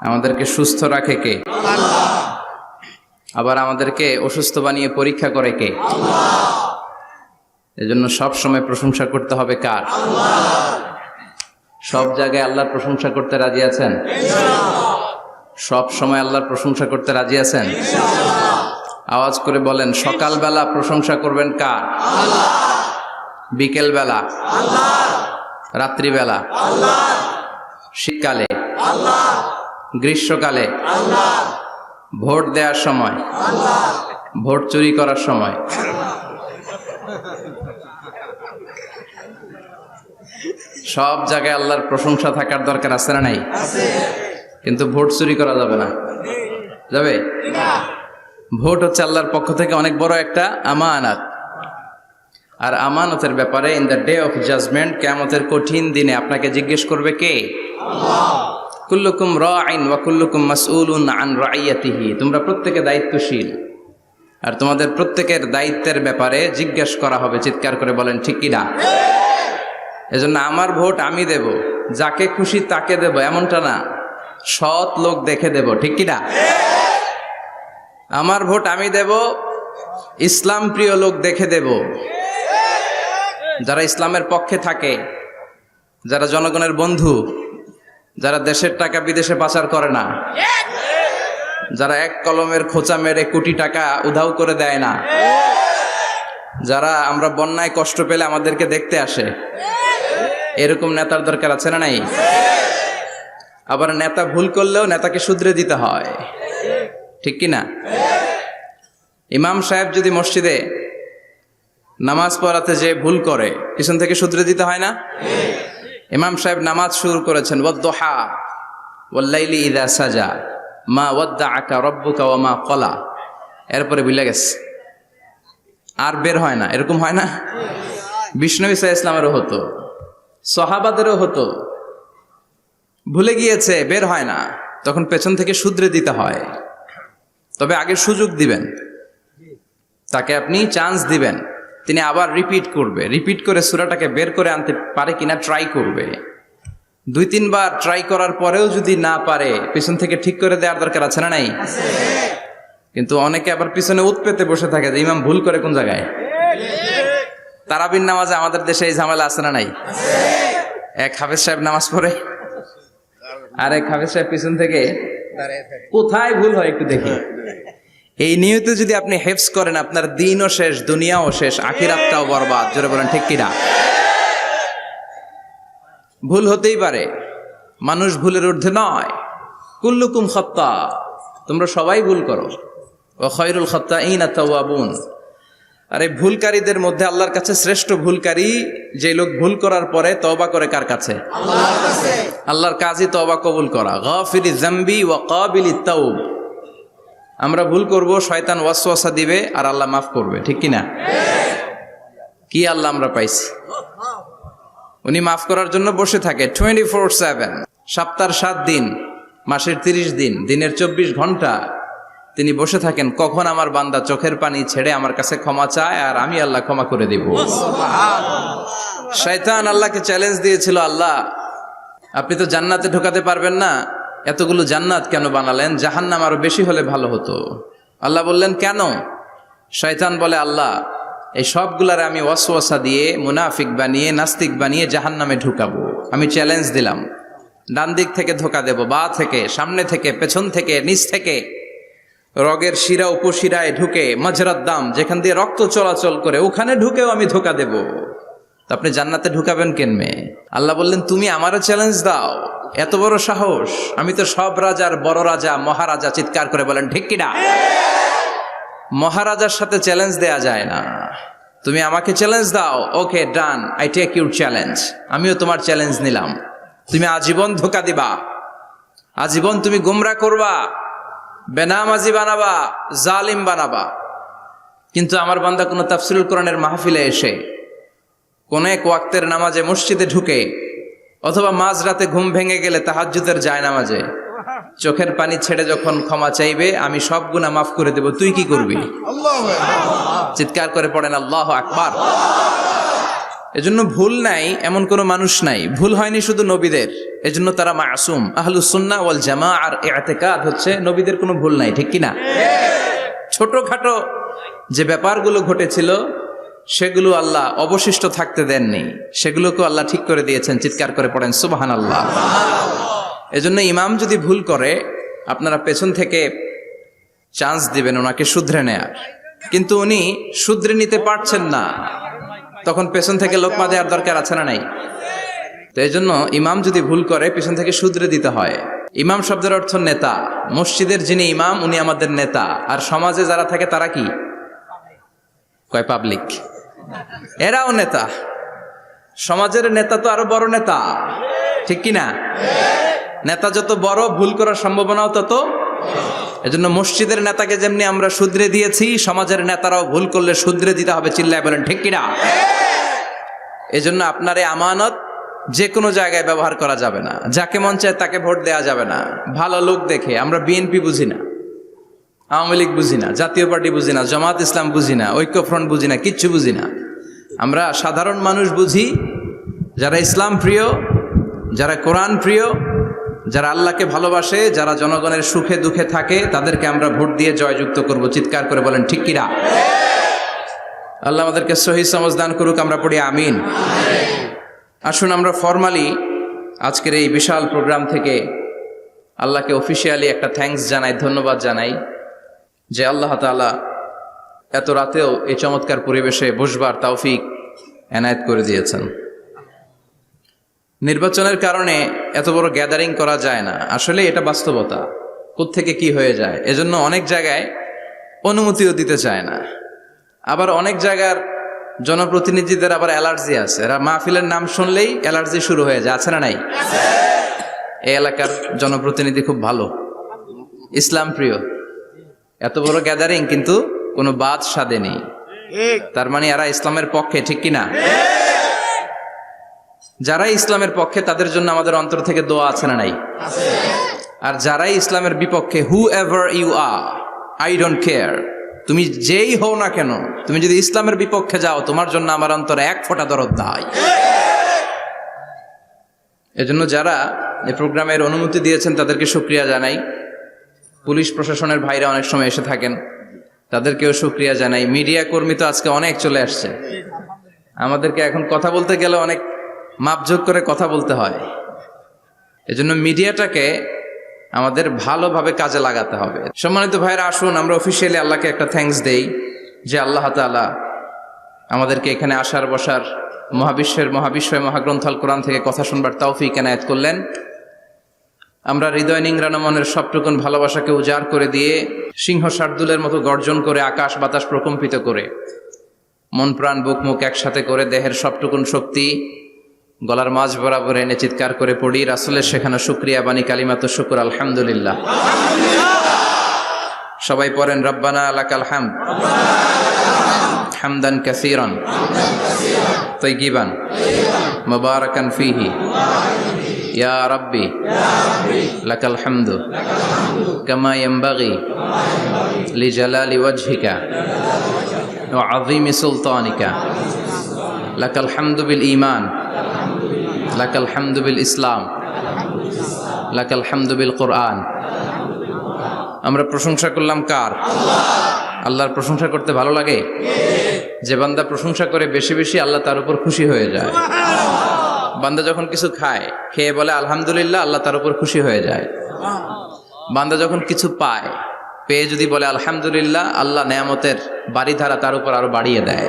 আমাদেরকে সুস্থ রাখে কে? আবার আমাদেরকে অসুস্থ বানিয়ে পরীক্ষা করে কে? এজন্য সব সময় প্রশংসা করতে হবে কার? সব জায়গায় আল্লাহর প্রশংসা করতে রাজি আছেন? সব সময় আল্লাহর প্রশংসা করতে রাজি আছেন? আওয়াজ করে বলেন, সকালবেলা প্রশংসা করবেন কার? বিকেল বেলা? রাত্রিবেলা? শীতকালে? গ্রীষ্মকালে? ভোট দেওয়ার সময়? ভোট চুরি করার সময়? সব জায়গায় আল্লাহর প্রশংসা থাকার দরকার আছে না নাই? কিন্তু ভোট চুরি করা যাবে না। যাবে? ভোট হচ্ছে আল্লাহর পক্ষ থেকে অনেক বড় একটা আমানত। আর আমানতের ব্যাপারে in the day of judgment, কিয়ামতের কঠিন দিনে আপনাকে জিজ্ঞেস করবে কে? কুল্লুকুম রাঈন ওয়া কুল্লুকুম মাসউলুন আন রাইয়াতিহি। তোমরা প্রত্যেকে দায়িত্বশীল, আর তোমাদের প্রত্যেকের দায়িত্বের ব্যাপারে জিজ্ঞেস করা হবে। চিৎকার করে বলেন ঠিক কি না? এজন্য আমার ভোট আমি দেব, যাকে খুশি তাকে দেব এমনটা না, সৎ লোক দেখে দেব। ঠিক কি না? আমার ভোট আমি দেব, ইসলাম প্রিয় লোক দেখে দেব, যারা ইসলামের পক্ষে থাকে, যারা জনগণের বন্ধু, যারা দেশের টাকা বিদেশে পাচার করে না, যারা এক কলমের খোঁচা মেরে কোটি টাকা উধাও করে দেয় না, যারা আমরা বন্যায় কষ্ট পেলে আমাদেরকে দেখতে আসে, এরকম নেতার দরকার আছে না নাই? আবার নেতা ভুল করলেও নেতাকে শুধরে দিতে হয়। ঠিক কি না? ইমাম সাহেব যদি মসজিদে নামাজ পড়াতে যে ভুল করে, পিছন থেকে শুধরে দিতে হয় না? ইমাম সাহেব নামাজ শুরু করেছেন, ওয়াদ-দুহা ওয়াল-লাইলি ইযা সাজা মা ওয়াদ্দাআকা রাব্বুকা ওয়া মা ক্বালা, এরপরে ভুলে গেছে, আর বের হয় না। এরকম হয় না? বিষ্ণু ঈসা ইসলামেরও হতো, সাহাবাদেরও হতো। ভুলে গিয়েছে, বের হয় না, তখন পেছন থেকে শুধরে দিতে হয়। তবে আগে সুযোগ দিবেন, তাকে আপনি চান্স দিবেন, তিনি আবার রিপিট করবে, রিপিট করে সূরাটাকে বের করে আনতে পারে কিনা ট্রাই করবে। 2-3 বার ট্রাই করার পরেও যদি না পারে, পিছন থেকে ঠিক করে দেওয়ার দরকার আছে না নাই? কিন্তু অনেকে আবার পিছনে উৎ পেতে বসে থাকে যে ইমাম ভুল করে কোন জায়গায়। তারাবির নামাজে আমাদের দেশে এই ঝামেলা আছে না নাই? এক হাফেজ সাহেব নামাজ পড়ে, আর এক হাফেজ সাহেব পিছন থেকে কোথায় ভুল হয় একটু দেখি। এই নিয়তে যদি আপনি হেফজ করেন, আপনার দিনও শেষ, দুনিয়াও শেষ, আখিরাতটাও বরবাদ। জোরে বলেন ঠিক কিনা? ভুল হতেই পারে, মানুষ ভুলের ঊর্ধ্বে নয়। কুল্লুকুম খাত্তা, তোমরা সবাই ভুল করো। ওয়া খায়রুল খাত্তাইনা তাওয়াবুন, আর এই ভুলকারীদের মধ্যে আল্লাহর কাছে শ্রেষ্ঠ ভুলকারী যে লোক ভুল করার পরে তওবা করে। কার কাছে? আল্লাহর কাছে। আল্লাহর কাজই তওবা কবুল করা। গাফিরিয যামবি ওয়া কাবিলিত তাওব। আমরা ভুল করব, শয়তান ওয়াসওয়াসা দিবে, আর আল্লাহ মাফ করবে। ঠিক কি না? কি আল্লাহ আমরা পাইছি, উনি মাফ করার জন্য বসে থাকে 24/7, সপ্তাহের 7 দিন, মাসের 30 দিন, দিনের 24 ঘন্টা তিনি বসে থাকেন। কখন আমার বান্দা চোখের পানি ছেড়ে আমার কাছে ক্ষমা চায়, আর আমি আল্লাহ ক্ষমা করে দিব। শয়তান আল্লাহকে চ্যালেঞ্জ দিয়েছিল, আল্লাহ আপনি তো জান্নাতে ঢোকাতে পারবেন না, এতগুলো জান্নাত কেন বানালেন? জাহান্নাম আরো বেশি হলে ভালো হতো। আল্লাহ বললেন কেন? শয়তান বলে, আল্লাহ এই সবগুলারে আমি ওয়াসওয়াসা দিয়ে, মুনাফিক বানিয়ে, নাস্তিক বানিয়ে জাহান্নামে ঢুকাবো। আমি চ্যালেঞ্জ দিলাম, ডান দিক থেকে ধোকা দেব, বা থেকে, সামনে থেকে, পেছন থেকে, নিচ থেকে, রগের শিরা উপশিরায় ঢুকে, মাজরাত দাম যেখান দিয়ে রক্ত চলাচল করে ওখানে ঢুকেও আমি ধোকা দেব। আপনি জান্নাতে ঢুকাবেন কেনমে? আল্লাহ বললেন তুমি আমারও চ্যালেঞ্জ দাও, এত বড় সাহস? আমি তো সব রাজার বড় রাজা, মহারাজা। চিৎকার করে বলেন ঠিক কিনা? মহারাজার সাথে চ্যালেঞ্জ দেয়া যায় না। তুমি আমাকে চ্যালেঞ্জ দাও, ওকে ডান, আই টেক ইউর চ্যালেঞ্জ। আমিও তোমার চ্যালেঞ্জ নিলাম। তুমি আজীবন ধোকা দিবা, আজীবন তুমি গুমরা করবা, বেনামাজি বানাবা, জালিম বানাবা। কিন্তু আমার বান্দা কোনো তাফসীরুল কোরআনের মাহফিলে এসে, কোন এক ওয়াক্তের নামাজে মসজিদে ঢুকে, অথবা মাঝরাতে ঘুম ভেঙে গেলে তাহাজ্জুদের জায়নামাজে চোখের পানি ছেড়ে যখন ক্ষমা চাইবে, আমি সব গুনাহ মাফ করে দেব। তুই কি করবি? চিৎকার করে পড়েন আল্লাহু আকবার। এজন্য ভুল নাই এমন কোনো মানুষ নাই, ভুল হয়নি শুধু নবীদের, এজন্য তারা মাসুম। আহলুস সুন্নাহ ওয়াল জামাআর ইতিকাদ হচ্ছে নবীদের কোনো ভুল নাই, ঠিক কিনা? ছোটখাটো যে ব্যাপারগুলো ঘটেছিল সেগুলো আল্লাহ অবশিষ্ট থাকতে দেননি, সেগুলোকে আল্লাহ ঠিক করে দিয়েছেন। চিৎকার করে পড়েন সুবহানাল্লাহ। এজন্য ইমাম যদি ভুল করে আপনারা পেছন থেকে চান্স দিবেন ওনাকে শুধরে নেয়ার, কিন্তু উনি শুধরে নিতে পারছেন না, তখন পেছন থেকে লোকমা দেওয়ার দরকার আছে না নাই? তো এই জন্য ইমাম যদি ভুল করে পেছন থেকে শুধরে দিতে হয়। ইমাম শব্দের অর্থ নেতা। মসজিদের যিনি ইমাম উনি আমাদের নেতা, আর সমাজে যারা থাকে তারা কি কয়? পাবলিক। এরাও নেতা। সমাজের নেতা তো আরো বড় নেতা, ঠিক কিনা? নেতা যত বড় ভুল করার সম্ভাবনাও তত। এজন্য মসজিদের নেতাকে যেমনি আমরা শুধরে দিয়েছি, সমাজের নেতারাও ভুল করলে শুধরে দিতে হবে। চিল্লায় বলেন ঠিক কিনা? এজন্য আপনার এই আমানত যে কোনো জায়গায় ব্যবহার করা যাবে না, যাকে মন চায় তাকে ভোট দেওয়া যাবে না। ভালো লোক দেখে, আমরা বিএনপি বুঝি না, আওয়ামী লীগ বুঝি না, জাতীয় পার্টি বুঝি না, জামাত ইসলাম বুঝি না, ঐক্যফ্রন্ট বুঝি না, কিচ্ছু বুঝি না। আমরা সাধারণ মানুষ বুঝি, যারা ইসলাম প্রিয়, যারা কোরআন প্রিয়, যারা আল্লাহকে ভালোবাসে, যারা জনগণের সুখে দুঃখে থাকে, তাদেরকে আমরা ভোট দিয়ে জয়যুক্ত করব। চিৎকার করে বলেন ঠিক কিনা? আল্লাহ আমাদেরকে সহি সমঝ দান করুক, আমরা পড়ি আমিন। আসুন আমরা ফরমালি আজকের এই বিশাল প্রোগ্রাম থেকে আল্লাহকে অফিসিয়ালি একটা থ্যাঙ্কস জানাই, ধন্যবাদ জানাই যে আল্লাহ তাআলা এত রাতেও এই চমৎকার পরিবেশে বসবার তৌফিক এনায়েত করে দিয়েছেন। নির্বাচনের কারণে এত বড় গ্যাদারিং করা যায় না, আসলে এটা বাস্তবতা। কোত্থেকে কি হয়ে যায়, এজন্য অনেক জায়গায় অনুমতিও দিতে চায় না। আবার অনেক জায়গার জনপ্রতিনিধিদের আবার অ্যালার্জি আছে, এরা মাহফিলের নাম শুনলেই অ্যালার্জি শুরু হয়ে যায়, আছে না নাই? এই এলাকার জনপ্রতিনিধি খুব ভালো, ইসলাম প্রিয়, এত বড় গ্যাদারিং কিন্তু কোনো বাদ সাধে নেই, তার মানে এরা ইসলামের পক্ষে, ঠিক কিনা? যারাই ইসলামের পক্ষে তাদের জন্য আমাদের অন্তর থেকে দোয়া আছে না নাই? আর যারাই ইসলামের বিপক্ষে, whoever you are, I don't care, তুমি যেই হও না কেন, তুমি যদি ইসলামের বিপক্ষে যাও, তোমার জন্য আমার অন্তরে এক ফোঁটা দরদ নাই। এজন্য যারা এই প্রোগ্রামের অনুমতি দিয়েছেন তাদেরকে শুকরিয়া জানাই। পুলিশ প্রশাসনের ভাইরা অনেক সময় এসে থাকেন, তাদেরকেও শুকরিয়া জানাই। মিডিয়া কর্মী তো আজকে অনেক চলে আসছে, আমাদেরকে এখন কথা বলতে গেলে অনেক মাপযোগ করে কথা বলতে হয়। এজন্য মিডিয়াটাকে আমাদের ভালোভাবে কাজে লাগাতে হবে। সম্মানিত ভাইরা, আসুন আমরা অফিসিয়ালি আল্লাহকে একটা থ্যাঙ্কস দেই যে আল্লাহ তাআলা আমাদেরকে এখানে আসার বসার, মহাবিশ্বয় মহাগ্রন্থ আল কোরআন থেকে কথা শুনবার তৌফিক এনায়েত করলেন। আমরা হৃদয় নিংড়ানো মনের সবটুকুন ভালোবাসাকে উজাড় করে দিয়ে, সিংহ শার্দুলের মতো গর্জন করে, আকাশ বাতাস প্রকম্পিত করে, মন প্রাণ বুক মুখ একসাথে করে, দেহের সবটুকুন শক্তি গলার মাঝ বরাবর এনে চিৎকার করে পড়ি রাসূলের শেখানো শুকরিয়া বাণী কালিমাতুশ শুকর, আলহামদুলিল্লাহ। সবাই পড়েন রব্বানা লাকাল হামদ হামদান কাসীরান তাইয়িবান মুবারাকান ফীহি ইয়া রাব্বি লাকাল হামদু কামা ইয়ানবাগি লিজালালি ওয়াজহিকা ওয়া আযীমি সুলতানিকা লাকাল হামদু বিল ঈমান লাকাল হামদু বিল ইসলাম লাকাল হামদু বিল কোরআন। আমরা প্রশংসা করলাম কার? আল্লাহর প্রশংসা করতে ভালো লাগে? যে বান্দা প্রশংসা করে বেশি বেশি, আল্লাহ তার উপর খুশি হয়ে যায়। বান্দা যখন কিছু খায়, খেয়ে বলে আলহামদুলিল্লাহ, আল্লাহ তার উপর খুশি হয়ে যায়। বান্দা যখন কিছু পায়, পেয়ে যদি বলে আলহামদুলিল্লাহ, আল্লাহ নেয়ামতের বাড়িধারা তার উপর আরো বাড়িয়ে দেয়।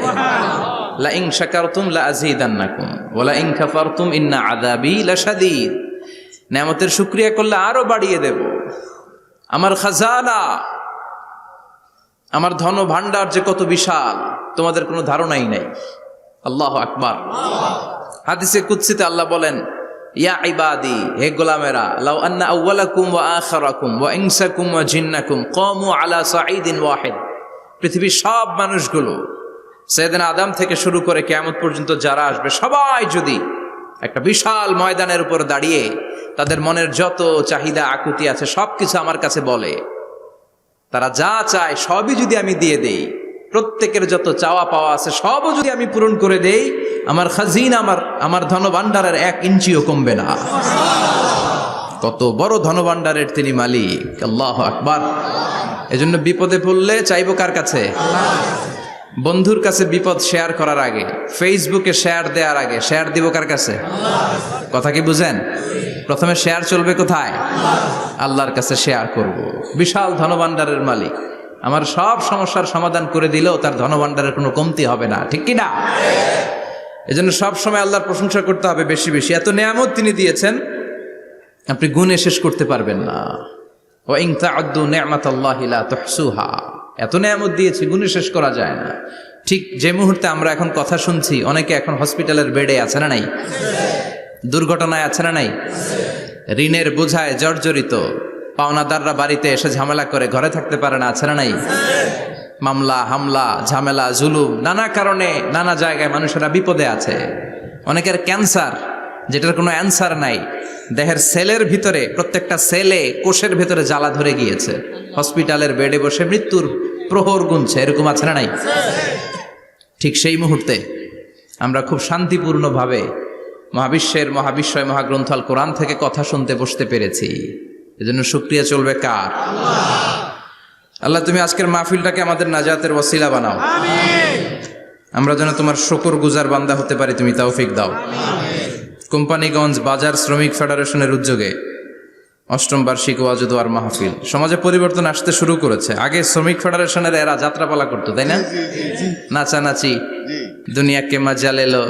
লা ইন শাকারতুম লা আযীদান্নাকুম ওয়া লা ইন কাফারতুম ইন্না আযাবি লাশাদীদ। নেয়ামতের শুকরিয়া করলে আরো বাড়িয়ে দেব। আমার খাজানা, আমার ধন ভান্ডার যে কত বিশাল, তোমাদের কোনো ধারণাই নাই। আল্লাহু আকবার। হাদিসে কুদসিতে আল্লাহ বলেন, ইয়া ইবাদি, হে গোলামেরা, লাউ আন্না আউওয়ালাকুম ওয়া আখিরাকুম ওয়া ইনসাকুম ওয়া জিন্নাকুম কামু আলা সাঈদিন ওয়াহিদ। পৃথিবীর সব মানুষগুলো, সাইয়েদনা আদম থেকে শুরু করে কিয়ামত পর্যন্ত যারা আসবে, সবাই যদি একটা বিশাল ময়দানের উপর দাঁড়িয়ে তাদের মনের যত চাহিদা আকুতি আছে সবকিছু আমার কাছে বলে, তারা যা চায় সবই যদি আমি দিয়ে দেই, প্রত্যেকের যত চাওয়া পাওয়া আছে সবও যদি আমি পূরণ করে দেই, আমার খাজিনা, আমার ধনভাণ্ডারের 1 ইঞ্চিও কমবে না। কত বড় ধনভাণ্ডারের তিনি মালিক, আল্লাহু আকবার। এজন্য বিপদে পড়লে চাইবো কার কাছে? বন্ধুর কাছে বিপদ শেয়ার করার আগে, ফেসবুকে শেয়ার দেওয়ার আগে শেয়ার দিব কার কাছে? কথা কি বুঝেন? প্রথমে শেয়ার চলবে কোথায়? আল্লাহর কাছে শেয়ার করব। বিশাল ধনভাণ্ডারের মালিক আমার সব সমস্যার সমাধান করে দিলেও তার ধনভাণ্ডারের কোনো কমতি হবে না, ঠিক কি না? এজন্য সব সময় আল্লাহর প্রশংসা করতে হবে বেশি বেশি। এত নেয়ামত তিনি দিয়েছেন, আপনি গুণে শেষ করতে পারবেন না। ওয়া ইন তা'উদ্দু নি'মাতাল্লাহি লা তুহসুহা। এত নেয়ামত দিয়েছি, গুণে শেষ করা যায় না। ঠিক যে মুহূর্তে আমরা এখন কথা শুনছি, অনেকে এখন হসপিটালের বেডে আছে না নাই? দুর্ঘটনায় আছে না নাই? ঋণের বোঝায় জর্জরিত, পাওনাদাররা বাড়িতে এসে ঝামেলা করে ঘরে থাকতে পারে না, আছে না নাই? মামলা, হামলা, ঝামেলা, জুলুম, নানা কারণে নানা জায়গায় মানুষেরা বিপদে আছে। অনেকের ক্যান্সার, যেটার কোনো অ্যান্সার নাই। দেহের সেলের ভিতরে, প্রত্যেকটা সেলে, কোষের ভিতরে জ্বালা ধরে গিয়েছে, হসপিটালের বেডে বসে মৃত্যুর প্রহর গুনছে, এরকম আছে না নাই? ঠিক সেই মুহূর্তে আমরা খুব শান্তিপূর্ণভাবে মহাবিশ্বের মহাবিশ্বয় মহাগ্রন্থ আল কোরআন থেকে কথা শুনতে বসতে পেরেছি। এজন্য শুকরিয়া চলবে কার? আল্লাহ, তুমি আজকের মাহফিলটাকে আমাদের নাজাতের ওয়াসিলা বানাও। আমরা যেন তোমার শুকর গুজার বান্দা হতে পারি, তুমি তৌফিক দাও। কোম্পানিগঞ্জ বাজার শ্রমিক ফেডারেশনের উদ্যোগে 8ম বার্ষিক ওয়াজ ও দোয়ার মাহফিল। সমাজে পরিবর্তন আসতে শুরু করেছে। আগে শ্রমিক ফেডারেশনের এরা যাত্রাপালা করতো, তাই না? নাচানাচি, দুনিয়াকে মজা এলো,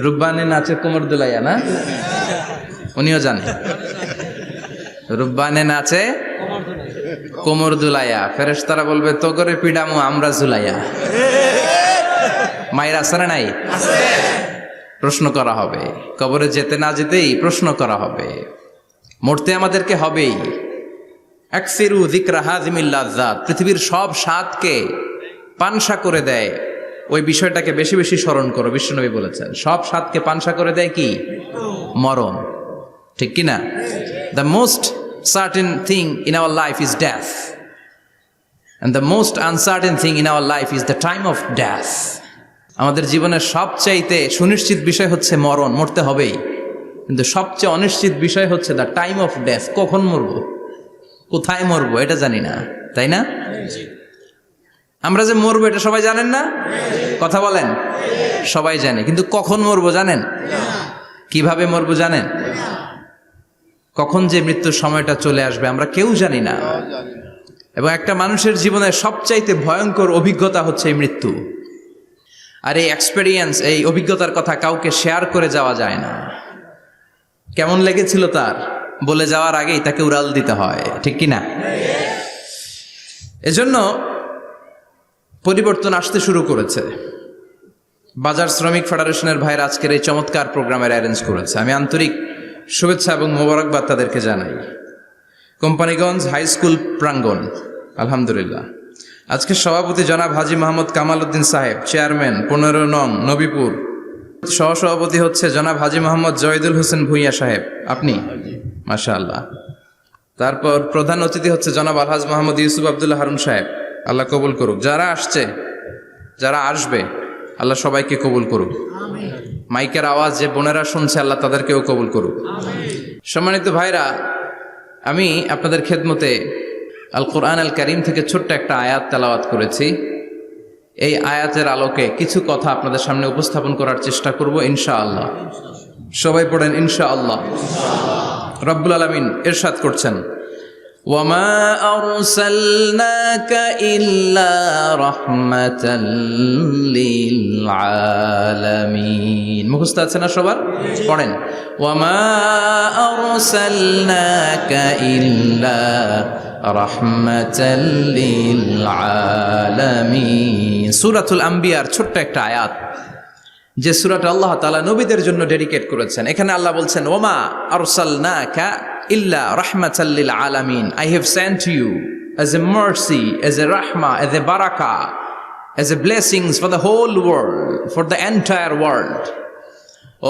রুব্বানে নাচে কোমর দুলাইয়া, না? উনিও জানে রুব্বানে নাচে কোমর দুলাইয়া। ফেরেশতারা বলবে তো করে পিডামু আমরা জুলাইয়া। মায়ের আসরে নাই? প্রশ্ন করা হবে, কবরে যেতে না যেতেই প্রশ্ন করা হবে। মরতে আমাদেরকে হবেই। আকসিরু যিকরা হাযিমিল লাযযাত, পৃথিবীর সব স্বাদকে পানসা করে দেয় ওই বিষয়টাকে বেশি বেশি স্মরণ করো। বিশ্বনবী বলেছেন সব স্বাদকে পানসা করে দেয় কি? মরণ, ঠিক কি না? The most certain thing in our life is death, and the most uncertain thing in our life is the time of death. আমাদের জীবনের সবচাইতে সুনিশ্চিত বিষয় হচ্ছে মরণ, মরতে হবেই। কিন্তু সবচেয়ে অনিশ্চিত বিষয় হচ্ছে দ্য টাইম অফ ডেথ, কখন মরবো, কোথায় মরবো এটা জানি না, তাই না? আমরা যে মরবো এটা সবাই জানেন না? কথা বলেন। সবাই জানে, কিন্তু কখন মরবো জানেন? কিভাবে মরবো জানেন? কখন যে মৃত্যুর সময়টা চলে আসবে আমরা কেউ জানি না। এবং একটা মানুষের জীবনের সবচাইতে ভয়ঙ্কর অভিজ্ঞতা হচ্ছে এই মৃত্যু। আর এই এক্সপেরিয়েন্স, এই অভিজ্ঞতার কথা কাউকে শেয়ার করে যাওয়া যায় না। কেমন লেগেছিল তার বলে যাওয়ার আগেই তাকে উড়াল দিতে হয়, ঠিক কি না? এজন্য পরিবর্তন আসতে শুরু করেছে। বাজার শ্রমিক ফেডারেশনের ভাইয়ের আজকের এই চমৎকার প্রোগ্রামের অ্যারেঞ্জ করেছে। আমি আন্তরিক শুভেচ্ছা এবং মোবারকবাদ তাদেরকে জানাই। কোম্পানিগঞ্জ হাই স্কুল প্রাঙ্গণ, আলহামদুলিল্লাহ। আজকে সভাপতি জনাব হাজী মোহাম্মদ কামাল উদ্দিন সাহেব, চেয়ারম্যান 15 নং নবীপুর। সহসভাপতি হচ্ছে জনাব হাজী মোহাম্মদ জয়দুল হোসেন ভুইয়া সাহেব, আপনি? মাশাআল্লাহ। তারপর প্রধান অতিথি হচ্ছে জনাব আলহাজ মোহাম্মদ ইউসুফ আব্দুল্লাহ হারুন সাহেব, আল্লাহ কবুল করুক। যারা আসছে, যারা আসবে, আল্লাহ সবাইকে কবুল করুক। মাইকের আওয়াজ যে বোনেরা শুনছে, আল্লাহ তাদেরকেও কবুল করুক। সম্মানিত ভাইরা, আমি আপনাদের খেদমতে আল কোরআন আল কারীম থেকে ছোট্ট একটা আয়াত তেলাওয়াত করেছি। এই আয়াতের আলোকে কিছু কথা আপনাদের সামনে উপস্থাপন করার চেষ্টা করব ইনশাআল্লাহ। সবাই পড়েন ইনশাআল্লাহ। রব্বুল আলামিন ইরশাদ করছেন, ওয়ামা আরসালনাকা ইল্লা রাহমাতাল লিল আলামিন। মুখস্থ আছে না সবার? পড়েন, ওয়ামা আরসালনাকা ইল্লা রাহমাতাল লিল আলামিন। সূরাতুল আম্বিয়ার ছোট্ট একটা আয়াত, যে সূরাটা আল্লাহ তাআলা নবীদের জন্য ডেডিকেট করেছেন। এখানে আল্লাহ বলছেন, ওমা আরসালনাকা ইল্লা রাহমাতাল লিল আলামিন, I have sent you as a mercy, as a rahmah, as a barakah, as a blessings for the whole world, for the entire world.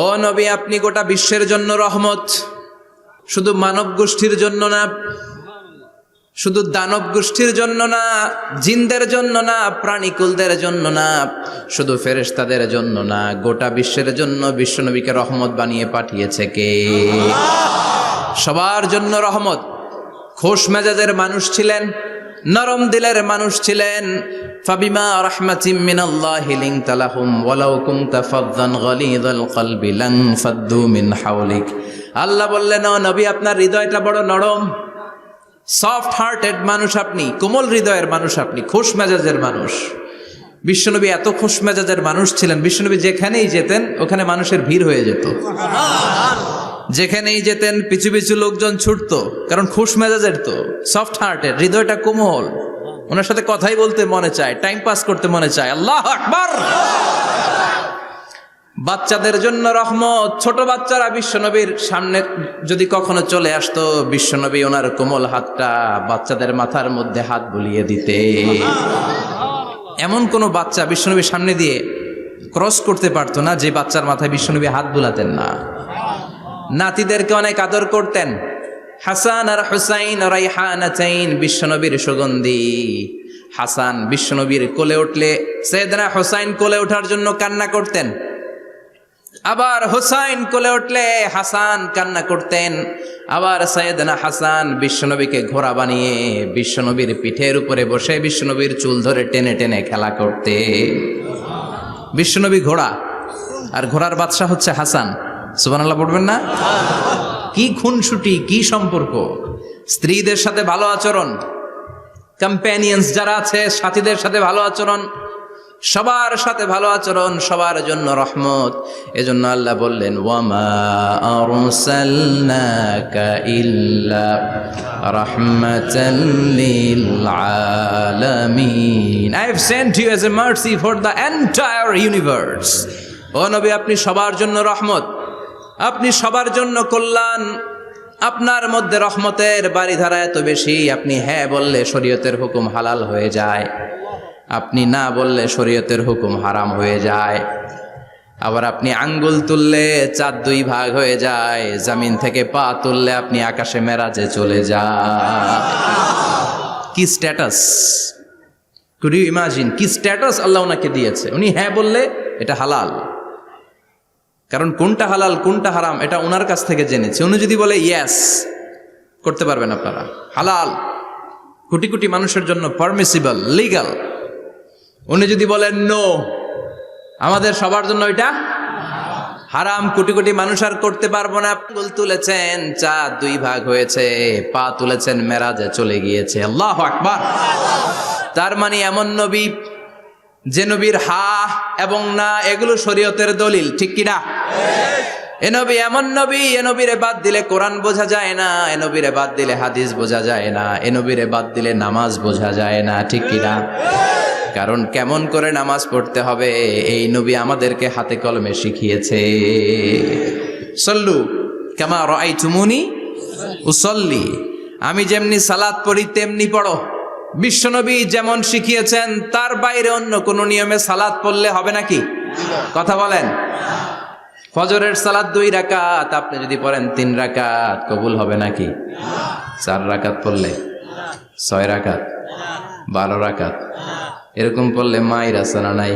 ও নবী, আপনি গোটা বিশ্বের জন্য রহমত, শুধু মানব গোষ্ঠীর জন্য না। শুধু দানব গোষ্ঠীর জন্য না, জিনদের জন্য না, প্রাণীকুলদের জন্য না, শুধু ফেরেশতাদের জন্য না, গোটা বিশ্বের জন্য বিশ্বনবীকে রহমত বানিয়ে পাঠিয়েছে কে? সবার জন্য রহমত। খোশ মেজাজের মানুষ ছিলেন, নরম দিলের মানুষ ছিলেন। ফাবিমা রাহমাতিম মিনাল্লাহি লিনতা লাহুম ওয়ালাউ কুনতা ফাযযান গালিযাল কলবি লানফাদ্দু মিন হাওলিক। আল্লাহ বললেন, ও নবী, আপনার হৃদয়টা বড় নরম, সফট হার্টেড মানুষ আপনি, কোমল হৃদয়ের মানুষ আপনি, খোশ মেজাজের মানুষ। বিশ্বনবী এত খোশ মেজাজের মানুষ ছিলেন, বিশ্বনবী যেখানেই যেতেন ওখানে মানুষের ভিড় হয়ে যেত। যেখানেই যেতেন পিছু পিছু লোকজন ছুটতো, কারণ খোশ মেজাজের তো, সফট হার্টেড, হৃদয়টা কোমল, ওনার সাথে কথাই বলতে মনে চায়, টাইম পাস করতে মনে চায়। আল্লাহু আকবার। বাচ্চাদের জন্য রহমত। ছোট বাচ্চারা বিশ্বনবীর সামনে যদি কখনো চলে আসতো, বিশ্বনবী ওনার কোমল হাতটা বাচ্চাদের মাথার মধ্যে হাত বুলিয়ে দিতে। এমন কোন বাচ্চা বিশ্বনবীর সামনে দিয়ে ক্রস করতে পারতো না যে বাচ্চার মাথায় বিশ্বনবী হাত বুলাতেন না। নাতিদেরকে অনেক আদর করতেন। হাসান আর হুসাইন রাইহানাতাইন, বিশ্বনবীর সুগন্ধি। হাসান বিশ্বনবীর কোলে উঠলে সাইয়েদনা হুসাইন কোলে ওঠার জন্য কান্না করতেন, আবার হুসাইন কোলে উঠলে হাসান কান্না করতেন। আবার সাইয়েদনা হাসান বিশ্বনবীকে ঘোড়া বানিয়ে বিশ্বনবীর পিঠের উপরে বসে বিশ্বনবীর চুল ধরে টেনে টেনে খেলা করতে। বিশ্বনবী ঘোড়া, আর ঘোড়ার বাদশা হচ্ছে হাসান। সুবহানাল্লাহ পড়বেন না? কি খুনসুটি, কি সম্পর্ক! স্ত্রীদের সাথে ভালো আচরণ, কম্প্যানিয়ন্স যারা আছে সাথীদের সাথে ভালো আচরণ, সবার সাথে ভালো আচরণ, সবার জন্য রহমত। এজন্য আল্লাহ বললেন, ওয়ামা আরসালনাকা ইল্লা রাহমাতাল লিল আলামিন। I have sent you as a mercy for the entire universe. ও নবী, আপনি সবার জন্য রহমত, আপনি সবার জন্য কল্যাণ। আপনার মধ্যে রহমতের বারিধারা এত বেশি, আপনি হ্যাঁ বললে শরীয়তের হুকুম হালাল হয়ে যায়, আপনি না বললে শরীয়তের হুকুম হারাম হয়ে যায়। আবার আপনি আঙ্গুল তুললে চাঁদ দুই ভাগ হয়ে যায়, জমিন থেকে পা তুললে আপনি আকাশে মেরাজে চলে যান। কি স্ট্যাটাস! কুড ইউ ইমাজিন কি স্ট্যাটাস আল্লাহ ওনাকে দিয়েছে। উনি হ্যাঁ বললে এটা হালাল, কারণ কোনটা হালাল কোনটা হারাম এটা ওনার কাছ থেকে জেনেছে। উনি যদি বলে ইয়েস, করতে পারবেন আপনারা, হালাল, কোটি কোটি মানুষের জন্য পারমিসিবল, লিগাল। উনি যদি বলেন নো, আমাদের সবার জন্য এটা হারাম, কোটি কোটি মানুষ আর করতে পারবো না। আঙ্গুল তুলেছেন চাঁদ দুই ভাগ হয়েছে, পা তুলেছেন মেরাজে চলে গিয়েছে। আল্লাহু আকবার। তার মানে এমন নবী যে নবীর হা এবং না এগুলো শরীয়তের দলিল, ঠিক কিনা? এ নবী এমন নবী, এ নবীরে বাদ দিলে কোরআন বোঝা যায় না, এ নবীরে বাদ দিলে হাদিস বোঝা যায় না, এ নবীরে বাদ দিলে নামাজ বোঝা যায় না, ঠিক কিনা? কারণ কেমন করে নামাজ পড়তে হবে এই নবী আমাদেরকে হাতে কলমে শিখিয়েছে। সল্লু কামা রাআইতুমুনি উসাল্লি, আমি যেমনি সালাত পড়ি তেমনি পড়ো। বিশ্বনবী যেমন শিখিয়েছেন তার বাইরে অন্য কোন নিয়মে সালাত পড়লে হবে নাকি? কথা বলেন। ফজরের সালাত 2 রাকাত, আপনি যদি পড়েন 3 রাকাত, কবুল হবে নাকি? 4 রাকাত পড়লে, 6 রাকাত, 12 রাকাত এরকম পড়লে মায়ের আসানা নাই,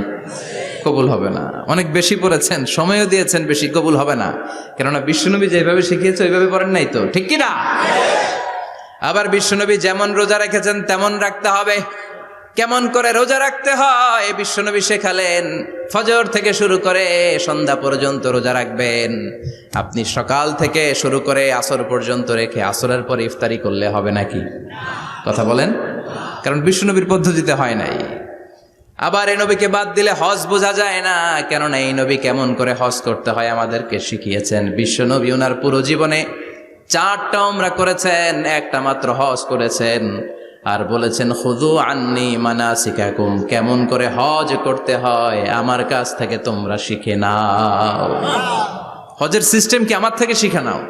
কবুল হবে না। অনেক বেশি পড়েছেন, সময়ও দিয়েছেন বেশি, কবুল হবে না। কেননা বিশ্বনবী যেভাবে শিখিয়েছে ওইভাবে পড়েন নাই তো, ঠিক কিনা? আবার বিশ্বনবী যেমন রোজা রেখেছেন তেমন রাখতে হবে। কেমন করে রোজা রাখতে হয় বিশ্বনবী শেখালেন। ফজর থেকে শুরু করে সন্ধ্যা পর্যন্ত রোজা রাখবেন। আপনি সকাল থেকে শুরু করে আসর পর্যন্ত রেখে আসরের পর ইফতারি করলে হবে নাকি? কথা বলেন। কারণ বিশ্বনবীর পদ্ধতিতে হয় নাই। আবার এই নবীকে বাদ দিলে হজ বোঝা যায় না, কেননা এই নবী কেমন করে হজ করতে হয় আমাদেরকে শিখিয়েছেন। বিশ্বনবী ওনার পুরো জীবনে 4টা উমরা করেছেন, একটা মাত্র হজ করেছেন। আর বলেছেন খুযু আন্নী মানাসিকাকুম, কেমন করে হজ করতে হয় আমার কাছ থেকে তোমরা শিখে নাও। হজের সিস্টেম কি আমার থেকে শিখে নাও।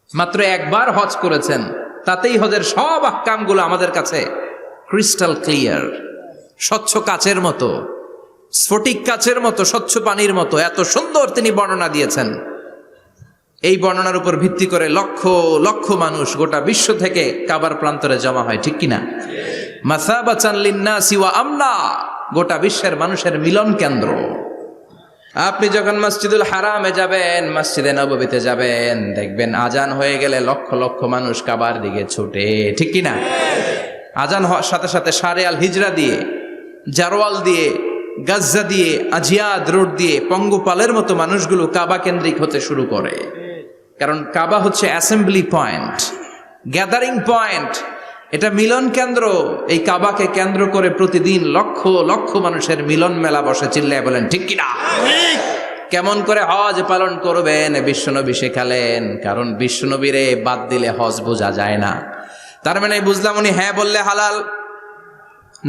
মাত্র একবার হজ করেছেন, তাতেই হজের সব আহকামগুলো আমাদের কাছে ক্রিস্টাল ক্লিয়ার, স্বচ্ছ কাচের মতো, স্ফটিক কাচের মতো, স্বচ্ছ পানির মতো, এত সুন্দর তিনি বর্ণনা দিয়েছেন। এই বর্ণনার উপর ভিত্তি করে লক্ষ লক্ষ মানুষ গোটা বিশ্ব থেকে কাবার প্রান্তরে জমা হয়, ঠিক কিনা? মাসাবাতান লিন্নাসি ওয়া আমনা, গোটা বিশ্বের মানুষের মিলন কেন্দ্র। আপনি যখন মসজিদুল হারামে যাবেন, মসজিদে নববীতে যাবেন, দেখবেন আজান হয়ে গেলে লক্ষ লক্ষ মানুষ কাবার দিকে ছুটে, ঠিক কিনা? আজান হওয়ার সাথে সাথে শারে আল হিজরা দিয়ে, জারওয়াল দিয়ে, গাজ্জা দিয়ে, আজিয়াদ রোড দিয়ে পঙ্গপালের মতো মানুষগুলো কাবা কেন্দ্রিক হতে শুরু করে। কারণ কাবা হচ্ছে অ্যাসেম্বলি পয়েন্ট, গ্যাদারিং পয়েন্ট, এটা মিলন কেন্দ্র। এই কাবাকে কেন্দ্র করে প্রতিদিন লক্ষ লক্ষ মানুষের মিলন মেলা বসে। চিল্লায় বলেন ঠিক কিনা? কেমন করে হজ পালন করবেন বিশ্বনবী শেখালেন, কারণ বিশ্বনবীরে বাদ দিলে হজ বোঝা যায় না। তার মানে বুঝলাম উনি হ্যাঁ বললে হালাল,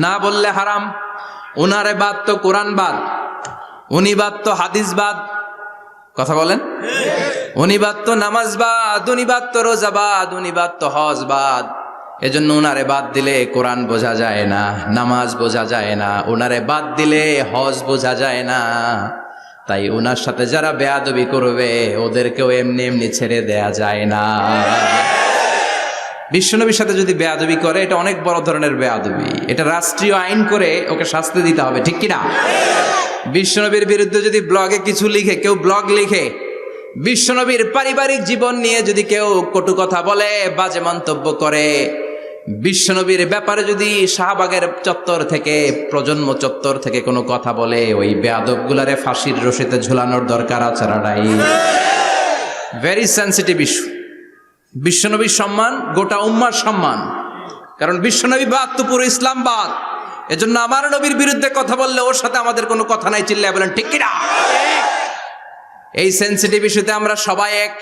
না বললে হারাম। উনারে বাদ তো কোরআন বাদ, উনি বাদ তো হাদিস বাদ, কথা বলেন। উনি বাদ তো নামাজ বাদ, উনি বাদ তো রোজা বাদ, উনি বাদ তো হজ বাদ। এজন্য উনারে বাদ দিলে কোরআন বোঝা যায় না, নামাজ বোঝা যায় না, উনারে বাদ দিলে হজ বোঝা যায় না। তাই উনার সাথে যারা বেয়াদবি করবে ওদেরকেও এমনি এমনি ছেড়ে দেয়া যায় না। বিশ্বনবীর সাথে যদি বেয়াদবি করে এটা অনেক বড় ধরনের বেয়াদবি, এটা রাষ্ট্রীয় আইন করে ওকে শাস্তি দিতে হবে, ঠিক কিনা? বিশ্বনবীর বিরুদ্ধে যদি ব্লগে কিছু লিখে, কেউ ব্লগ লিখে, বিশ্বনবীর পারিবারিক জীবন নিয়ে যদি কেউ কটু কথা বলে, বাজে মন্তব্য করে, বিশ্বনবীর ব্যাপারে যদি শাহবাগের চত্বর থেকে, প্রজন্ম চত্বর থেকে কোনো কথা বলে, ওই বেয়াদবগুলারে ফাঁসির রশিতে ঝুলানোর দরকার আছে না নাই? Very sensitive issue. বিশ্বনবীর সম্মান গোটা উম্মার সম্মান, কারণ বিশ্বনবী বাদ তো পুরো ইসলাম বাদ। এজন্য আমার নবীর বিরুদ্ধে কথা বললে ওর সাথে আমাদের কোনো কথা নাই। চিল্লায় বলেন ঠিক কিনা? এই সেন্সিটিভ ইস্যুতে আমরা সবাই এক।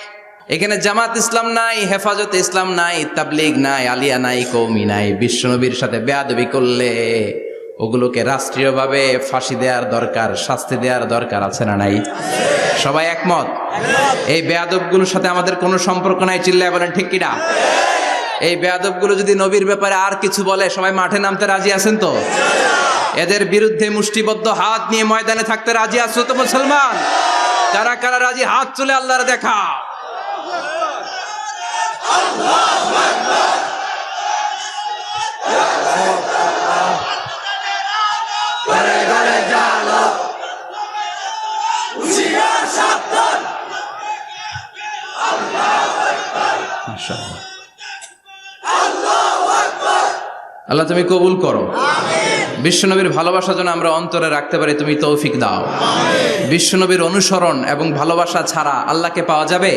এখানে জামাত ইসলাম নাই, হেফাজত ইসলাম নাই, তাবলীগ নাই, আলিয়া নাই, কওমি নাই। বিশ্বনবীর সাথে বেয়াদবি করলে ওগুলোকে রাষ্ট্রীয়ভাবে ফাঁসি দেওয়ার দরকার, শাস্তি দেওয়ার দরকার আছে না নাই? সবাই একমত? এই বেয়াদবগুলোর সাথে আমাদের কোনো সম্পর্ক নাই। চিল্লায় বলেন ঠিক কিনা? এই বেয়াদবগুলো যদি নবীর ব্যাপারে আর কিছু বলে সবাই মাঠে নামতে রাজি আছেন তো? এদের বিরুদ্ধে মুষ্টিবদ্ধ হাত নিয়ে ময়দানে থাকতে রাজি আছো তো মুসলমান? কারা কারা রাজি হাত তুলে আল্লাহর দেখা। আল্লাহ তুমি কবুল করো। বিশ্বনবীর ভালোবাসা যেন আমরা অন্তরে রাখতে পারি, তুমি তৌফিক দাও। বিশ্বনবীর অনুসরণ এবং ভালোবাসা ছাড়া আল্লাহকে পাওয়া যাবে?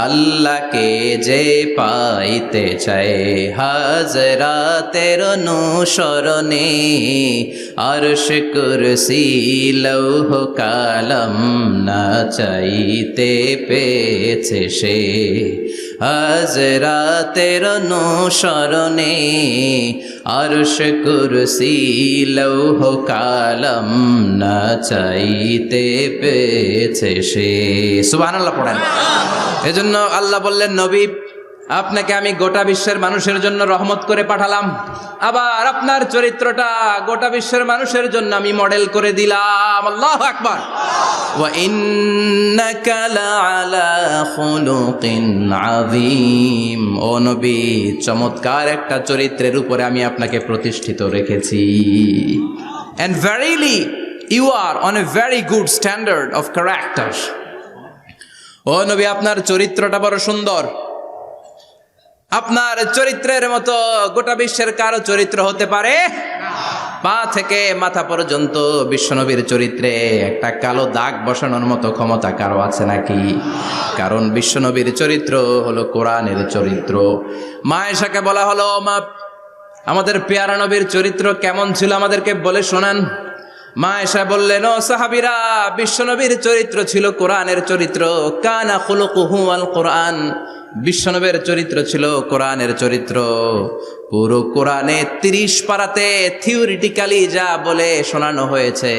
আল্লাহকে যে পাইতে চায় হাজরাতের অনুসরণে, আরশ কুরসি লৌহ কালাম না চাইতে পেয়েছে সে। হাজরাতের অনুসরণে আরশ কুরসি লৌহ কালাম না চাইতে পেয়েছে সে। সুবহানাল্লাহ পড়েন। এজন্য আল্লাহ বললেন, নবী আপনাকে আমি গোটা বিশ্বের মানুষের জন্য রহমত করে পাঠালাম, আবার আপনার চরিত্রটা গোটা বিশ্বের মানুষের জন্য আমি মডেল করে দিলাম। আল্লাহু আকবার। ওয়া ইন্নাকা লাআলা খুলুকিন আযীম। ও নবী, চমৎকার একটা চরিত্রের উপরে আমি আপনাকে প্রতিষ্ঠিত রেখেছি। And verily you are on a very good standard of character. ও নবী, আপনার চরিত্রটা বড় সুন্দর। আপনার চরিত্রের মতো গোটা বিশ্বের কারো চরিত্র হতে পারে পা থেকে মাথা পর্যন্ত বিশ্বনবীর চরিত্রে একটা কালো দাগ বসানোর মতো ক্ষমতা কারো আছে নাকি? কারণ বিশ্বনবীর চরিত্র হলো কোরআনের চরিত্র। মা আয়েশাকে বলা হলো, মা আমাদের পেয়ারা নবীর চরিত্র কেমন ছিল আমাদেরকে বলে শোনান। মা আয়েশা বললেন, ও সাহাবীরা, বিশ্বনবীর চরিত্র ছিল কোরআনের চরিত্র। কানা খুলুকুহু আল কোরআন। বিশ্বনবীর চরিত্র ছিল কোরআনের চরিত্র। পুরো কোরআনে 30 পারাতে থিওরিটিক্যালি যা বলে শোনানো হয়েছে,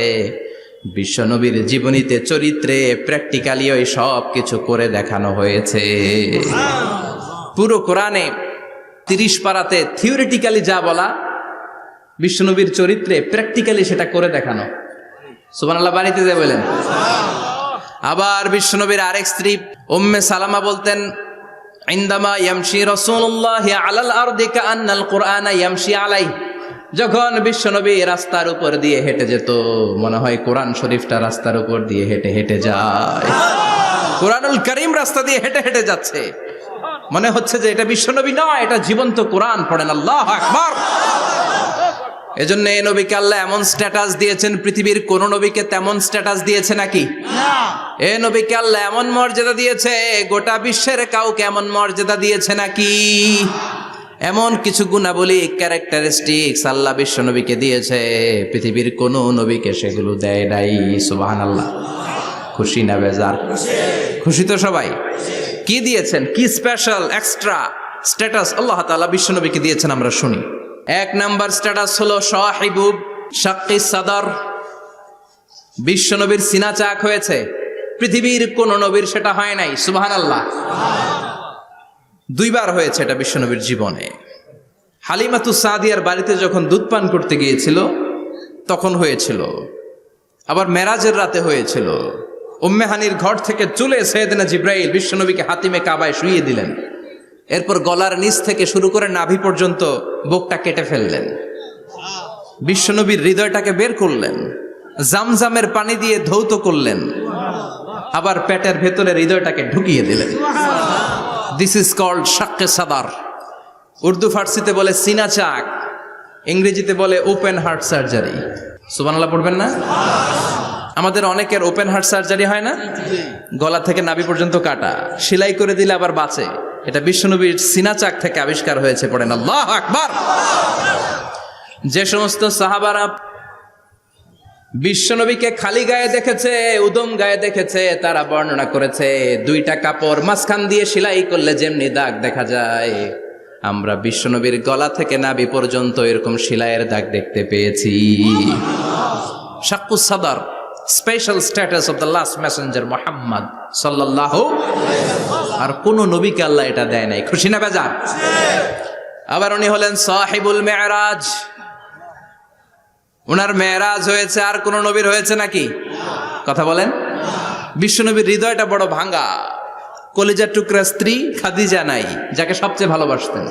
বিশ্বনবীর জীবনীতে চরিত্রে প্র্যাকটিক্যালি ওই সব কিছু করে দেখানো হয়েছে। পুরো কোরআনে 30 পারাতে থিওরিটিক্যালি যা বলা, বিশ্বনবীর চরিত্রে প্র্যাকটিক্যালি সেটা করে দেখানো। সুবহানাল্লাহ বাড়িতে যে বলেন। আবার বিশ্বনবীর আরেক স্ত্রী উম্মে সালামা বলতেন, ইনদামা ইয়ামশি রাসূলুল্লাহ আলাল আরদি কাআন্নাল কুরআনা ইয়ামশি আলাইহি, যখন বিশ্বনবী রাস্তার উপর দিয়ে হেঁটে যেত মনে হয় কোরআন শরীফটা রাস্তার উপর দিয়ে হেঁটে হেঁটে যায়। কোরআনুল কারীম রাস্তা দিয়ে হেঁটে হেঁটে যাচ্ছে, মনে হচ্ছে যে এটা বিশ্বনবী নয়, এটা জীবন্ত কোরআন। পড়েন আল্লাহু আকবার। এজন্য এই নবীকে আল্লাহ এমন স্ট্যাটাস দিয়েছেন, পৃথিবীর কোন নবীকে তেমন স্ট্যাটাস দিয়েছে নাকি? এই নবীকে আল্লাহ এমন মর্যাদা দিয়েছে, গোটা বিশ্বের কাউকে এমন মর্যাদা দিয়েছে নাকি? এমন কিছু গুণাবলী, ক্যারেক্টারিস্টিক্স আল্লাহ বিশ্ব নবীকে দিয়েছে, পৃথিবীর কোন নবীকে সেগুলো দেয় নাই। সুবহানাল্লাহ। খুশি না বেজার? খুশি তো সবাই। কি দিয়েছেন, কি স্পেশাল এক্সট্রা স্ট্যাটাস আল্লাহ তাআলা বিশ্ব নবীকে দিয়েছেন আমরা শুনি। এক নাম্বার স্ট্যাটাস হলো সাহিবু শাক্কি সাদর। বিশ্ব নবীর সিনা চাক হয়েছে, পৃথিবীর কোন নবীর সেটা হয় নাই। সুবহানাল্লাহ। দুইবার হয়েছে এটা বিশ্ব নবীর জীবনে। হালিমাতু সাদিয়ার বাড়িতে যখন দুধ পান করতে গিয়েছিল তখন হয়েছিল, আবার মেরাজের রাতে হয়েছিল। উম্মে হানির ঘর থেকে চলে সাইয়েদনা জিব্রাইল বিশ্ব নবীকে হাতিমে কাবায় শুইয়ে দিলেন, এরপর গলার নিচ থেকে শুরু করে নাভি পর্যন্ত বুকটা কেটে ফেললেন, বিশ্বনবীর হৃদয়টাকে বের করলেন, জামজামের পানি দিয়ে ধৌত করলেন, আবার পেটের ভেতরে হৃদয়টাকে ঢুকিয়ে দিলেন। দিস ইজ কল্ড শাক্কে সাদার। উর্দু ফার্সিতে বলে সিনা চাক, ইংরেজিতে বলে ওপেন হার্ট সার্জারি। সুবহানাল্লাহ পড়বেন না? আমাদের অনেকের ওপেন হার্ট সার্জারি হয় না, গলা থেকে নাভি পর্যন্ত কাটা, সেলাই করে দিলে আবার বাঁচে। এটা বিশ্বনবীর সিনা চাক থেকে আবিষ্কার হয়েছে। পড়েন আল্লাহু আকবার। যে সমস্ত সাহাবারা বিশ্বনবীকে খালি গায়ে দেখেছে, উদম গায়ে দেখেছে, তারা বর্ণনা করেছে দুইটা কাপড় মাঝখান দিয়ে সেলাই করলে যেমনি দাগ দেখা যায়, আমরা বিশ্বনবীর গলা থেকে নাভি পর্যন্ত এরকম সেলাইয়ের দাগ দেখতে পেয়েছি। শাক্কুস সাদর, special status of the last Messenger Muhammad সাল্লাল্লাহু। আর কোন নবীকে আল্লাহ এটা দেয় নাই। খুশি না বেজার? আবার উনি হলেন সাহিবুল মেরাজ। উনার মেরাজ হয়েছে, আর কোন নবীর হয়েছে নাকি? কথা বলেন। বিশ্বনবীর হৃদয়টা বড় ভাঙা, কলিজার টুকরা স্ত্রী খাদিজা নাই, যাকে সবচেয়ে ভালোবাসতেন,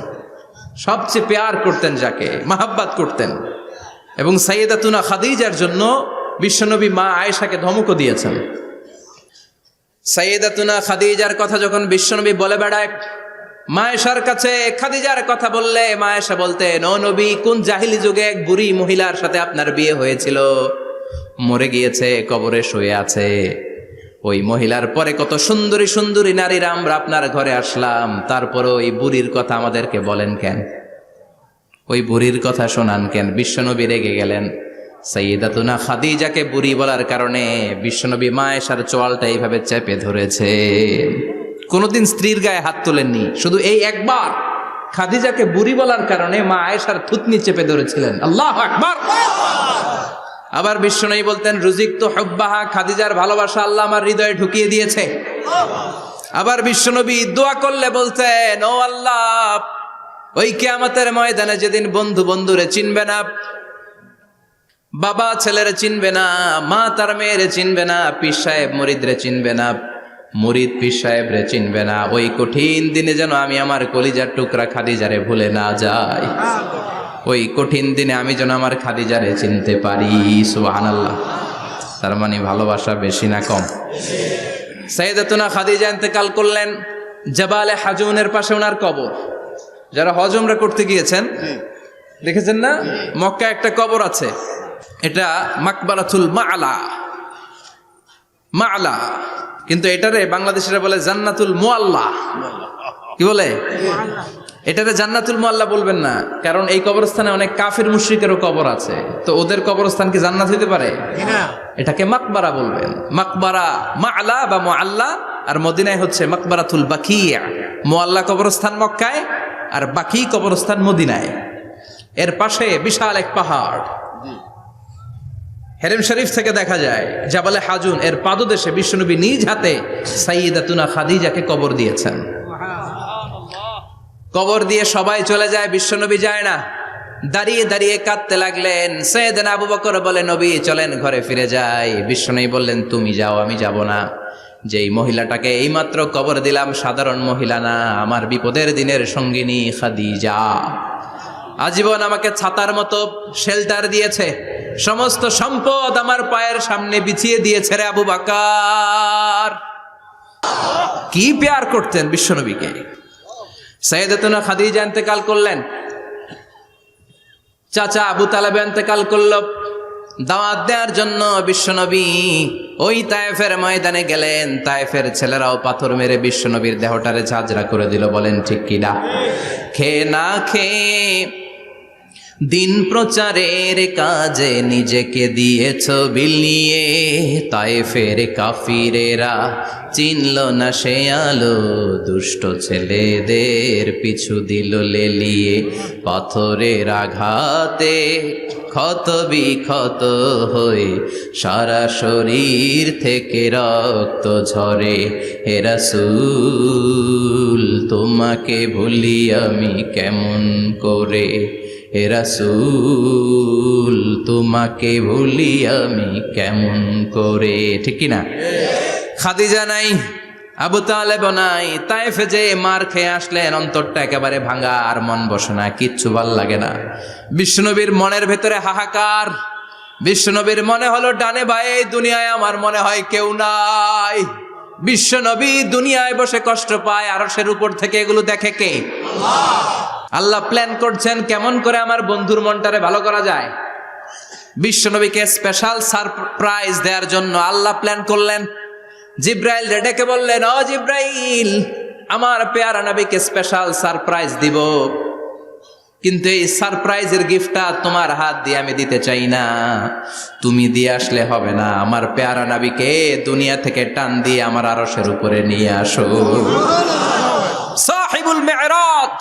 সবচেয়ে প্যার করতেন, যাকে মাহাব্বাত করতেন। এবং সাইয়েদাতুনা খাদিজার জন্য বিশ্বনবী মা আয়েশাকে ধমকও দিয়েছেন। সাইয়েদাতুনা খাদিজার কথা যখন বিশ্বনবী বলে বেড়ায় মা আয়েশার কাছে, খাদিজার কথা বললে মা আয়েশা বলতেন, ও নবী, কোন জাহিলি যুগে এক বুড়ি মহিলার সাথে আপনার বিয়ে হয়েছিল, মরে গিয়েছে, কবরে শুয়ে আছে। ওই মহিলার পরে কত সুন্দরী সুন্দরী নারীরা আমরা আপনার ঘরে আসলাম, তারপরে ওই বুড়ির কথা আমাদেরকে বলেন কেন? ওই বুড়ির কথা শোনান কেন? বিশ্বনবী রেগে গেলেন। সাইয়েদাতুনা খাদিজাকে বুড়ি বলার কারণে বিশ্বনবী মা আয়েশার চোয়ালটা এইভাবে চেপে ধরেছে। কোনোদিন স্ত্রীর গায়ে হাত তোলেননি, শুধু এই একবার খাদিজাকে বুড়ি বলার কারণে মা আয়েশার থুতনি চেপে ধরেছিলেন। আল্লাহু আকবার। আবার বিশ্বনবী বলতেন, রুজিকতু হুব্বাহা, খাদিজার ভালোবাসা আল্লাহ আমার হৃদয়ে ঢুকিয়ে দিয়েছে। আবার বিশ্বনবী দোয়া করলে বলতেন, ও আল্লাহ, ওই কিয়ামতের ময়দানে যেদিন বন্ধু বন্ধুরে চিনবে না, বাবা ছেলেরে চিনবে না, মা তার মেয়েরে চিনবে না, পীর সাহেব মুরিদরে চিনবে না, মুরিদ পীর সাহেবরে চিনবে না, ওই কঠিন দিনে যেন আমি আমার কলিজার টুকরা খাদিজারে ভুলে না যাই। ওই কঠিন দিনে আমি যেন আমার খাদিজারে চিনতে পারি। সুবহানাল্লাহ। তার মানে ভালোবাসা বেশি না কম? সাইয়েদাতুনা খাদিজা ইন্তেকাল করলেন, জাবালে হাজুনের পাশে ওনার কবর। যারা হজ উমরা করতে গিয়েছেন দেখেছেন না, মক্কায় একটা কবর আছে, এটা মাকবারাতুল মা'লা। মা'লা, কিন্তু এটারে বাংলাদেশিরা বলে জান্নাতুল মুআল্লা। কি বলে? এটাতে জান্নাতুল মুআল্লা বলবেন না, কারণ এই কবরস্থানে অনেক কাফির মুশরিকেরও কবর আছে, তো ওদের কবরস্থান কি জান্নাত হইতে পারে? এটাকে মাকবারা বলবেন। মাকবারা মা'লা বা মুআল্লা, আর মদিনায় হচ্ছে মাকবারাতুল বাকিয়া। মুআল্লা কবরস্থান মক্কায়, আর বাকি কবরস্থান মদিনায়। এর পাশে বিশাল এক পাহাড়, হেরেম শরীফ থেকে দেখা যায় জাবালে হাজুন, এর পাদদেশে বিশ্বনবী নিজ হাতে সাইয়েদাতুনা খাদিজাকে কবর দিয়েছেন। কবর দিয়ে সবাই চলে যায়, বিশ্বনবী যায় না। দাঁড়িয়ে দাঁড়িয়ে কাঁদতে লাগলেন। সাইয়েদনা আবু বকর বলে, নবী চলেন ঘরে ফিরে যাই। বিশ্বনবী বললেন, তুমি যাও, আমি যাব না। যেই মহিলাটাকে এইমাত্র কবর দিলাম সাধারণ মহিলা না, আমার বিপদের দিনের সঙ্গিনী খাদিজা। আজীবন আমাকে ছাতার মতো শেল্টার দিয়েছে, সমস্ত সম্পদ আমার পায়ের সামনে বিছিয়ে দিয়েছে রে আবু বকর। কি প্যার করতেন বিশ্বনবীকে। সাইয়েদাতুনা খাদিজা ইন্তেকাল করলেন, চাচা আবু তালেব ইন্তেকাল করল। দাওয়াত দেওয়ার জন্য বিশ্বনবী ওই তায়েফের ময়দানে গেলেন। তায়েফের ছেলেরাও পাথর মেরে বিশ্বনবীর দেহটারে ঝাঁঝরা করে দিল। বলেন ঠিক কিনা? খেয়ে না খেয়ে দিন প্রচারের কাজে নিজেকে দিয়েছ বিলিয়ে, তায়েফের কাফিরেরা চিনল না সে আলো, দুষ্ট ছেলেদের পিছু দিল লেলিয়ে। পাথরের আঘাতে ক্ষত বিক্ষত হয়ে সারা শরীর থেকে রক্ত ঝরে। হে রাসূল তোমাকে ভুলি আমি কেমন করে, হে রাসূল তোমাকে ভুলি আমি কেমন করে। ঠিক কিনা? খাদিজা নাই, আবু তালেব নাই, তায়েফে যে মার খেয়ে আসলেন, অন্তরটা একেবারে ভাঙা, আর মন বসে না, কিচ্ছু ভাল লাগে না। বিশ্বনবীর মনের ভেতরে হাহাকার। বিশ্বনবীর মনে হলো ডানে বায়ে দুনিয়ায় আমার মনে হয় কেউ নাই। বিশ্বনবী দুনিয়ায় বসে কষ্ট পায়, আরশের উপর থেকে এগুলো দেখে কে? আল্লাহ প্ল্যান করছেন কেমন করে আমার বন্ধুর মনটারে ভালো করা যায়। বিশ্বনবীকে স্পেশাল সারপ্রাইজ দেওয়ার জন্য আল্লাহ প্ল্যান করলেন। জিব্রাইল ডেকে বললেন, ও জিব্রাইল, আমার পেয়ারা নবীকে স্পেশাল সারপ্রাইজ দিব, কিন্তু এই সারপ্রাইজের গিফটটা তোমার হাত দিয়ে আমি দিতে চাই না, তুমি দিয়ে আসলে হবে না। আমার পেয়ারা নবীকে দুনিয়া থেকে টান দিয়ে আমার আরশের উপরে নিয়ে আসো। সাহিবুল মেরাজ,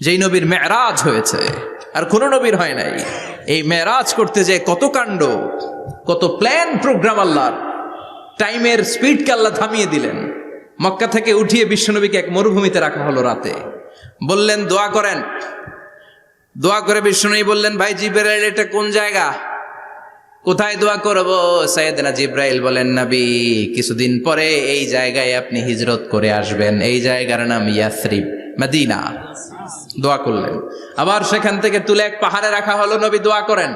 যেই নবীর মেরাজ হয়েছে আর কোন নবীর হয় নাই। এই মেরাজ করতে যে কত কাণ্ড, কত প্ল্যান প্রোগ্রাম আল্লাহর। টাইমের স্পিডকে আল্লাহ থামিয়ে দিলেন। মক্কা থেকে উঠিয়ে বিশ্বনবীকে এক মরুভূমিতে রাখা হলো রাতে। বললেন দোয়া করেন। দোয়া করে বিশ্বনবী বললেন, ভাই জিবরাইল, এটা কোন জায়গা, কোথায় দোয়া করব? সাইয়েদনা জিবরাইল বলেন, নবী কিছুদিন পরে এই জায়গায় আপনি হিজরত করে আসবেন, এই জায়গার নাম ইয়াসরিব, মদিনা। দোয়া করলেন। আবার সেখান থেকে তুলে এক পাহাড়ে রাখা হলো। নবী দোয়া করেন।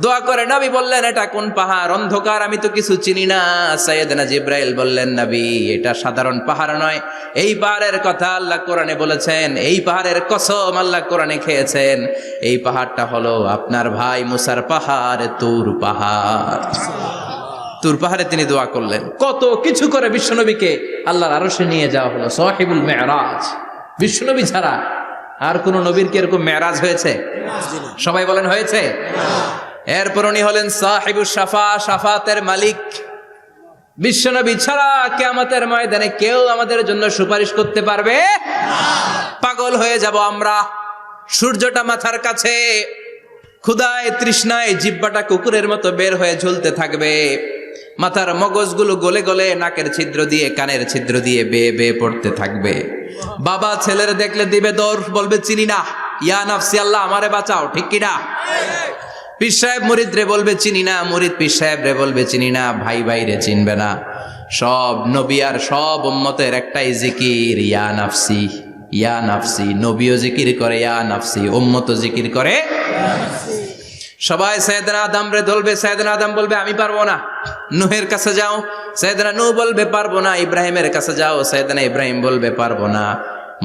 দোয়া করে নবী বললেন, এটা কোন পাহাড়? অন্ধকার, আমি তো কিছু চিনি না। সাইয়েদনা জিবরাইল বললেন, নবী এটা সাধারণ পাহাড় নয়, এই পাহাড়ের কথা আল্লাহ কোরআনে বলেছেন, এই পাহাড়ের কসম আল্লাহ কোরআনে খেয়েছেন। এই পাহাড়টা হলো আপনার ভাই মুসার পাহাড়, তুর পাহাড়। তুর পাহাড়ে তিনি দোয়া করলেন। কত কিছু করে বিশ্বনবীকে আল্লাহর আরশে নিয়ে যাওয়া হলো। সাহিবুল মেরাজ। বিশ্বনবী ছাড়া আর কোন নবীর কি এরকম মেরাজ হয়েছে? সবাই বলেন হয়েছে। এরপর উনি হলেন সাহিবুস শাফা, শাফাতের মালিক। বিশ্বনবী ছাড়া কিয়ামতের ময়দানে কেউ আমাদের জন্য সুপারিশ করতে পারবে না। পাগল হয়ে যাব আমরা। সূর্যটা মাথার কাছে, ক্ষুধায় তৃষ্ণায় জিহ্বাটা কুকুরের মতো বের হয়ে ঝুলতে থাকবে। মাথার মগজগুলো গলে গলে নাকের ছিদ্র দিয়ে, কানের ছিদ্র দিয়ে বেয়ে বেয়ে পড়তে থাকবে। বাবা ছেলের দেখলে দিবে দৌড়, বলবে চিনি না, ইয়া নাফসি, আল্লাহ আমারে বাঁচাও। ঠিক কিনা? পীর সাহেব মুরিদ রে বলবে চিনি না, মুরিদ পীর সাহেব রে বলবে চিনি না, ভাই ভাই রে চিনবে না। সব নবী আর সব উম্মতের একটাই জিকির, ইয়া নাফসি, ইয়া নাফসি। নবীও জিকির করে ইয়া নাফসি, উম্মতও জিকির করে। সবাই সাইয়েদনা আদম রে ধরবে, সাইয়েদনা আদম বলবে আমি পারবো না। নূহের কাছে যাও, সাইয়েদনা নূহ বলবে পারবো না। ইব্রাহিমের কাছে যাও, সাইয়েদনা ইব্রাহিম বলবে পারবো না।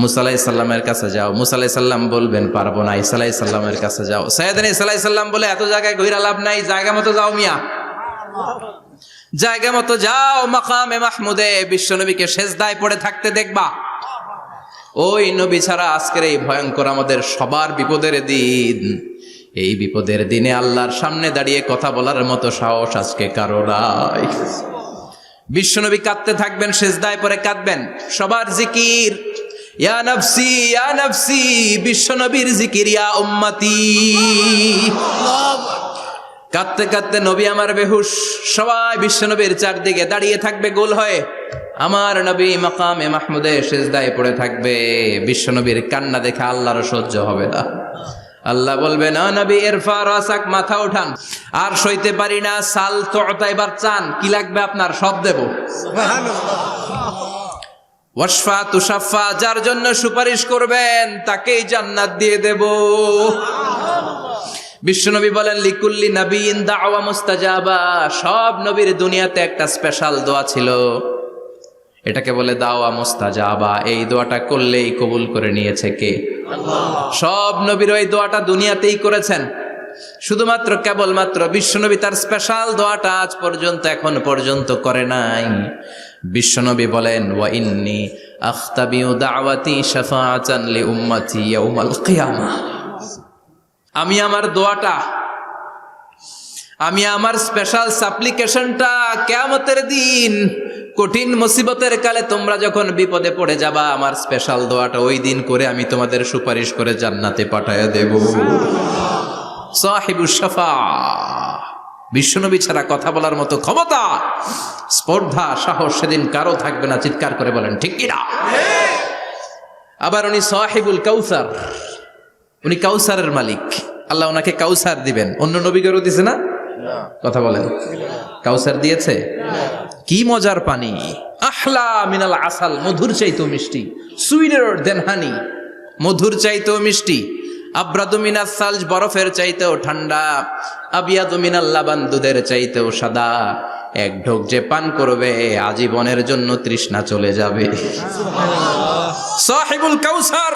মুসা আলাইহিস সালামের কাছে যাও, মুসা আলাইহিস সালাম বলবেন পারবো না। ঈসা আলাইহিস সালামের কাছে যাও, সাইয়েদনা ঈসা আলাইহিস সালাম বলে এত জায়গায় ঘুরে লাভ নাই, জায়গা মতো যাও মিয়া, জায়গা মতো যাও। মাকামে মাহমুদে বিশ্বনবীকে সেজদায় পড়ে থাকতে দেখবা। ওই নবী ছাড়া আজকের এই ভয়ঙ্কর আমাদের সবার বিপদের দিন। এই বিপদের দিনে আল্লাহর সামনে দাঁড়িয়ে কথা বলার মতো সাহস আজকে কারো নাই। বিশ্বনবী কাঁদতে থাকবেন, সেজদায় পড়ে কাঁদবেন। সবার জিকির ইয়া নাফসি, ইয়া নাফসি। বিশ্বনবীর জিকির ইয়া উম্মতি। কাঁদতে কাঁদতে নবী আমার বেহুশ। সবাই বিশ্বনবীর চারদিকে দাঁড়িয়ে থাকবে গোল হয়ে। আমার নবী মাকামে মাহমুদে সেজদায় পড়ে থাকবে। বিশ্বনবীর কান্না দেখে আল্লাহর সহ্য হবে না। আল্লাহ বলবেন ও নবী ইরফা রাসাক, মাথা উঠান। আর সইতে পারি না, সাল তুতা, এবার চান, কি লাগবে আপনার, সব দেব। ওয়াশফা তুশাফা, যার জন্য সুপারিশ করবেন তাকেই জান্নাত দিয়ে দেব। বিশ্বনবী বলেন লিকুল্লি নাবিয়িন দাওয়া মুস্তাজাবা, সব নবীর দুনিয়াতে একটা স্পেশাল দোয়া ছিল, এটাকে বলে দাওয়া মুস্তাজাবা। এই দোয়াটা করলেই কবুল করে নিয়েছে কে? আল্লাহ। সব নবীর ওই দোয়াটা দুনিয়াতেই করেছেন, শুধুমাত্র কেবলমাত্র বিশ্বনবী তার স্পেশাল দোয়াটা আজ পর্যন্ত, এখন পর্যন্ত করে নাই। বিশ্বনবী বলেন ওয়া ইন্নী আখতাবিউ দাওয়াতি শাফাআতান লি উম্মতি ইয়াউমাল কিয়ামাহ, আমি আমার দোয়াটা, আমি আমার স্পেশাল সাপ্লিকেশনটা কিয়ামতের দিন, কঠিন মুসিবতের কালে তোমরা যখন বিপদে পড়ে যাবা, আমার স্পেশাল দোয়াটা ওই দিন করে আমি তোমাদের সুপারিশ করে জান্নাতে পাঠায়া দেব। সাহিবুশ শাফা, বিশ্বনবী ছাড়া কথা বলার মতো ক্ষমতা, স্পর্ধা, সাহস সেদিন কারো থাকবে না। চিৎকার করে বলেন ঠিক কিনা? আবার উনি সাহিবুল কাউসার, উনি কাউসারের মালিক। আল্লাহ ওনাকে কাউসার দিবেন। অন্য নবীদেরও দিছে না? কথা বলেন, কাউসার দিয়েছে? কি মজার পানি, আহলা মিনাল আসাল, মধুর চাইতেও মিষ্টি, সুইটার দেন হানি, মধুর চাইতেও মিষ্টি, আব্রাদু মিনাস সালজ, বরফের চাইতেও ঠান্ডা, আবিয়াদু মিনাল লাবান, দুধের চাইতেও সাদা। এক ঢোক যে পান করবে আজীবনের জন্য তৃষ্ণা চলে যাবে। সাহিবুল কাউসার,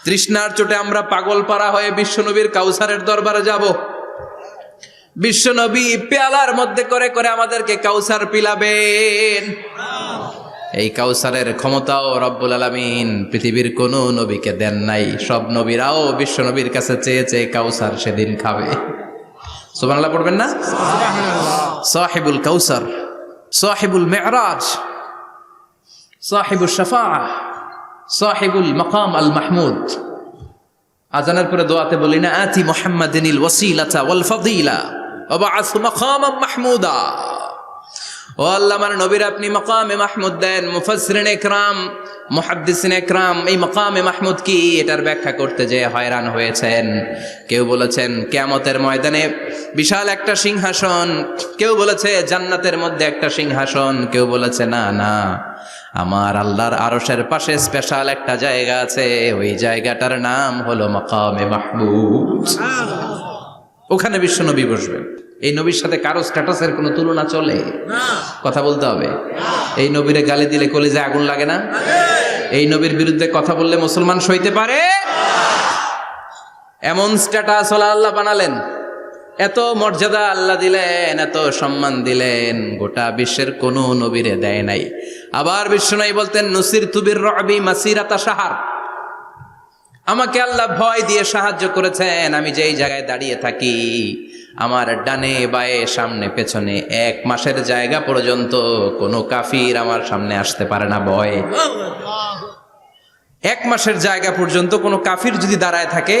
তৃষ্ণার চোটে আমরা পাগল পারা হয়ে বিশ্বনবীর কাউসারের দরবারে যাব। বিশ্বনবী পেয়ালার মধ্যে করে করে আমাদেরকে কাউসার পিলাবেন। এই কাউসারের ক্ষমতাও রব্বুল আলামিন পৃথিবীর কোন নবীকে দেন নাই। সব নবীরাও বিশ্বনবীর কাছে চেয়ে চেয়ে কাউসার সেদিন খাবে। সুবহানাল্লাহ পড়বেন না? সাহিবুল কাউসার, সাহিবুল মিরাজ, সাহিবুল শাফাআহ, সাহিবুল মাকাম আল মাহমুদ। আজানের পরে দোয়াতে বলি না, আতি মুহাম্মাদিনিল ওয়াসিলাতা ওয়াল ফাদিলা ওয়া বা'আসহু মাকামান মাহমুদা। ও আল্লাহ, আমার নবীর আপনি মাকামে মাহমুদ দেন। মুফাসসিরিন ইকরাম, মুহাদ্দিসিন ইকরাম এই মাকামে মাহমুদ কি, এটার ব্যাখ্যা করতে যে হয়রান হয়েছেন। কেউ বলেছেন কিয়ামতের ময়দানে বিশাল একটা সিংহাসন, কেউ বলেছে জান্নাতের মধ্যে একটা সিংহাসন, কেউ বলেছে না না, আমার আল্লাহর আরশের পাশে স্পেশাল একটা জায়গা আছে, ওই জায়গাটার নাম হলো মাকামে মাহমুদ। ওখানে বিশ্বনবী বসবেন। এই নবীর সাথে কারো স্ট্যাটাসের কোনো তুলনা চলে? কথা বলতে হবে। এই নবীরে গালি দিলে কলিজায় আগুন লাগে না? এই নবীর বিরুদ্ধে কথা বললে মুসলমান সইতে পারে? এমন স্ট্যাটাস হলো আল্লাহ বানালেন, এত মর্যাদা আল্লাহ দিলেন, এত সম্মান দিলেন, গোটা বিশ্বের কোন নবীরে দেয় নাই। আবার বিশ্বনবী বলতেন নুসিরতু বির-রু'বি মাসিরাতা শাহর, আমাকে আল্লাহ ভয় দিয়ে সাহায্য করেছেন। আমি যেই জায়গায় দাঁড়িয়ে থাকি, আমার ডানে বায়ে সামনে পেছনে 1 মাসের জায়গা পর্যন্ত কোনো কাফির আমার সামনে আসতে পারে না ভয়ে। 1 মাসের জায়গা পর্যন্ত কোনো কাফির যদি দাঁড়ায় থাকে,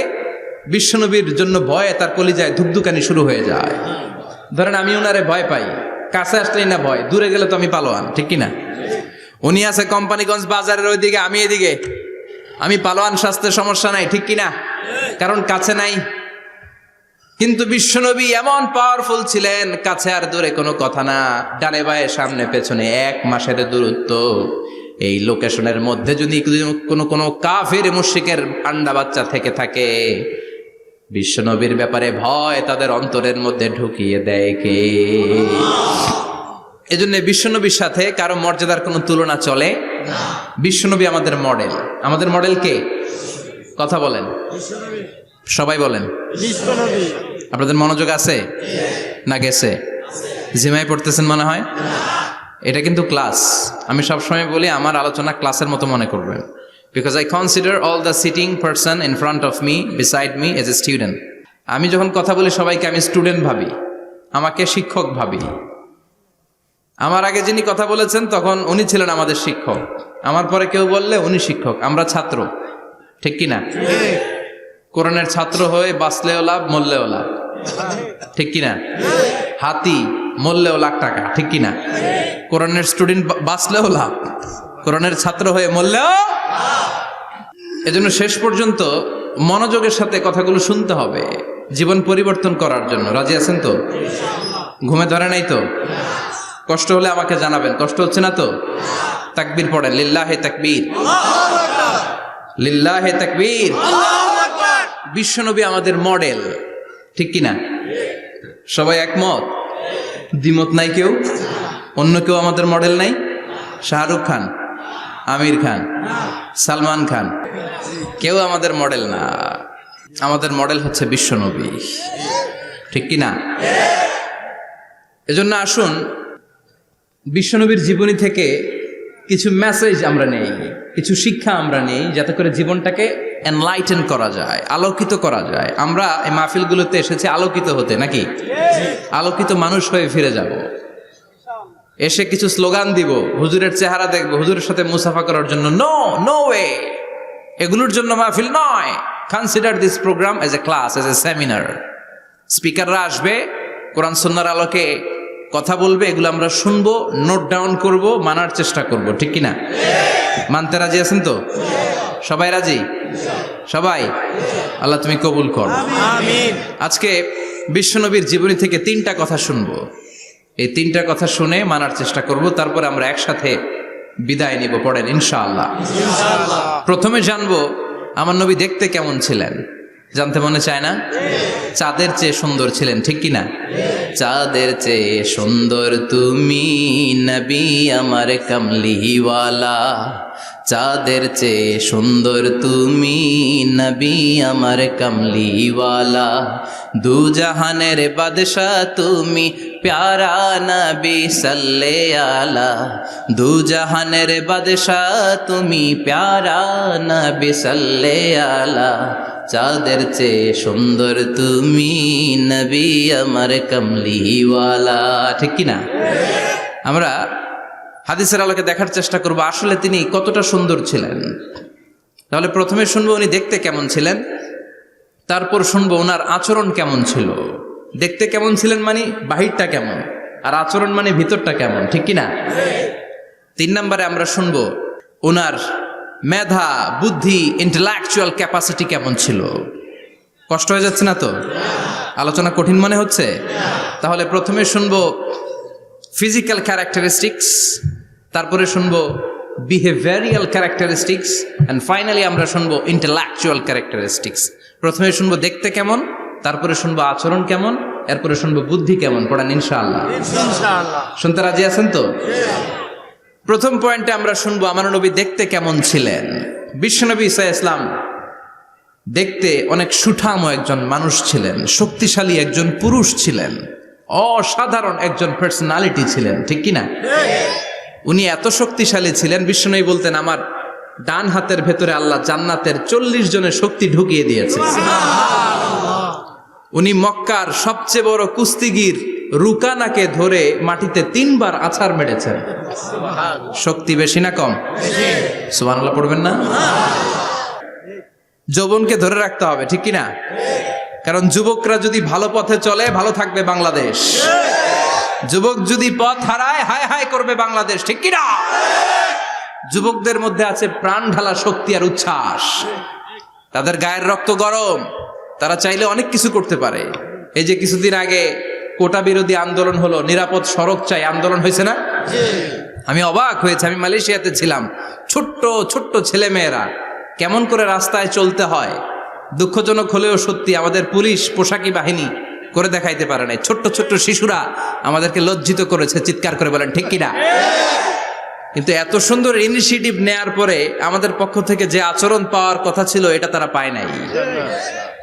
বিশ্বনবীর জন্য ভয়ে তার কলিজায় ধুকধুকানি শুরু হয়ে যায়। ধরেন আমি ওনারে ভয় পাই, কাছে আসলেই না ভয়, দূরে গেলে তো আমি পালোয়ান, ঠিক কিনা? উনি আছে কোম্পানিগঞ্জ বাজারের ওইদিকে, আমি এদিকে, আমি পালোয়ান, স্বাস্থ্যের সমস্যা নাই, ঠিক কিনা? কারণ কাছে নাই। কিন্তু বিশ্বনবী এমন পাওয়ারফুল ছিলেন, কাছে আর দূরে কোনো কথা না, ডানে বায়ে সামনে পেছনে 1 মাসের দূরত্ব। এই লোকেশনের মধ্যে যদি কোনো কাফির মুশরিকের আন্ডা বাচ্চা থেকে থাকে, বিশ্বনবীর ব্যাপারে ভয় তাদের অন্তরের মধ্যে ঢুকিয়ে দেয় কে? এজন্য বিশ্বনবীর সাথে কারো মর্যাদার কোনো তুলনা চলে না। বিশ্বনবী আমাদের মডেল। আমাদের মডেল কে? কথা বলেন, সবাই বলেন। আপনাদের মনোযোগ আছে না গেছে? জিমাই পড়তেছেন মনে হয়। এটা কিন্তু ক্লাস। আমি সবসময় বলি আমার আলোচনা ক্লাসের মতো মনে করবেন, because I consider all the sitting person in front of me, beside me as a student. আমি যখন কথা বলি সবাইকে আমি স্টুডেন্ট ভাবি, আমাকে শিক্ষক ভাবি। আমার আগে যিনি কথা বলেছেন তখন উনি ছিলেন আমাদের শিক্ষক, আমার পরে কেউ বললে উনি শিক্ষক, আমরা ছাত্র, ঠিক কিনা? কোরআনের ছাত্র হয়ে বাঁচলেও লাভ, মরলেও লাভ, ঠিক কিনা? হাতি মরলেও লাখ টাকা, ঠিক কিনা? কোরআনের স্টুডেন্ট বাঁচলেও লাভ, কোরআনের ছাত্র হয়ে মরলেও। এজন্য শেষ পর্যন্ত মনোযোগের সাথে কথাগুলো শুনতে হবে জীবন পরিবর্তন করার জন্য। রাজি আছেন তো? ঘুমে ধরে নাই তো? কষ্ট হলে আমাকে জানাবেন। কষ্ট হচ্ছে না তো? তাকবীর পড়েন, লিল্লাহে তাকবীর, লিল্লাহে তাকবীর। বিশ্বনবী আমাদের মডেল, ঠিক কিনা? সবাই একমত? দ্বিমত নাই কেউ? অন্য কেউ আমাদের মডেল নাই? শাহরুখ খান, আমির খান, সালমান খান, কেউ আমাদের মডেল না। আমাদের মডেল হচ্ছে বিশ্বনবী, ঠিক কিনা? এজন্য আসুন বিশ্বনবীর জীবনী থেকে কিছু মেসেজ আমরা নেই, কিছু শিক্ষা আমরা নেই, যাতে করে জীবনটাকে এনলাইটেন করা যায়, আলোকিত করা যায়। আমরা এই মাহফিলগুলোতে এসেছি আলোকিত হতে, নাকি? আলোকিত মানুষ হয়ে ফিরে যাব। এসে কিছু স্লোগান দিব, হুজুরের চেহারা দেখবো, হুজুরের সাথে মুসাফা করার জন্য। No, no way. এগুলোর জন্য মাহফিল নয়। Consider this program as a class, as a seminar. স্পিকাররা আসবে, কোরআন সুন্নাহর আলোকে কথা বলবে, এগুলো আমরা শুনবো, নোট ডাউন করব, মানার চেষ্টা করব, ঠিক কিনা? মানতে রাজি আছেন তো? সবাই রাজি? সবাই? আল্লাহ তুমি কবুল কর, আমিন। আজকে বিশ্বনবীর জীবনী থেকে 3টা কথা শুনবো। এই 3টা কথা শুনে মানার চেষ্টা করব, তারপরে আমরা একসাথে বিদায় নিব। পড়েন ইনশাআল্লাহ। প্রথমে জানবো আমার নবী দেখতে কেমন ছিলেন। জানতে মনে চায় না? চাঁদের চেয়ে সুন্দর ছিলেন, ঠিক কিনা? চাঁদের চেয়ে সুন্দর তুমি নবী আমার কামলিওয়ালা। চাঁদের চেয়ে সুন্দর তুমি নবী আমার কামলিওয়ালা। দু জাহানের বাদশাহ তুমি প্যারা নবী সাল্লে আলা। দু জাহানের বাদশাহ তুমি প্যারা নবী সাল্লে আলা। চাঁদের চেয়ে সুন্দর তুমি নবী আমার কামলিওয়ালা, ঠিক কিনা? আমরা হাদিসের আলোকে দেখার চেষ্টা করব আসলে তিনি কতটা সুন্দর ছিলেন। তাহলে প্রথমে শুনবো উনি দেখতে কেমন ছিলেন, তারপর শুনবো ওনার আচরণ কেমন ছিল। দেখতে কেমন ছিলেন মানে বাহিরটা কেমন, আর আচরণ মানে ভিতরটা কেমন, ঠিক কিনা? 3 নম্বরে আমরা শুনবো ওনার মেধা, বুদ্ধি, ইন্টেলেকচুয়াল ক্যাপাসিটি কেমন ছিল। কষ্ট হয়ে যাচ্ছে না তো? আলোচনা কঠিন মনে হচ্ছে? তাহলে প্রথমে শুনবো ফিজিক্যাল ক্যারেক্টারিস্টিক্স, তারপরে শুনবো বিহেভিয়ারিয়াল ক্যারেক্টারিস্টিক্স, এন্ড ফাইনালি আমরা শুনবো ইন্টেলেকচুয়াল ক্যারেক্টারিস্টিক্স। প্রথমে শুনবো দেখতে কেমন, তারপরে শুনবো আচরণ কেমন, এরপরে শুনবো বুদ্ধি কেমন। পড়েন ইনশাআল্লাহ। শুনতে রাজি আছেন তো? প্রথম পয়েন্টে আমরা শুনবো আমার নবী দেখতে কেমন ছিলেন। বিশ্বনবী ঈসা ইসলাম দেখতে অনেক সুঠাম একজন মানুষ ছিলেন, শক্তিশালী একজন পুরুষ ছিলেন, অসাধারণ একজন পার্সোনালিটি ছিলেন, ঠিক কিনা? উনি এত শক্তিশালী ছিলেন, বিশ্বনবী বলতেন আমার ডান হাতের ভেতরে আল্লাহ জান্নাতের 40 জনের শক্তি ঢুকিয়ে দিয়েছে। উনি মক্কার সবচেয়ে বড় কুস্তিগির রুকানাকে ধরে মাটিতে 3 বার আছাড় মেরেছেন। শক্তি বেশি না কম? সুবহানাল্লাহ পড়বেন না? যৌবনকে ধরে রাখতে হবে, ঠিক কিনা? কারণ যুবকরা যদি ভালো পথে চলে ভালো থাকবে বাংলাদেশ। যুবক যদি পথ হারায় হায় হায় করবে বাংলাদেশ, ঠিক কিনা? যুবকদের মধ্যে আছে প্রাণ ঢালা শক্তি আর উচ্ছ্বাস। তাদের গায়ের রক্ত গরম, তারা চাইলে অনেক কিছু করতে পারে। এই যে কিছুদিন আগে কোটা বিরোধী আন্দোলন হলো, নিরাপদ সড়ক চাই আন্দোলন হয়েছে না? আমি অবাক হয়েছে। আমি মালয়েশিয়াতে ছিলাম, ছোট্ট ছোট্ট ছেলে মেয়েরা কেমন করে রাস্তায় চলতে হয় দুঃখজনক হলেও সত্যি আমাদের পুলিশ পোশাকি বাহিনী করে দেখাইতে পারে নাই। ছোট্ট ছোট্ট শিশুরা আমাদেরকে লজ্জিত করেছে, চিৎকার করে, বলেন ঠিক কিনা? কিন্তু এত সুন্দর ইনিশিয়েটিভ নেয়ার পরে আমাদের পক্ষ থেকে যে আচরণ পাওয়ার কথা ছিল এটা তারা পায় নাই।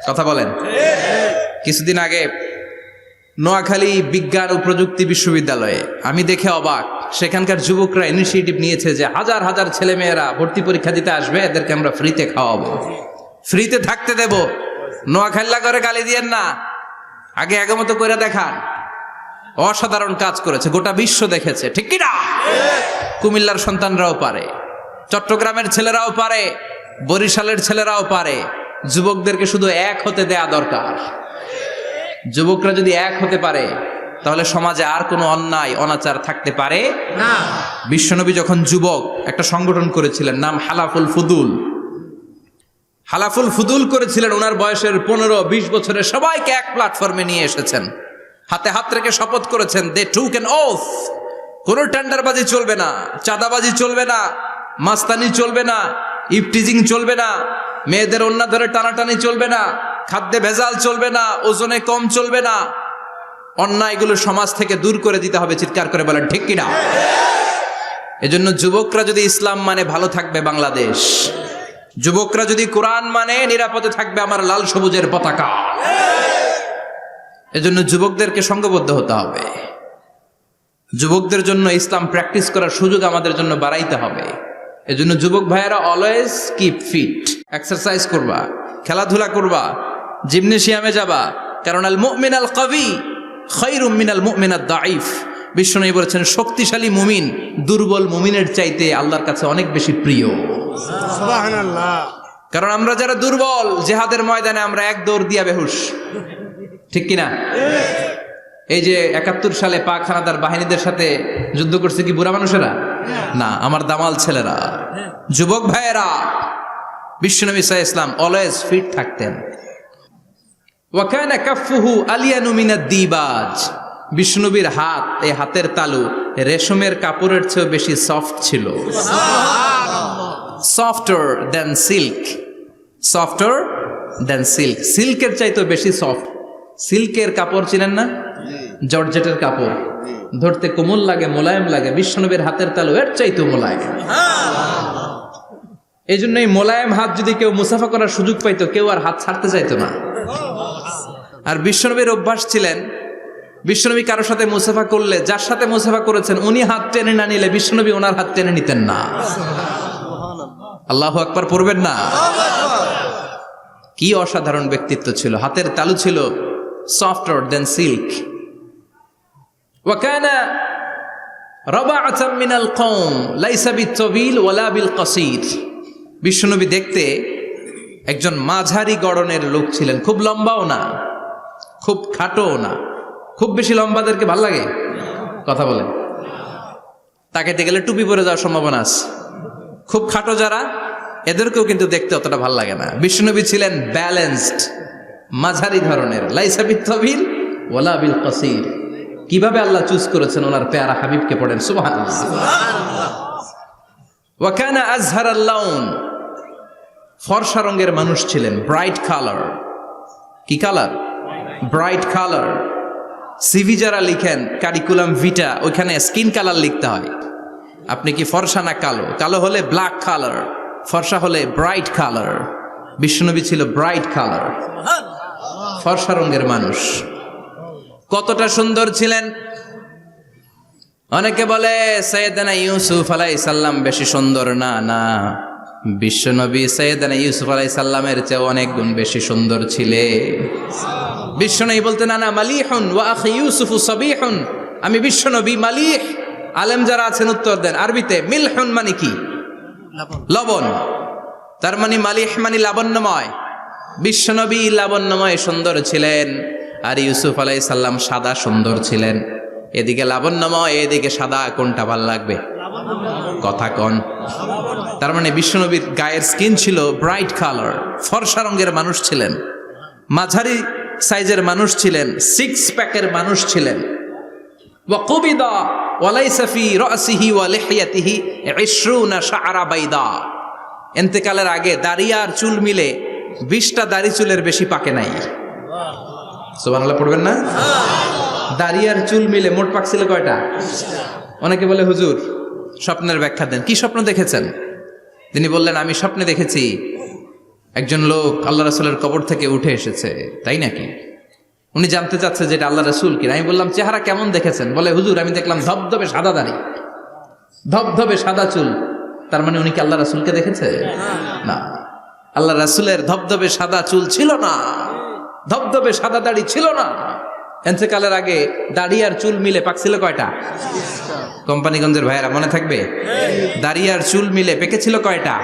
কথা বলেন। কিছুদিন আগে নোয়াখালী বিজ্ঞান ও প্রযুক্তি বিশ্ববিদ্যালয়ে আমি দেখে অবাক, সেখানকার যুবকরা ইনিশিয়েটিভ নিয়েছে যে হাজার হাজার ছেলে মেয়েরা ভর্তি পরীক্ষা দিতে আসবে, এদেরকে আমরা ফ্রিতে খাওয়াবো, ফ্রিতে থাকতে দেব। নোয়াখাল্লা করে গালি দিয়েন না, আগে আগমত করে দেখান। অসাধারণ কাজ করেছে, গোটা বিশ্ব দেখেছে, ঠিক কিনা? কুমিল্লার সন্তানরাও পারে, চট্টগ্রামের ছেলেরাও পারে, বরিশালের ছেলেরাও পারে। যুবকদেরকে শুধু এক হতে দেয়া দরকার। যুবকরা যদি এক হতে পারে তাহলে সমাজে আর কোনো অন্যায় অনাচার থাকতে পারে না। বিশ্বনবী যখন যুবক একটা সংগঠন করেছিলেন, নাম হালাফুল ফুদুল। হালাফুল ফুদুল করেছিলেন, ওনার বয়সের 15-20 বছরের সবাইকে এক প্ল্যাটফর্মে নিয়ে এসেছেন, হাতে হাত রেখে শপথ করেছেন, দে টুক অ্যান ওথ, কোনো টেন্ডারবাজি চলবে না, চাঁদাবাজি চলবে না, মাস্তানি চলবে না, ইফটিজিং চলবে না, মেয়েদের ওন্না ধরে টানাটানি চলবে না, খাদ্যে ভেজাল চলবে না, ওজনে কম চলবে না, অন্যায়গুলো সমাজ থেকে দূর করে দিতে হবে। চিৎকার করে বলেন ঠিক কিনা? এজন্য যুবকরা যদি ইসলাম মানে ভালো থাকবে বাংলাদেশ, যুবকরা যদি কোরআন মানে নিরাপদে থাকবে আমার লাল সবুজের পতাকা। এজন্য যুবকদেরকে সংঘবদ্ধ হতে হবে, যুবকদের জন্য ইসলাম প্র্যাকটিস করার সুযোগ আমাদের জন্য বাড়াইতে হবে। এজন্য যুবক ভাইয়েরা অলওয়েজ কিপ ফিট, এক্সারসাইজ করবা, খেলাধুলা করবা, জিমনেশিয়ামে যাবা, কারণ আল মুমিন আল কবি খায়রুম মিনাল মুমিন আদ দাঈফ। বিশ্বনবী বলেছেন শক্তিশালী মুমিন দুর্বল মুমিনের চাইতে আল্লাহর কাছে অনেক বেশি প্রিয়। সুবহানাল্লাহ। কারণ আমরা যারা দুর্বল, জিহাদের ময়দানে আমরা এক দৌড় দিয়া বেহুশ, ঠিক কিনা? এই যে 71 সালে পাক হানাদার বাহিনীদের সাথে যুদ্ধ করছে কি বুড়া মানুষেরা? না, আমার দামাল ছেলেরা, যুবক ভাইয়েরা। বিশ্বনবী সাল্লাল্লাহু আলাইহি ওয়াসাল্লাম অলওয়েজ ফিট থাকতেন। ওয়া কানা কাফফুহু আলিয়ানু মিনাদ দিবাজ। বিশ্বনবীর হাত, এই হাতের তালু রেশমের কাপড়ের চেয়ে বেশি সফট ছিল। সফটার দেন সিল্ক, সফটার দেন সিল্ক, সিল্কের চাইতে বেশি সফট। সিল্কের কাপড় ছিলেন না, জর্জেটের কাপড়, ধরতে কোমল লাগে, মোলায়েম লাগে। বিশ্বনবীর হাতের তালু এর চাইতে মোলায়েম। এই জন্য এই মোলায়েম হাত যদি কেউ মুসাফা করার সুযোগ পাইতো, কেউ আর হাত ছাড়তে চাইতো না। আর বিশ্বনবীর অভ্যাস ছিলেন, বিশ্বনবী কারোর সাথে মুসাফা করলে, যার সাথে মুসাফা করেছেন উনি হাত টেনে না নিলে বিশ্বনবী ওনার হাত টেনে নিতেন না। আল্লাহু আকবার পড়বেন না? কি অসাধারণ ব্যক্তিত্ব ছিল, হাতের তালু ছিল softer than silk. وكان ربعة من القوم ليس بالطويل ولا بالقصير. বিশ্বনবী দেখতে একজন মাঝারি গড়নের লোক ছিলেন, খুব লম্বাও না, খুব খাটোও না। খুব বেশি লম্বাদেরকে ভাল লাগে? কথা বলেন। তাকাইতে গেলে টুপি পরে যাওয়ার সম্ভাবনা আছে। খুব খাটো যারা, এদেরকেও কিন্তু দেখতে অতটা ভাল লাগে না। বিশ্বনবী ছিলেন ব্যালেন্সড, মাঝারি ধরনের। লাইসা বিত-তাবিল ওয়ালা বিল কাসির। কিভাবে আল্লাহ চুজ করেছেন ওনার পেয়ারা হাবিবকে, পড়েন সুবহানাল্লাহ। ওয়া কানা আযহারাল লাউন, ফর্সা রঙের মানুষ ছিলেন, ব্রাইট কালার। কি কালার? Bright colour. সিভি যারা লিখেন কারিকুলাম ভিটা, ওইখানে স্কিন কালার লিখতে হয়। আপনি কি ফর্সা না কালো? কালো হলে ব্ল্যাক কালার, ফর্সা হলে ব্রাইট কালার। বিশ্বনবী ছিল ব্রাইট কালার, ফর্সা রঙের মানুষ। কতটা সুন্দর ছিলেন! অনেকে বলে সাইয়েদনা ইউসুফ আলাইহিস সালাম বেশি সুন্দর। না না, বিশ্বনবী সাইয়েদনা ইউসুফ আলাইহিস সালামের চেয়ে অনেক গুণ বেশি সুন্দর ছিলেন। বিশ্বনবী বলতেন আনা মালিহুন ওয়া আখি ইউসুফু সাবিহুন। আমি বিশ্বনবী মালিহ। আলেম যারা আছেন উত্তর দেন আরবিতে। মিলহুন মানে কি? লবণ। তার মানে মালিহ মানে লাবণ্যময়। বিশ্বনবী লাবণ্যময় সুন্দর ছিলেন, আর ইউসুফ আলাইহিস সালাম সাদা সুন্দর ছিলেন। এদিকে লাবণ্যময়, এদিকে সাদা, কোনটা ভাল লাগবে? কথা কন। তার মানে বিশ্বনবীর গায়ের স্কিন ছিল ব্রাইট কালার, ফর্সা রঙের মানুষ ছিলেন, মাঝারি সাইজের মানুষ ছিলেন, সিক্স প্যাকের মানুষ ছিলেন। ওয়া কুবিদা ওয়া লাইসা ফি রাসিহি ওয়া লিহিয়াতিহি 20 শাআরা বাইদা। ইন্তেকালের আগে দাড়ি আর চুল মিলে 20টা দাড়ি চুলের বেশি পাকে নাই। সুবহানাল্লাহ পড়বেন না? দাড়ি আর চুল মিলে মোট পাকছিল কয়টা? অনেকে বলে হুজুর স্বপ্নের ব্যাখ্যা দেন। কি স্বপ্ন দেখেছেন? তিনি বললেন আমি স্বপ্নে দেখেছি একজন লোক আল্লাহ রাসূলের কবর থেকে উঠে এসেছে। তাই নাকি? উনি জানতে চাচ্ছে যে এটা আল্লাহ রাসূল কিনা। আমি বললাম চেহারা কেমন দেখেছেন? বলে হুজুর আমি দেখলাম ধবধবে সাদা দাড়ি, ধবধবে সাদা চুল। তার মানে উনি কি আল্লাহ রাসূলকে দেখেছে? না, আল্লাহ রাসূলের ধবধবে সাদা চুল ছিল না, ধবধবে সাদা দাড়ি ছিল না। ইন্তেকালের আগে দাড়ি আর চুল মিলে পাকছিল কয়টা? কোম্পানিগঞ্জের ভাইয়েরা মনে থাকবে? দাড়ি আর চুল মিলে পেকেছিল কয়টা?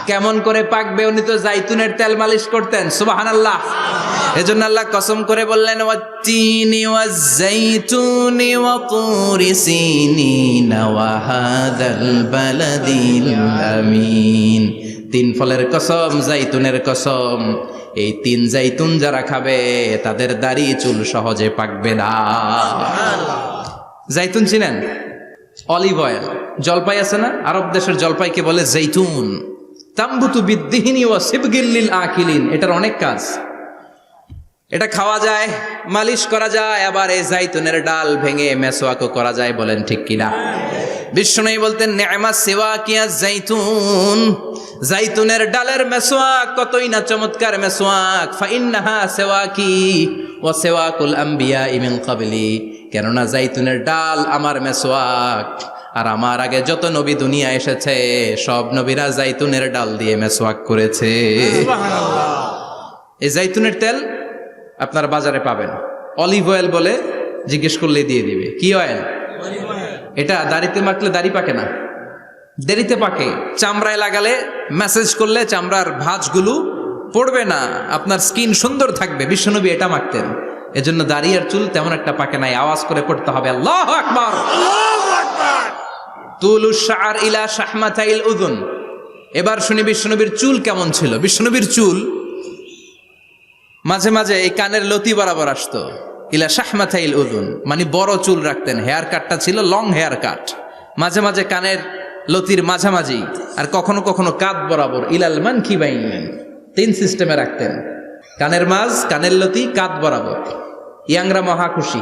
কেমন করে পাকবে? উনি তো জাইতুনের তেল মালিশ করতেন। সুবহানাল্লাহ। এজন্য আল্লাহ কসম করে বললেন ওয়াত্তিনি ওয়াজ-জাইতুনি ওয়া তুরি সিনিন ওয়া হাদাল বালাদিল আমিন। তিন ফলের কসম, জাইতুনের কসম, এই তিন জাইতুন যারা খাবে তাদের দাড়ি চুল সহজে পাকবে না। জাইতুন চিনেন? Olive oil. জলপাই আছে না, আরব দেশের জলপাইকে বলে জাইতুন। তাম্বুতু বিদ্দিহিনি ওয়া সিবগিল লিল আকিলিন। এটার অনেক কাজ। এটা খাওয়া যায়, মালিশ করা যায়, আবার এই জাইতুনের ডাল ভেঙে মেসওয়াকও করা যায়। বলেন ঠিক কিনা? বিশ্বনবী বলতেন নি'মা সিওয়াকিয়া জাইতুন, জাইতুনের ডালের মেসওয়াক কতই না চমৎকার মেসওয়াক। ফাইন্নাহা সিওয়াকি ওয়া সিওয়াকুল আম্বিয়া মিন ক্বাবলি, কেননা জাইতুনের ডাল আমার মেসওয়াক, আর আমার আগে যত নবী দুনিয়া এসেছে সব নবীরা জাইতুনের ডাল দিয়ে মেসওয়াক করেছে। এই জাইতুনের তেল আপনারা বাজারে পাবেন, অলিভ অয়েল বলে, জিজ্ঞেস করলে দিয়ে দিবে। কি অয়েল? এটা দাড়িতে মাখলে দাড়ি পাকে না, দেরিতে পাকে। চামড়ায় লাগালে, ম্যাসেজ করলে চামড়ার ভাঁজগুলো পড়বে না, আপনার স্কিন সুন্দর থাকবে। বিশ্বনবী এটা মাখতেন, এজন্য দাড়ি আর চুল তেমন একটা পাকে নাই। আওয়াজ করে পড়তে হবে আল্লাহু আকবার। তুলুশ শাআর ইলা শাহমাতাইল উযুন। এবার শুনি বিশ্বনবীর চুল কেমন ছিল। বিশ্বনবীর চুল মাঝে মাঝে এই কানের লতি বরাবর আসতো। ইলা শাহমাতাইল উযুন মানে বড় চুল রাখতেন। হেয়ার কাটটা ছিল লং হেয়ার কাট, মাঝে মাঝে কানের লতির মাঝামাঝি, আর কখনো কখনো কাঁধ বরাবর। ইলাল মানকিবাইন, তিন সিস্টেমে রাখতেন। কানের মাঝ, কানের লতি, কাঁধ বরাবর। ইয়াংরা মহা খুশি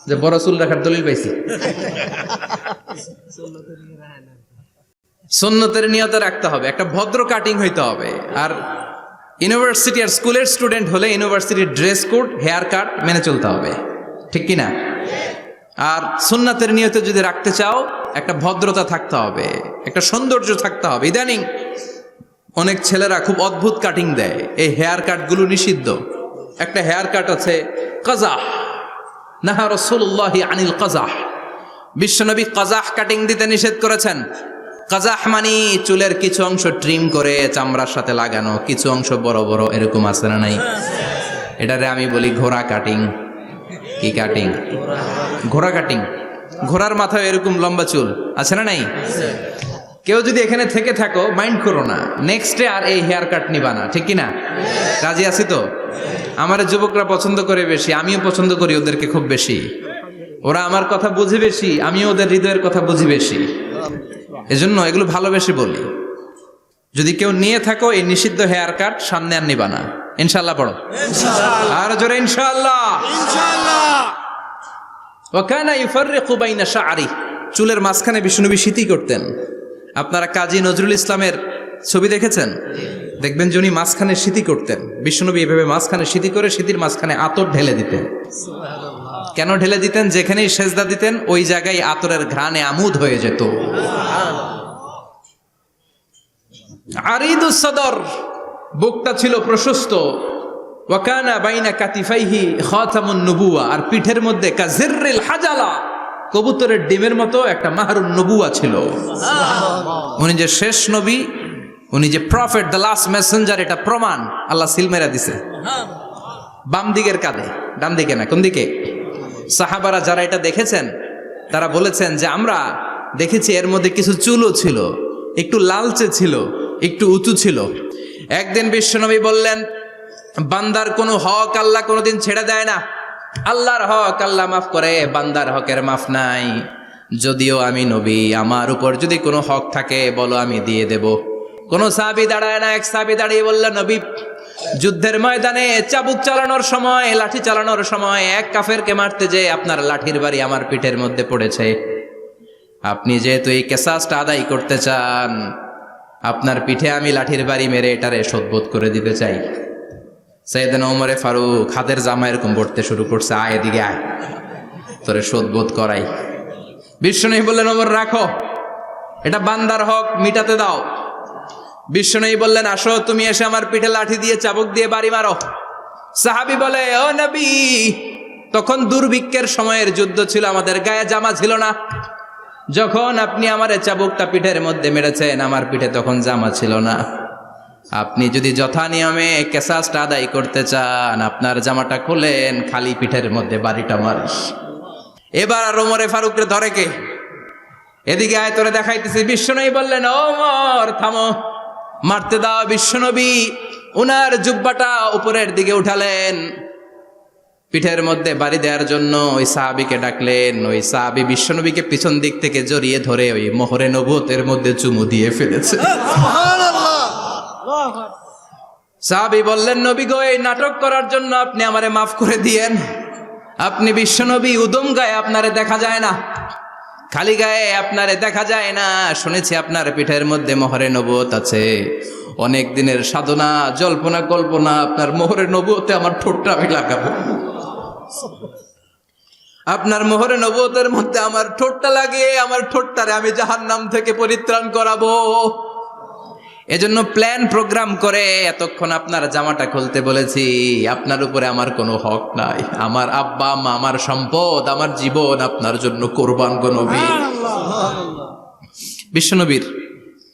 যে বড় চুল রাখার দলিল পাইছি। সুন্নতের নিয়তে রাখতে হবে, একটা ভদ্র কাটিং হইতে হবে। আর ইউনিভার্সিটি আর স্কুলের স্টুডেন্ট হলে ইউনিভার্সিটির ড্রেস কোড, হেয়ার কাট মেনে চলতে হবে, ঠিক কিনা? আর সুন্নাতের নিয়তে যদি রাখতে চাও, একটা ভদ্রতা থাকতে হবে, একটা সৌন্দর্য থাকতে হবে। ইদানিং অনেক ছেলেরা খুব অদ্ভুত কাটিং দেয়, এই হেয়ার কাটগুলো নিষিদ্ধ। একটা হেয়ার কাট আছে কাজাহ, নাহা রাসূলুল্লাহি আনিল কাজাহ। বিশ্বনবী কাজাহ কাটিং দিতে নিষেধ করেছেন। কাজাহ মানে চুলের কিছু অংশ ট্রিম করে চামড়ার সাথে লাগানো, কিছু অংশ বড় বড়, এরকম আছে না নাই? এটারে আমি বলি ঘোড়া কাটিং। কি কাটিং? ঘোড়া কাটিং। ঘোড়ার মাথায় এরকম লম্বা চুল আছে না নাই? কেউ যদি এখানে থেকে থাকো, মাইন্ড করো না, নেক্সটে আর এই হেয়ার কাট নিবা না, ঠিক কিনা? রাজি আছি তো? আমার যুবকরা পছন্দ করে বেশি, আমিও পছন্দ করি ওদেরকে খুব বেশি। ওরা আমার কথা বুঝে বেশি, আমিও ওদের হৃদয়ের কথা বুঝি বেশি, এজন্য এগুলো ভালোবেসে বলি। যদি কেউ নিয়ে থাকো এই নিষিদ্ধ হেয়ার কাট, সামনে আর নিবা না। ইনশাআল্লাহ পড়ো, আর জোরে ইনশাআল্লাহ। ওয়া কানা ইউফাররিকু বাইনা শা'রি, চুলের মাঝখানে বিশ্বনবী সিঁথি করতেন। আপনারা কাজী নজরুল ইসলামের ছবি দেখেছেন? দেখবেন যে উনি মাঝখানে সিঁথি করতেন। বিশ্বনবী এভাবে মাঝখানে সিঁথি করে সিঁথির মাঝখানে আতর ঢেলে দিতেন। কেন ঢেলে দিতেন? যেখানেই সেজদা দিতেন ওই জায়গায় আতরের ঘ্রাণে আমোদ হয়ে যেত। আরিদুস সদর, বুকটা ছিল প্রশস্ত। ওয়া কানা বাইনা কাতিফাইহি খাতামুন নবুওয়া, আর পিঠের মধ্যে কাজিররিল হাজালা, কবুতরের ডিমের মতো একটা মাহরুন নবুওয়া ছিল। উনি যে শেষ নবী, উনি যে প্রফেট, দ্য লাস্ট মেসেঞ্জার, এটা প্রমাণ আল্লাহ সিল মেরা দিছে। বাম দিকের কাঁধে, ডান দিকে না। কোন দিকে? সাহাবারা যারা এটা দেখেছেন তারা বলেছেন যে আমরা দেখেছি এর মধ্যে কিছু চুলও ছিল, একটু লালচে ছিল, একটু উঁচু ছিল। একদিন বিশ্বনবী বললেন, বান্দার কোনো হক আল্লাহ কোনোদিন ছেড়ে দেয় না। আল্লাহর হক আল্লাহ মাফ করে, বান্দার হকের মাফ নাই। যদিও আমি নবী, আমার উপর যদি কোনো হক থাকে বলো, আমি দিয়ে দেব। কোন সাহাবী দাঁড়ায় না। এক সাহাবী দাঁড়িয়ে বলল, নবী, যুদ্ধের ময়দানে চাবুক চালানোর সময়, লাঠি চালানোর সময় এক কাফেরকে মারতে যে আপনার লাঠির বাড়ি আমার পিঠের মধ্যে পড়েছে। আপনি যেহেতু এই কেসাসটা আদায় করতে চান, আপনার পিঠে আমি লাঠির বাড়ি মেরে এটারে শোধবোধ করে দিতে চাই। সাইয়েদনা ওমরে ফারুক হাতের জামা এরকম পড়তে শুরু করছে, আয় এদিকে আয়, তোরে শোধবোধ করাই। বিশ্বনবী বললেন, ওমর রাখো, এটা বান্দার হক, মিটাতে দাও। বিশ্বনবী বললেন, আসো, তুমি এসে আমার পিঠে লাঠি দিয়ে চাবুক দিয়ে বাড়ি মারো। সাহাবী বলে, ও নবী, তখন দুর্ভিক্ষের সময়ের যুদ্ধ ছিল, আমাদের গায়ে জামা ছিল না। যখন আপনি আমার চাবুকটা পিঠের মধ্যে মেরেছেন, আমার পিঠে তখন জামা ছিল না। আপনি যদি যথা নিয়মে কেসাসটা আদায় করতে চান, আপনার জামাটা খুলেন, খালি পিঠের মধ্যে বাড়িটা মারিস। এবার আর ওমরে ফারুককে ধরে কে? এদিকে আয়, তোরে দেখাইতেছি। বিশ্বনবী বললেন, ওমর থামো, মারতে দাও বিশ্বনবী উনার জুব্বাটা উপরের দিকে উঠালেন, পিঠের মধ্যে বাড়ি দেওয়ার জন্য ওই সাহাবীকে ডাকলেন। ওই সাহাবী বিশ্বনবীকে পিছন দিক থেকে জড়িয়ে ধরে ওই মোহরে নবুয়তের মধ্যে চুমু দিয়ে ফেলেছে। সাহাবী বললেন, নবী গো, এই নাটক করার জন্য আপনি আমারে মাফ করে দিয়েন। আপনি বিশ্বনবী, উদম গায়ে আপনারে দেখা যায় না, খালি গায়ে আপনারে দেখা যায় না। শুনেছি আপনার পিঠের মধ্যে মোহরে নবুয়ত আছে। অনেক দিনের সাধনা, জল্পনা কল্পনা, আপনার মোহরে নবুয়তে আমার ঠোঁটটা আমি লাগাবো। আপনার মোহরে নবুয়তের মধ্যে আমার ঠোঁটটা লাগিয়ে আমার ঠোঁটটারে আমি জাহান্নাম থেকে পরিত্রাণ করাবো। এজন্য প্ল্যান প্রোগ্রাম করে এতক্ষণ আপনার জামাটা খুলতে বলেছি। আপনার উপরে আমার কোনো হক নাই। আমার আব্বা মা, আমার সম্পদ, আমার জীবন আপনার জন্য কোরবান গো নবী। বিশ্বনবীর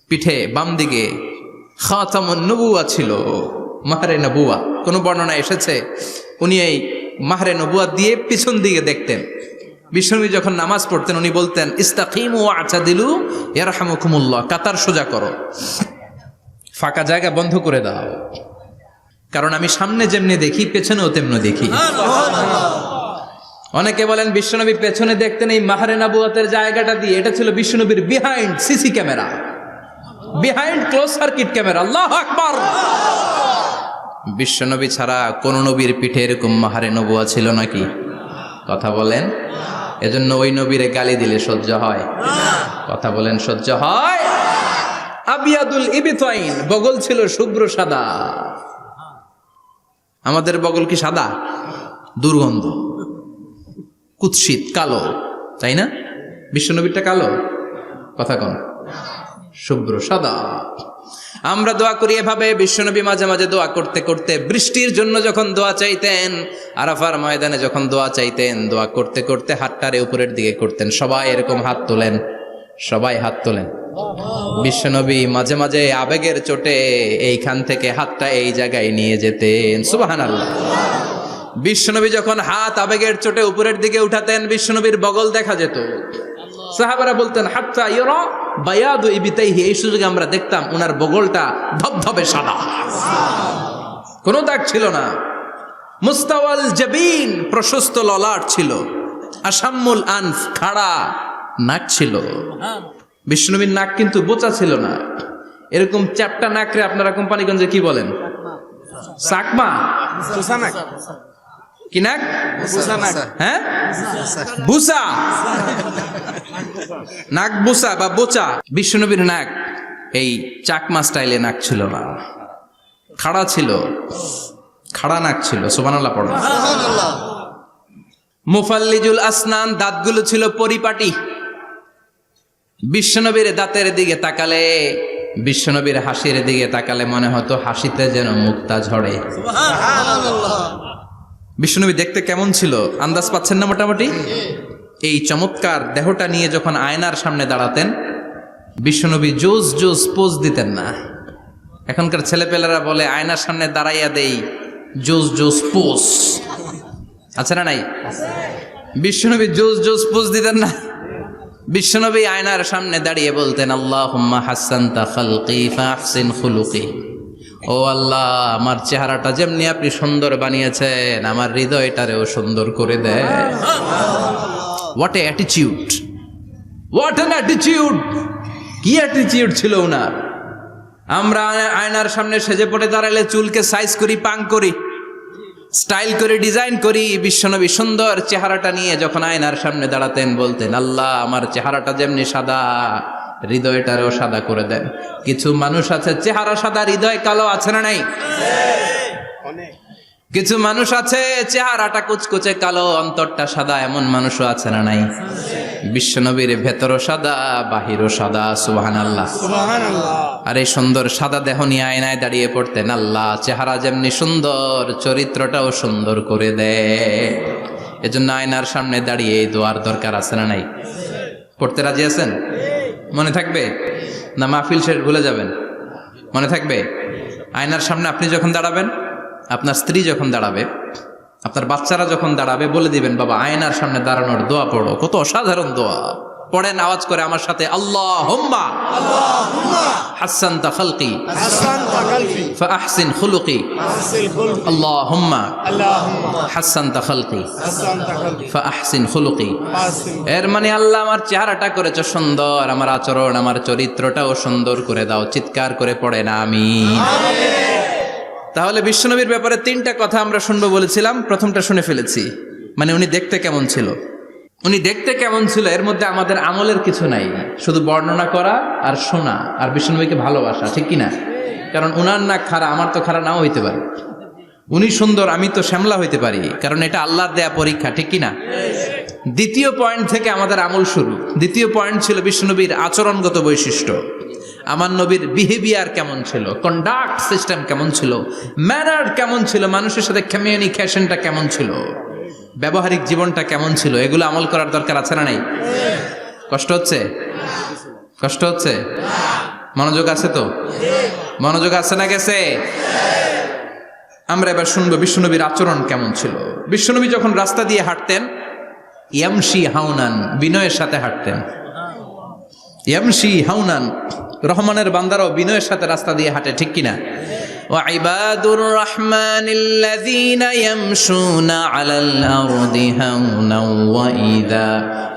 পিঠে বাম দিকে খাতামুন নবুয়া ছিল, মাহরে নবুয়া। কোন বর্ণনা এসেছে উনি এই মাহরে নবুয়া দিয়ে পিছন দিকে দেখতেন। বিশ্বনবী যখন নামাজ পড়তেন উনি বলতেন, ইস্তাকিমু ওয়া'তাদিলু ইয়ারহামুকুমুল্লাহ, কাতার সোজা করো, ফাঁকা জায়গা বন্ধ করে দাও, কারণ আমি সামনে যেমনি দেখি পেছনেও তেমনি দেখি। অনেকে বলেন বিশ্বনবী পেছনে দেখতেন এই মাহরে নবুয়াতের জায়গাটা দিয়ে। এটা ছিল বিশ্বনবীর behind CC camera, behind close circuit camera. আল্লাহু আকবার। বিশ্বনবী ছাড়া কোন নবীর পিঠে এরকম মাহরে নবুয়া ছিল নাকি? কথা বলেন। এজন্য ওই নবীরে গালি দিলে সহ্য হয়? কথা বলেন, সহ্য হয়? আবিয়াদুল ইবতাইন, বগল ছিল শুভ্র সাদা। আমাদের বগল কি সাদা? দুর্গন্ধ, কুৎসিত, কালো, তাই না? বিশ্বনবীরটা কালো? কথা কোন? শুভ্র সাদা। আমরা দোয়া করি এভাবে। বিশ্বনবী মাঝে মাঝে দোয়া করতে করতে বৃষ্টির জন্য যখন দোয়া চাইতেন, আরাফার ময়দানে যখন দোয়া চাইতেন, দোয়া করতে করতে হাতটারে উপরের দিকে করতেন। সবাই এরকম হাত তোলেন, সবাই হাত তোলেন। বিশ্বনবী মাঝে মাঝে আবেগের চোটে এইখান থেকে হাতটা এই জায়গায় নিয়ে যেতেন। সুবহানাল্লাহ। বিশ্বনবী যখন হাত আবেগের চোটে উপরের দিকে উঠাতেন, বিশ্বনবীর বগল দেখা যেত। সাহাবারা বলতেন, হাত্তা ইরা বায়াদু ইবতাইহি, এই সুযোগে আমরা দেখতাম ওনার বগলটা ধবধবে সাদা, কোনো দাগ ছিল না। মুস্তাওয়াল জাবিন, প্রশস্ত ললাট ছিল। আসাম্মুল আনফ, খাড়া নাক ছিল। বিশ্বনবীর নাক কিন্তু বোচা ছিল না। এরকম চ্যাপটা নাকরে আপনারা কোম্পানিগঞ্জে কি বলেন? চাকমা? কি নাক? হ্যাঁ, বুসা। নাক বুসা বা বোচা। বিশ্বনবীর নাক এই চাকমা স্টাইলে নাক ছিল না, খাড়া ছিল, খাড়া নাক ছিল। সুবহানাল্লাহ পড়ো। মুফাল্লিজুল আসনান, দাঁতগুলো ছিল পরিপাটি। বিশ্বনবীর দাঁতের দিকে তাকালে, বিশ্বনবীর হাসির দিকে তাকালে মনে হতো হাসিতে যেন মুক্তা ঝরে। বিশ্বনবী দেখতে কেমন ছিল আন্দাজ পাচ্ছেন না মোটামুটি? এই চমৎকার দেহটা নিয়ে যখন আয়নার সামনে দাঁড়াতেন, বিশ্বনবী জোস জোস পোজ দিতেন না। এখনকার ছেলেপেলেরা বলে আয়নার সামনে দাঁড়াইয়া দেই জোস জোস পোজ, আছে না নাই? বিশ্বনবী জোস জোস পোজ দিতেন না। বিশ্বনবী আয়নার সামনে দাঁড়িয়ে বলতেন, আল্লাহুম্মা হাসানতা খালকি ফাহসিন খুলুকি। ও আল্লাহ, আমার চেহারাটা যেমনি আপনি সুন্দর বানিয়েছেন, আমার হৃদয়টারেও সুন্দর করে দেয়। What a attitude, what an attitude! কি অ্যাটিটিউড ছিল ওনার! আমরা আয়নার সামনে সেজে পড়ে দাঁড়ালে চুলকে সাইজ করি, পাং করি, স্টাইল করে ডিজাইন করি। বিশ্বনবী সুন্দর চেহারাটা নিয়ে যখন আয়নার সামনে দাঁড়াতেন বলতেন, আল্লাহ, আমার চেহারাটা যেমনি সাদা, হৃদয়টারেও সাদা করে দেন। কিছু মানুষ আছে চেহারা সাদা, হৃদয় কালো, আছে না নাই? কিছু মানুষ আছে চেহারাটা কুচকুচে কালো, অন্তরটা সাদা, এমন মানুষও আছে না নাই? বিশ্বনবীর ভেতরও সাদা, বাহিরও সাদা। সুবহানাল্লাহ। আর এই সুন্দর সাদা দেহ নিয়ে আয়নায় দাঁড়িয়ে পড়তেন, আল্লাহ, চেহারা যেমনি সুন্দর, চরিত্রটাও সুন্দর করে দেয়। এজন্য আয়নার সামনে দাঁড়িয়ে এই দোয়ার দরকার আছে না নাই? পড়তে রাজি আছেন? মনে থাকবে না মাহফিল শেষ ভুলে যাবেন? মনে থাকবে? আয়নার সামনে আপনি যখন দাঁড়াবেন, আপনার স্ত্রী যখন দাঁড়াবে, আপনার বাচ্চারা যখন দাঁড়াবে, বলে দিবেন, বাবা, আয়নার সামনে দাঁড়ানোর দোয়া পড়ো। কত অসাধারণ দোয়া! পড়েন আওয়াজ করে আমার সাথে, আল্লাহুম্মা হাসানতা খালকি ফাআহসিন খুলুকি, আল্লাহুম্মা হাসানতা খালকি ফাআহসিন খুলুকি। এর মানে আল্লাহ আমার চেহারাটা করেছো সুন্দর, আমার আচরণ আমার চরিত্রটাও সুন্দর করে দাও। চিৎকার করে পড়েন আমিন। তাহলে বিশ্বনবীর ব্যাপারে 3টা কথা আমরা শুনবো বলেছিলাম, প্রথমটা শুনে ফেলেছি, মানে উনি দেখতে কেমন ছিল। উনি দেখতে কেমন ছিল এর মধ্যে আমাদের আমলের কিছু নাই, শুধু বর্ণনা করা আর শোনা আর বিশ্বনবীকে ভালোবাসা, ঠিক কিনা? কারণ উনার না খাড়া, আমার তো খাড়া নাও হইতে পারে। উনি সুন্দর, আমি তো শ্যামলা হইতে পারি, কারণ এটা আল্লাহর দেয়া পরীক্ষা, ঠিক কিনা? দ্বিতীয় পয়েন্ট থেকে আমাদের আমল শুরু। দ্বিতীয় পয়েন্ট ছিল বিশ্বনবীর আচরণগত বৈশিষ্ট্য। আমার নবীর বিহেভিয়ার কেমন ছিল, কন্ডাক্ট সিস্টেম কেমন ছিল, ম্যানার কেমন ছিল, মানুষের সাথে কমিউনিকেশনটা কেমন ছিল, ব্যবহারিক জীবনটা কেমন ছিল, এগুলো আমল করার দরকার আছে না নাই? কষ্ট হচ্ছে? কষ্ট হচ্ছে? মনোযোগ আছে তো? মনোযোগ আছে না গেছে? আমরা এবার শুনবো বিশ্বনবীর আচরণ কেমন ছিল। বিশ্বনবী যখন রাস্তা দিয়ে হাঁটতেন, ইয়ামশি হাউনান, বিনয়ের সাথে হাঁটতেন। ইয়ামশি হাউনান, রহমানের বান্দারাও বিনয়ের সাথে রাস্তা দিয়ে হাঁটে, ঠিক কিনা? وعباد الرحمن الذين يمشون على الأرض هونا وإذا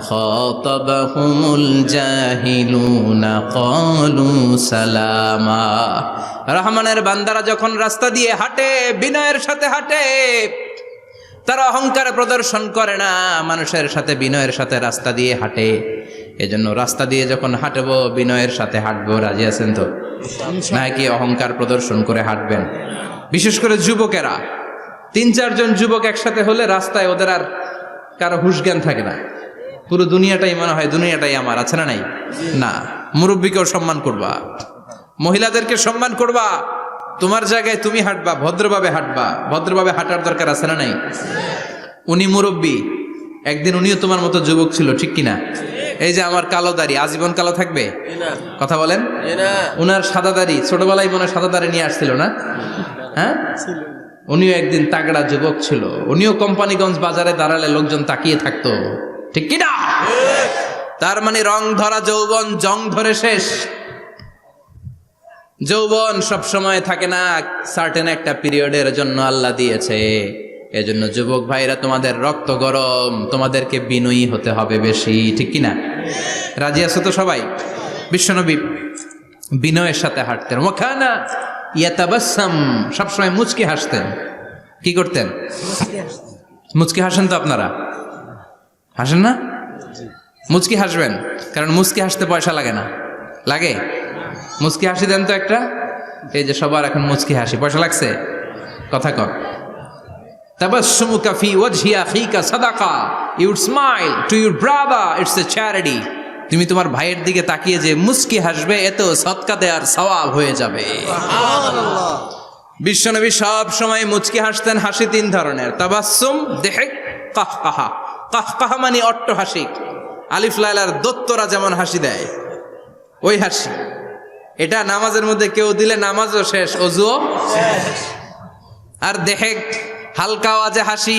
خاطبهم الجاهلون قالوا سلاما। রহমানের বান্দারা যখন রাস্তা দিয়ে হাঁটে, বিনয়ের সাথে হাঁটে, তারা অহংকার প্রদর্শন করে না, মানুষের সাথে বিনয়ের সাথে রাস্তা দিয়ে হাঁটে। এজন্য রাস্তা দিয়ে যখন হাঁটবো বিনয়ের সাথে হাঁটবো। রাজি আছেন তো? নাকি অহংকার প্রদর্শন করে হাঁটবেন? বিশেষ করে যুবকেরা, 3-4 জন যুবক একসাথে হলে রাস্তায় ওদের আর কারো হুঁশ জ্ঞান থাকে না, পুরো দুনিয়াটাই মনে হয় দুনিয়াটাই আমার, আছে না নাই? না, মুরব্বীকেও সম্মান করবা, মহিলাদেরকে সম্মান করবা, তোমার জায়গায় তুমি হাঁটবা, ভদ্রভাবে হাঁটবা। ভদ্রভাবে হাঁটার দরকার আছে না নাই? উনি মুরব্বী, একদিন উনিও তোমার মতো যুবক ছিল, ঠিক কিনা? এই যে আমার কালো দাড়ি আজীবন কালো থাকবে? কথা বলেন। উনার সাদা দাড়ি ছোটবেলায় মনে সাদা দাড়ি নিয়ে আসছিল না? হ্যাঁ, উনিও একদিন তাগড়া যুবক ছিল। উনিও কোম্পানিগঞ্জ বাজারে দাঁড়ালে লোকজন তাকিয়ে থাকতো, ঠিক কিনা? তার মানে রং ধরা যৌবন জং ধরে শেষ। যৌবন সব সময় থাকে না, সার্টেন একটা পিরিয়ডের জন্য আল্লাহ দিয়েছে। এজন্য যুবক ভাইরা, তোমাদের রক্ত গরম, তোমাদেরকে বিনয়ী হতে হবে বেশি, ঠিক কিনা? রাজি আছো তো সবাই? বিশ্বনবী বিনয়ের সাথে হাঁটতেন। ওয়াকানা ইয়াতাবাসসাম, সবসময় মুচকি হাসতেন। কি করতেন? মুচকি হাসেন তো আপনারা? হাসেন না? মুচকি হাসবেন, কারণ মুচকি হাসতে পয়সা লাগে না। লাগে? মুচকি হাসি দেন তো একটা। এই যে সবার এখন মুচকি হাসি, পয়সা লাগছে? কথা কর। তাবাসসুমুকা ফি ওয়াজহি আখিকা সাদাকা, you smile to your brother, it's a charity. তুমি তোমার ভাইয়ের দিকে তাকিয়ে যে মুচকি হাসবে, এতেও সদকা দেওয়ার সওয়াব হয়ে যাবে। সুবহানাল্লাহ। বিশ্বনবী সব সময় মুচকি হাসতেন। হাসি 3 ধরনের, তাবাসসুম, দিহক, কাহকাহা। কাহকাহা মানে অট্ট হাসি, আলিফ লাইলার দত্তরা যেমন হাসি দেয় ওই হাসি। এটা নামাজের মধ্যে কেউ দিলে নামাজও শেষ, ওযুও শেষ। আর দিহক, হালকা আওয়াজে হাসি,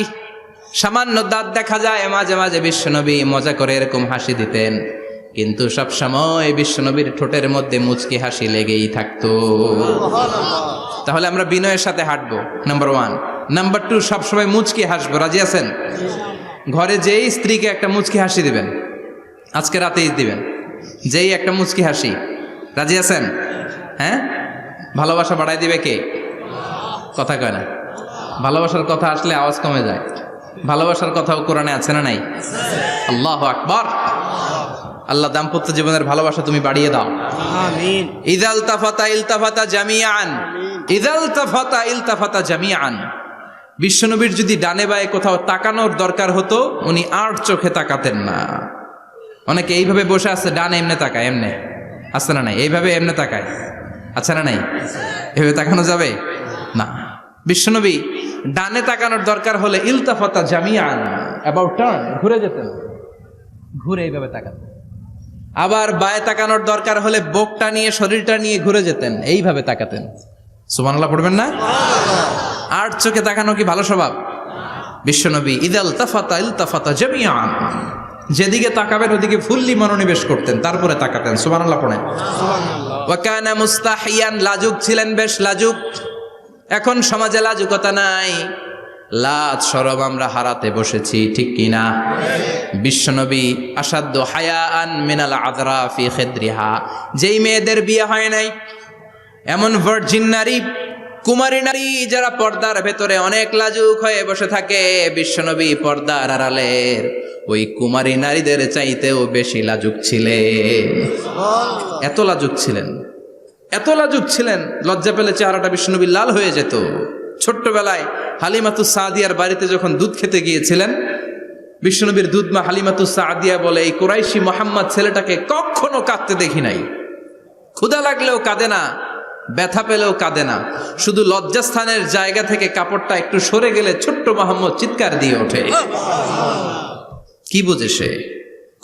সামান্য দাঁত দেখা যায় মাঝে মাঝে। বিশ্বনবী মজা করে এরকম হাসি দিতেন, কিন্তু সব সময় বিশ্বনবীর ঠোঁটের মধ্যে মুচকি হাসি লেগেই থাকতো। তাহলে আমরা বিনয়ের সাথে হাঁটবো, নাম্বার 1। নাম্বার 2, সবসময় মুচকি হাসবো। রাজি আছেন? ঘরে যেই স্ত্রীকে একটা মুচকি হাসি দিবেন, আজকে রাতেই দিবেন, যেই একটা মুচকি হাসি। রাজি আছেন? হ্যাঁ, ভালোবাসা বাড়াই দিবে কে? কথা কয় না। ভালোবাসার কথা আসলে আওয়াজ কমে যায়। ভালোবাসার কথাও কোরআনে আছে না নাই? আল্লাহু আকবার। আল্লাহ দাম্পত্য জীবনের ভালোবাসা তুমি বাড়িয়ে দাও, আমিন। ইযাল তাফাতা ইলতাফাতা জামিআন, ইযাল তাফাতা ইলতাফাতা জামিআন। বিশ্বনবীর যদি ডানে বায়ে কোথাও তাকানোর দরকার হতো, উনি আর চোখে তাকাতেন না। অনেকে এইভাবে বসে আছে, ডানে এমনে তাকায়, এমনে আছে না নাই? এইভাবে এমনে তাকায়, আছে না নাই? এভাবে তাকানো যাবে না। বিশ্বনবী ডানে তাকানোর দরকার হলে ইলতাফাতা জামিআন, অ্যাবাউট টার্ন, ঘুরে যেতেন, ঘুরে এইভাবে তাকাতেন। আবার বায়ে তাকানোর দরকার হলে বুকটা নিয়ে, শরীরটা নিয়ে ঘুরে যেতেন, এইভাবে তাকাতেন। সুবহানাল্লাহ পড়বেন না? আর চোখে তাকানো কি ভালো স্বভাব? বিশ্বনবী ইদাল তাফাতা ইলতাফাতা জামিআন, যেদিকে তাকাবেন ওদিকে ফুল্লি মনোনিবেশ করতেন, তারপরে তাকাতেন। সুবহানাল্লাহ পড়েন। ওয়া কানা মুস্তাহিয়ান, লাজুক ছিলেন, বেশ লাজুক। এখন সমাজে লাজুকতা নাই, লাজ শরম আমরা হারাতে বসেছি, ঠিক কিনা? বিশ্বনবী আসাদ্দ হায়াআন মিনাল আযরা ফি খিদরিহা, যেই মেয়েদের বিয়ে হয় নাই, এমন ভার্জিন নারী, কুমারী নারী যারা পর্দার ভেতরে অনেক লাজুক হয়ে বসে থাকে, বিশ্বনবী পর্দার আড়ালের ওই কুমারী নারীদের চাইতেও বেশি লাজুক ছিলেন। এত লাজুক ছিলেন, এত লাজুক ছিলেন, লজ্জা পেলে চেহারাটা বিশ্বনবী লাল হয়ে যেত। ছোট্টবেলায় হালিমাতুস সাদিয়ার বাড়িতে যখন দুধ খেতে গিয়েছিলেন, বিশ্বনবীর দুধ মা হালিমাতুস সাদিয়া বলে, এই কুরাইশি মোহাম্মদ ছেলেটাকে কখনো কাঁদতে দেখি নাই। ক্ষুধা লাগলেও কাঁদে না, ব্যথা পেলেও কাঁদে না, শুধু লজ্জাস্থানের জায়গা থেকে কাপড়টা একটু সরে গেলে ছোট্ট মোহাম্মদ চিৎকার দিয়ে ওঠে। কি বুঝে সে?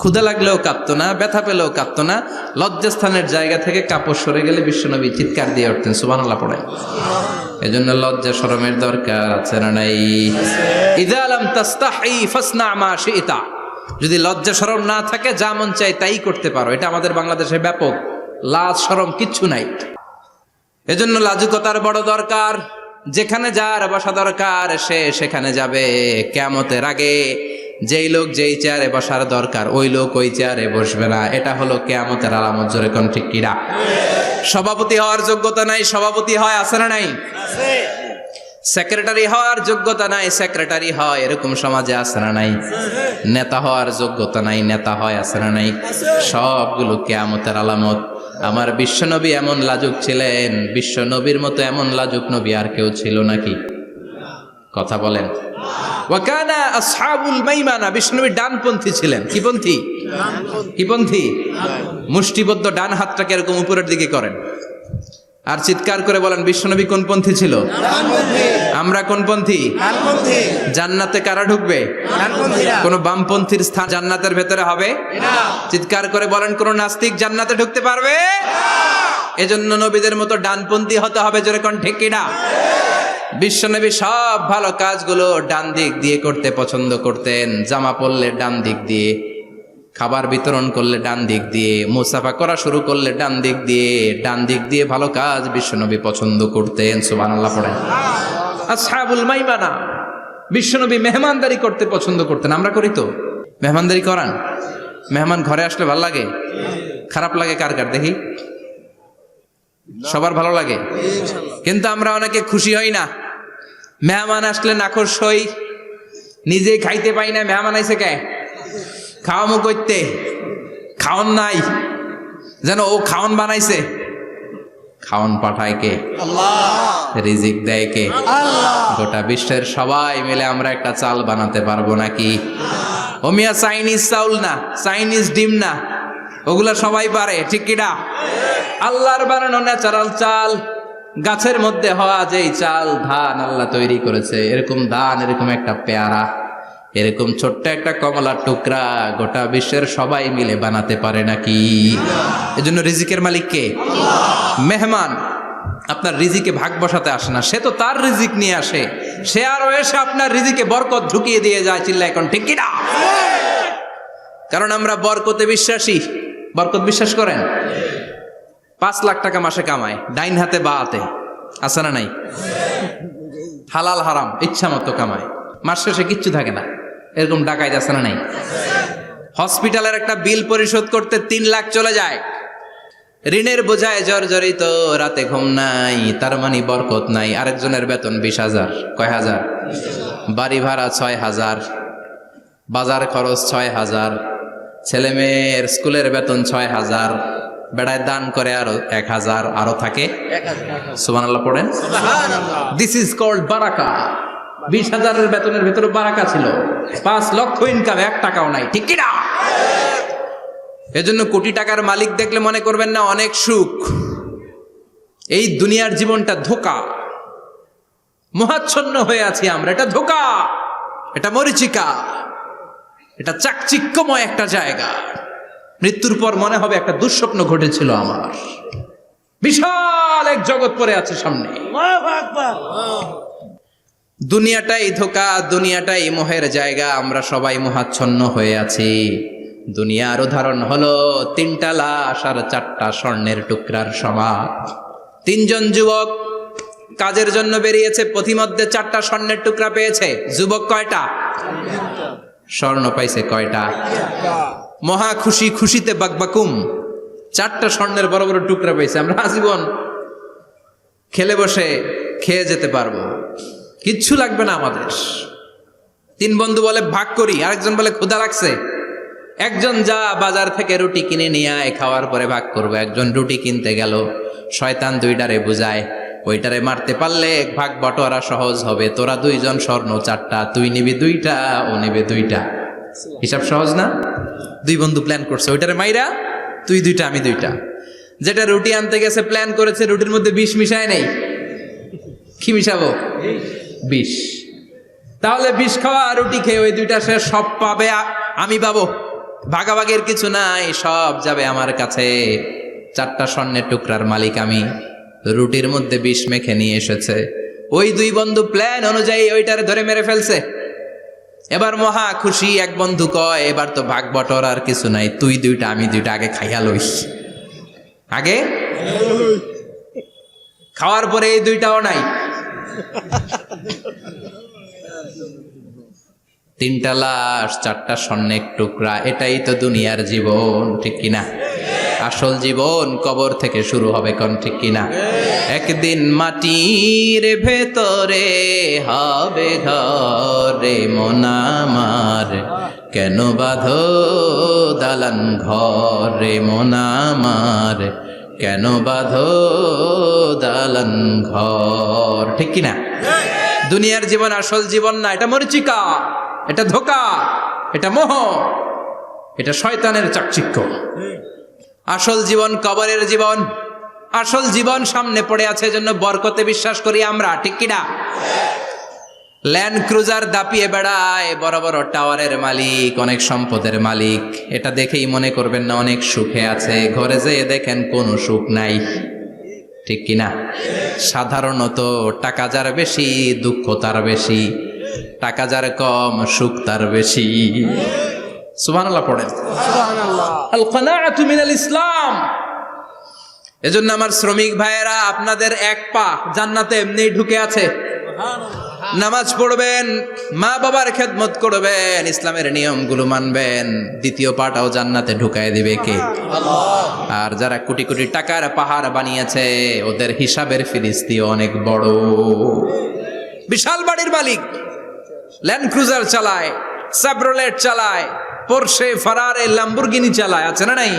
ক্ষুধা লাগলেও কাঁদতো না, ব্যথা পেলেও কাঁদতো না, লজ্জাস্থানের জায়গা থেকে কাপড় সরে গেলে বিশ্বনবী চিৎকার দিয়ে উঠতেন। সুবহানাল্লাহ পড়ে। এজন্য লজ্জা শরমের দরকার আছে না নাই? ইযা লাম তাস্তাহি ফাসনা মা শিতা, যদি লজ্জা শরম না থাকে যা মন চাই তাই করতে পারো। এটা আমাদের বাংলাদেশে ব্যাপক, লাজ শরম কিচ্ছু নাই। এজন্য লাজুকতার বড় দরকার। যেখানে যার বসা দরকার সে সেখানে যাবে। কিয়ামতের আগে যেই লোক যেই চেয়ারে বসার দরকার ওই লোক ওই চেয়ারে বসবে না। এটা হলো কিয়ামতের আলামত। জোরে কোন ঠিক কিনা? সভাপতি হওয়ার যোগ্যতা নাই, সভাপতি হয়, আছে না নাই? সেক্রেটারি হওয়ার যোগ্যতা নাই, সেক্রেটারি হয়, এরকম সমাজে আছে না নাই? নেতা হওয়ার যোগ্যতা নাই, নেতা হয়, আছে না নাই? সবগুলো কিয়ামতের আলামত। আমার বিশ্বনবী এমন লাজুক ছিলেন, বিশ্বনবীর মতো এমন লাজুক নবী আর কেউ ছিল নাকি? কথা বলেন। ওয়াকানা আসহাবুল মাইমানা, বিশ্বনবী ডানপন্থী ছিলেন। কি পন্থী? কি পন্থী? মুষ্টিবদ্ধ ডান হাতটাকে এরকম উপরের দিকে করেন আর চিৎকার করে বলেন, বিশ্বনবী কোন পন্থী ছিল? আমরা কোন পন্থী? জান্নাতে কারা ঢুকবে? কোন বামপন্থীর স্থান জান্নাতের ভেতরে হবে? চিৎকার করে বলেন, কোন নাস্তিক জান্নাতে ঢুকতে পারবে? এজন্য নবীদের মতো ডানপন্থী হতে হবে। জোরে কোন ঠিক কিনা? বিশ্বনবী সব ভালো কাজগুলো ডান দিক দিয়ে করতে পছন্দ করতেন। জামা পরলে ডান দিক দিয়ে, খাবার বিতরণ করলে ডান দিক দিয়ে, মুসাফা করা শুরু করলে ডান দিক দিয়ে, ডান দিক দিয়ে ভালো কাজ বিশ্বনবী পছন্দ করতেন। সুবহানাল্লাহ পড়েন। আসহাবুল মাইমানা, বিশ্বনবী মেহমানদারি করতে পছন্দ করতেন। আমরা করি তো? মেহমানদারি করান? মেহমান ঘরে আসলে ভালো লাগে? খারাপ লাগে কার কার দেখি? সবার ভালো লাগে, কিন্তু আমরা অনেকে খুশি হই না। মেহমান আসলে নাখোশ হই, নিজে খাইতে পাই না। মেহমান আইছে কে? খাওয়ামু করতে, খাওন নাই, যেন ও খাওন বানাইছে। খাওন পাঠায় কে? আল্লাহ। রিজিক দেয় কে? আল্লাহ। গোটা বিশ্বের সবাই মিলে আমরা একটা চাল বানাতে পারবো নাকি? ও মিয়া চাইনিজ চাউল না, চাইনিজ ডিম না, ওগুলা সবাই পারে, ঠিক কিনা? আল্লাহর বানানো ন্যাচারাল চাল, গাছের মধ্যে হওয়া যেই চাল, ধান আল্লাহ তৈরি করেছে, এরকম ধান, এরকম একটা পেয়ারা, এরকম ছোট্ট একটা কমলার টুকরা গোটা বিশ্বের সবাই মিলে বানাতে পারে নাকি? এজন্য রিজিকের মালিক কে? মেহমান আপনার রিজিকে ভাগ বসাতে আসে না, সে তো তার রিজিক নিয়ে আসে। সে আরো এসে আপনার রিজিকে বরকত ঢুকিয়ে দিয়ে যায়। চিল্লা এখন ঠিক কিনা? কারণ আমরা বরকতে বিশ্বাসী। বরকত বিশ্বাস করেন? 5 লাখ টাকা মাসে কামায়, ডাইন হাতে বা হাতে, আছে না নাই? হালাল হারাম ইচ্ছা মতো কামায়, মাস শেষে কিচ্ছু থাকে না, এরকম ডাকাইত আছে না নাই? হসপিটালের একটা বিল পরিশোধ করতে 3 লাখ চলে যায়, ঋণের বোঝায় জর্জরিত, রাতে ঘুম নাই, তার মানে বরকত নাই। আরেকজনের বেতন 20,000, কয় হাজার? বাড়ি ভাড়া 6,000, বাজার খরচ 6,000, ছেলে মেয়ের স্কুলের বেতন 6,000, বেড়ায় দান করে আরো 1,000, আরো থাকে। সুবহানাল্লাহ পড়েন। দিস ইজ কল্ড বারাকা। 20,000-এর বেতনের ভেতরে বারাকা ছিল। 5 লক্ষ ইনকাম, 1 টাকাও নাই, ঠিক কিনা? এজন্য কোটি টাকার মালিক দেখলে মনে করবেন না অনেক সুখ। এই দুনিয়ার জীবনটা ধোঁকা, মোহাচ্ছন্ন হয়ে আছি আমরা। এটা ধোঁকা, এটা মরিচিকা, এটা চাকচিক্যময় একটা জায়গা। মৃত্যুর পর মনে হবে একটা দুঃস্বপ্ন ঘটেছিল আমার, বিশাল এক জগৎ পড়ে আছে সামনে। দুনিয়াটাই ধোঁকা, দুনিয়াটাই মোহের জায়গা, আমরা সবাই মোহাচ্ছন্ন হয়ে আছি। দুনিয়ার উদাহরণ হলো 3টা লাশ আর 4টা স্বর্ণের টুকরার সমান। 3জন যুবক কাজের জন্য বেরিয়েছে, পথিমধ্যে 4টা স্বর্ণের টুকরা পেয়েছে। যুবক কয়টা? স্বর্ণ পাইছে কয়টা? মহা খুশি, খুশিতে বাকবাকুম। 4টা স্বর্ণের বড় বড় টুকরা পেয়েছে। আমরা আজীবন খেলে বসে খেয়ে যেতে পারবো, কিচ্ছু লাগবে না আমাদের। 3 বন্ধু বলে ভাগ করি, আরেকজন বলে ক্ষুধা লাগছে। একজন যা বাজার থেকে রুটি কিনে নিয়ে আয়, খাওয়ার পরে ভাগ করবো। একজন রুটি কিনতে গেল, শয়তান 2টারে বুঝায়, ওইটারে মারতে পারলে ভাগ বটোয়ারা সহজ হবে। তোরা 2জন স্বর্ণ 4টা, তুই নিবি 2টা, ও নেবে 2টা। হিসাব সহজ না? 2 বন্ধু প্ল্যান করছে, ওইটারে মাইরা তুই 2টা আমি 2টা। যেটা রুটি আনতে গেছে প্ল্যান করেছে, রুটির মধ্যে বিষ মিশায় নেই। কি মিশাবো? বিষ। তাহলে বিষ খাওয়া রুটি খেয়ে ওই 2টা সে সব পাবে, আমি পাবো। ভাগাভাগির কিছু নাই, সব যাবে আমার কাছে। 4টা স্বর্ণের টুকরার মালিক আমি। রুটির মধ্যে বিষ মেখে নিয়ে এসেছে। ওই 2 বন্ধু প্ল্যান অনুযায়ী ওইটারে ধরে মেরে ফেলছে। এবার মহা খুশি। এক বন্ধু কয়, এবার তো ভাগ বটর আর কিছু নাই, তুই 2টা আমি 2টা, আগে খাইয়া লইস। আগে খাওয়ার পরে এই 2টাও নাই। 3টা লাশ, 4টা স্বর্ণের টুকরা, এটাই তো দুনিয়ার জীবন, ঠিক কিনা? আসল জীবন কবর থেকে শুরু হবে, কোন ঠিক কিনা? একদিন মাটির ভেতরে হবে ঘরে মন আমার, কেন বাঁধো দালান ঘরে মন আমার, কেন বাঁধো দালান ঘর, ঠিক কিনা? দুনিয়ার জীবন আসল জীবন না, এটা মরিচিকা, এটা ধোঁকা, এটা মোহ, এটা শয়তানের চাকচিক্য। আসল জীবন কবরের জীবন। আসল জীবন সামনে পড়ে আছে, জন্য বরকতে বিশ্বাস করি আমরা, ঠিক কিনা? ল্যান্ড ক্রুজার দাপিয়ে বেড়ায়, বড় বড় টাওয়ারের মালিক, অনেক সম্পদের মালিক। এটা দেখেই মনে করবেন না অনেক সুখে আছে, ঘরে যেয়ে দেখেন কোনো সুখ নাই, ঠিক কিনা? সাধারণত টাকা যার বেশি দুঃখ তার বেশি, টাকা যার কম সুখ তার বেশি। সুবহানাল্লাহ পড়েন। আল কানাআতু মিনাল ইসলাম। এজন্য আমার শ্রমিক ভাইয়েরা, আপনাদের এক পা জান্নাতে এমনি ঢুকে আছে। নামাজ পড়বেন, মা বাবার খেদমত করবেন, ইসলামের নিয়মগুলো মানবেন, 2য় পাটাও জান্নাতে ঢুকায় দিবে কে? আল্লাহ। আর যারা কোটি কোটি টাকার পাহাড় বানিয়েছে, ওদের হিসাবের ফিরিস্তি অনেক বড়। বিশাল বাড়ির মালিক, ল্যান্ড ক্রুজার চালায়, সাবরোলেট চালায়, পোরশে, ফারারে, ল্যাম্বরগিনি চালায়, আছে না নাই?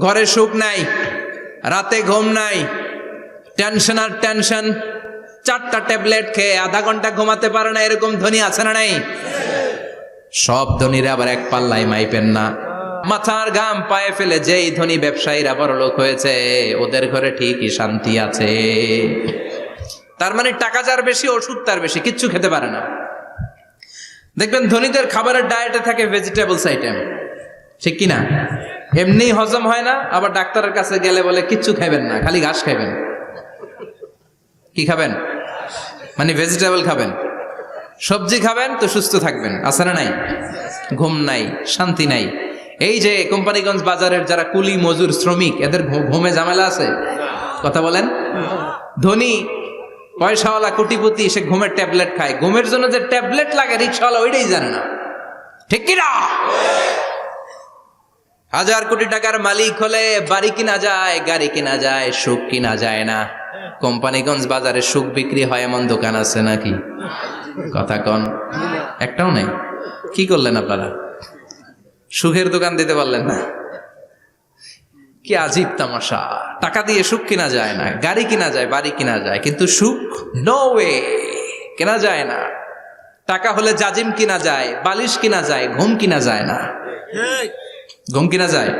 ঘরে সুখ নাই, রাতে ঘুম নাই, টেনশন আর টেনশন। 4টা ট্যাবলেট খেয়ে আধা ঘন্টা ঘুমাতে পারে না, এরকম ধনী আছে না নাই? সব ধনীরা আবার এক পাল্লায় মাইপেন না। মাথার ঘাম পায়ে ফেলে যেই ধনী ব্যবসায়ীরা বড় লোক হয়েছে, ওদের ঘরে ঠিকই শান্তি আছে। তার মানে টাকা যার বেশি, ওষুধ তার বেশি, কিচ্ছু খেতে পারে না। দেখবেন ধনীদের খাবারের ডায়েটে থাকে ভেজিটেবলস আইটেম, ঠিক কিনা? এমনি হজম হয় না, আবার ডাক্তারের কাছে গেলে বলে কিচ্ছু খাবেন না, খালি ঘাস খাবেন। কি খাবেন? মানে ভেজিটেবল খাবেন, সবজি খাবেন তো সুস্থ থাকবেন, আছে না নাই? ঘুম নাই, শান্তি নাই। এই যে কোম্পানিগঞ্জ বাজারের যারা কুলি মজুর শ্রমিক, এদের ঘুমে ঝামেলা আছে? কথা বলেন। ধনী পয়সাওয়ালা কোটিপতি, সে ঘুমের ট্যাবলেট খায়। ঘুমের জন্য যে ট্যাবলেট লাগে রিক্সাওয়ালা ওইটাই জানে না, ঠিক কিনা? 1000 কোটি টাকার মালিক হলে বাড়ি কিনা যায়, গাড়ি কিনা যায়, সুখ কিনা যায় না। কোম্পানিগঞ্জ বাজারে সুখ বিক্রি হয় এমন দোকান আছে নাকি? কথা কন, একটাও নেই। কি করলেন আপনারা? সুখের দোকান দিতে পারলেন না? কি আজীব তামাশা। টাকা দিয়ে সুখ কিনা যায় না, গাড়ি কিনা যায়, বাড়ি কিনা যায়, কিন্তু সুখ নো ওয়ে, কেনা যায় না। টাকা হলে জাজিম কিনা যায়, বালিশ কিনা যায়, ঘুম কিনা যায় না। ঘুম কিনা যায়?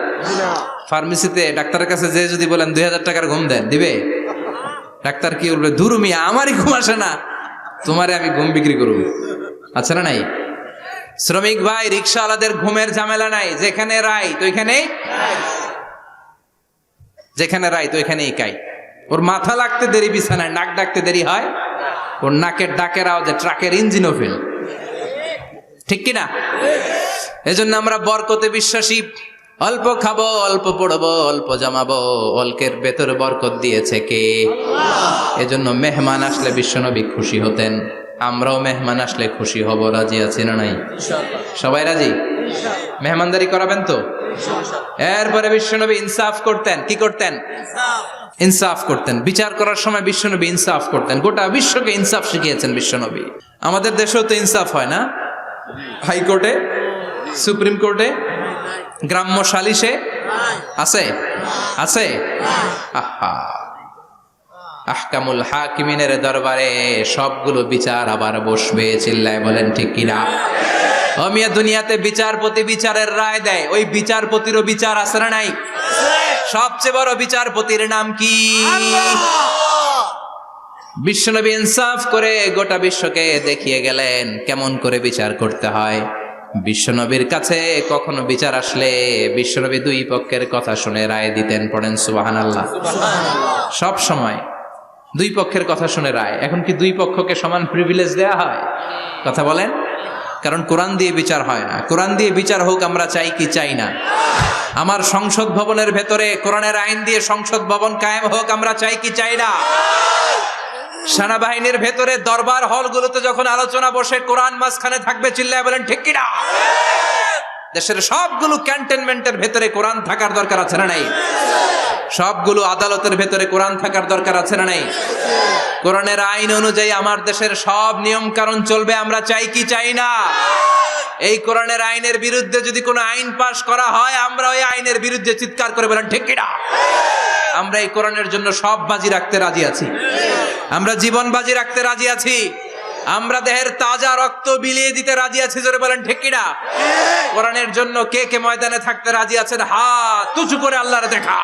ফার্মেসিতে ডাক্তারের কাছে যে যদি বলেন 2000 টাকার ঘুম দেন, দিবে? ডাক্তার কি বলবে? ধুরু মিয়া, আমারই ঘুম আসে না, তোমারে আমি ঘুম বিক্রি করব। আচ্ছা না নাই? শ্রমিক ভাই, রিক্সাওয়ালাদের ঘুমের ঝামেলা নাই। যেখানে রাই তো ওইখানেই, যেখানে রাই তো ওইখানেই কাই। ওর মাথা লাগতে দেরি বিছানায়, নাক ডাকতে দেরি হয়। ওর নাকের ডাকের আওয়াজে ট্রাকের ইঞ্জিনও ফেল, ঠিক কিনা? এজন্য আমরা বরকতে বিশ্বাসী। অল্প খাবো, অল্প পড়বো, অল্প জামাবো, অল্পের ভেতরে বরকত দিয়েছে কে? এজন্য মেহমান আসলে বিশ্বনবী খুশি হতেন, আমরাও মেহমান আসলে খুশি হব। রাজি আছি না নাই? সবাই রাজি? মেহমানদারি করাবেন তো? এরপরে বিশ্বনবী ইনসাফ করতেন। কি করতেন? ইনসাফ করতেন। বিচার করার সময় বিশ্বনবী ইনসাফ করতেন। গোটা বিশ্বকে ইনসাফ শিখিয়েছেন বিশ্বনবী। আমাদের দেশেও তো ইনসাফ হয় না? হাইকোর্টে, সুপ্রিম কোর্টে, গ্রাম্য সালিশে আছে? আছে? আহা, আহকামুল হাকিমিনের দরবারে সবগুলো বিচার আবার বসবে। চিল্লায় বলেন ঠিক কিনা? ও মিয়া, দুনিয়াতে বিচারপতি বিচারের রায় দেয়, ওই বিচারপতিরও বিচার আছে না নাই? সবচেয়ে বড় বিচারপতির নাম কি? বিশ্বনবী ইনসাফ করে গোটা বিশ্বকে দেখিয়ে গেলেন কেমন করে বিচার করতে হয়। বিশ্বনবীর কাছে কখনো বিচার আসলে বিশ্বনবী দুই পক্ষের কথা শুনে রায় দিতেন। পড়েন সুবহানাল্লাহ। সব সময় দুই পক্ষের কথা শুনে রায়। এখন কি দুই পক্ষকে সমান প্রিভিলেজ দেয়া হয়? কথা বলেন। কারণ কোরআন দিয়ে বিচার হয় না। কোরআন দিয়ে বিচার হোক আমরা চাই কি চাই না? আমার সংসদ ভবনের ভেতরে কোরআনের আইন দিয়ে সংসদ ভবন কায়েম হোক আমরা চাই কি চাই না? সেনাবাহিনীর ভেতরে দরবার হলগুলোতে যখন আলোচনা বসে কোরআন মাঝখানে থাকবে। চিল্লায় বলেন ঠিক কিনা? দেশের সবগুলো ক্যান্টনমেন্টের ভেতরে কোরআন থাকার দরকার আছে না নাই? সবগুলো আদালতের ভেতরে কোরআন থাকার দরকার আছে না নাই? কোরআনের আইন অনুযায়ী আমার দেশের সব নিয়ম কানুন চলবে আমরা চাই কি চাই না? এই কোরআনের আইনের বিরুদ্ধে যদি কোনো আইন পাশ করা হয় আমরা ওই আইনের বিরুদ্ধে চিৎকার করে বলেন ঠিক কিনা? আমরা এই কোরআনের জন্য সব বাজি রাখতে রাজি আছি। আমরা জীবন বাজি রাখতে রাজি আছি। আমরা দেহের তাজা রক্ত বিলিয়ে দিতে রাজি আছি। জোরে বলেন ঠিক কিনা? কোরআনের জন্য কে কে ময়দানে থাকতে রাজি আছেন? হাত উঁচু করে আল্লাহর দেখা।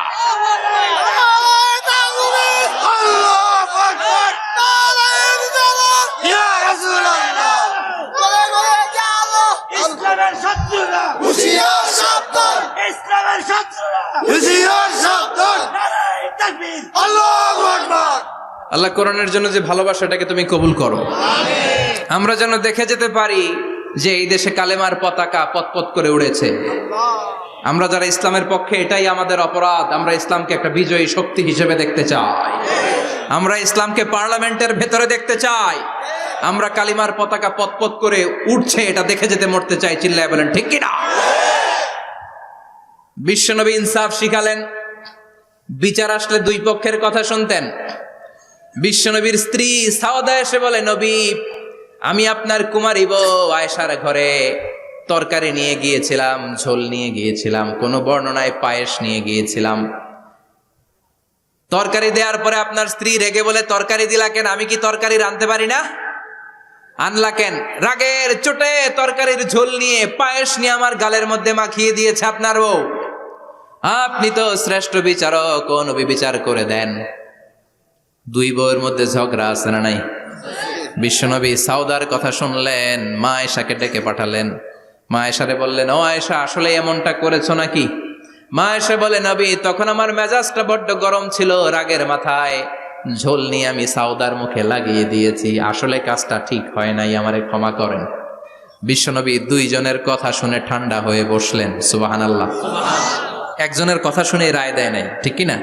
আল্লাহ কোরআনের জন্য যে ভালোবাসাটাকে তুমি কবুল করো। আমরা যেন দেখে যেতে পারি যে এই দেশে কালেমার পতাকা পতপত করে উড়েছে। আমরা যারা ইসলামের পক্ষে, এটাই আমাদের অপরাধ। আমরা ইসলামকে একটা বিজয়ী শক্তি হিসেবে দেখতে চাই। আমরা ইসলামকে পার্লামেন্টের ভেতরে দেখতে চাই। আমরা কালিমার পতাকা পতপত করে উঠছে এটা দেখে যেতে মরতে চাই। চিল্লায় বলেন ঠিক কিনা? বিশ্বনবী ইনসাফ শিখালেন। বিচার আসলে দুই পক্ষের কথা শুনতেন। বিশ্বনবীর স্ত্রী সাওদা এসে বলে, নবী, আমি আপনার কুমারী বউ আয়েশার ঘরে তরকারি নিয়ে গিয়েছিলাম, ঝোল নিয়ে গিয়েছিলাম, কোন বর্ণনায় পায়েস নিয়ে গিয়েছিলাম। তরকারি দেওয়ার পরে আপনার স্ত্রী রেগে বলে, তরকারি দিলা কেন? আমি কি তরকারি রাঁধতে পারি না? আনলা কেন? রাগের চোটে তরকারির ঝোল নিয়ে পায়েস নিয়ে আমার গালের মধ্যে মাখিয়ে দিয়েছে আপনার বউ। আপনি তো শ্রেষ্ঠ বিচারক, ও নবী বিচার করে দেন। দুই বউয়ের মধ্যে ঝগড়া আছে না নাই? বিশ্বনবী সাউদার কথা শুনলেন, মা আয়েশাকে ডেকে পাঠালেন। মা আয়েশারে বললেন, ও আয়েশা, আসলে এমনটা করেছো নাকি? মা আয়েশা বলে, নবী, তখন আমার মেজাজটা বড্ড গরম ছিল, রাগের মাথায় ঝোল নিয়ে আমি সাউদার মুখে লাগিয়ে দিয়েছি। আসলে কাজটা ঠিক হয় নাই, আমারে ক্ষমা করেন। বিশ্বনবী দুইজনের কথা শুনে ঠান্ডা হয়ে বসলেন। সুবহানাল্লাহ। একজনের কথা শুনে রায় দেয় নাই, ঠিক কিনা?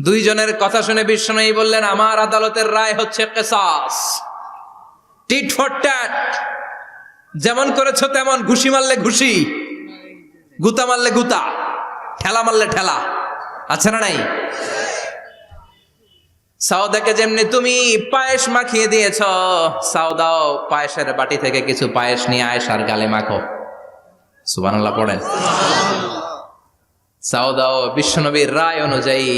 দুইজনের কথা শুনে বিশ্বনবী বললেন, আমার আদালতের রায় হচ্ছে কিসাস, টিট ফর ট্যাট। যেমন করেছো তেমন, ঘুষি মারলে ঘুষি, গুতা মারলে গুতা, ঠেলা মারলে ঠেলা, আছে না নাই? সাউদাকে যেমনি তুমি পায়েস মাখিয়ে দিয়েছ, সাউদাও পায়েসের বাটি থেকে কিছু পায়েস নিয়ে আয়েশার গালে মাখো। সুবহানাল্লাহ পড়েন। সাউদাও বিশ্বনবীর রায় অনুযায়ী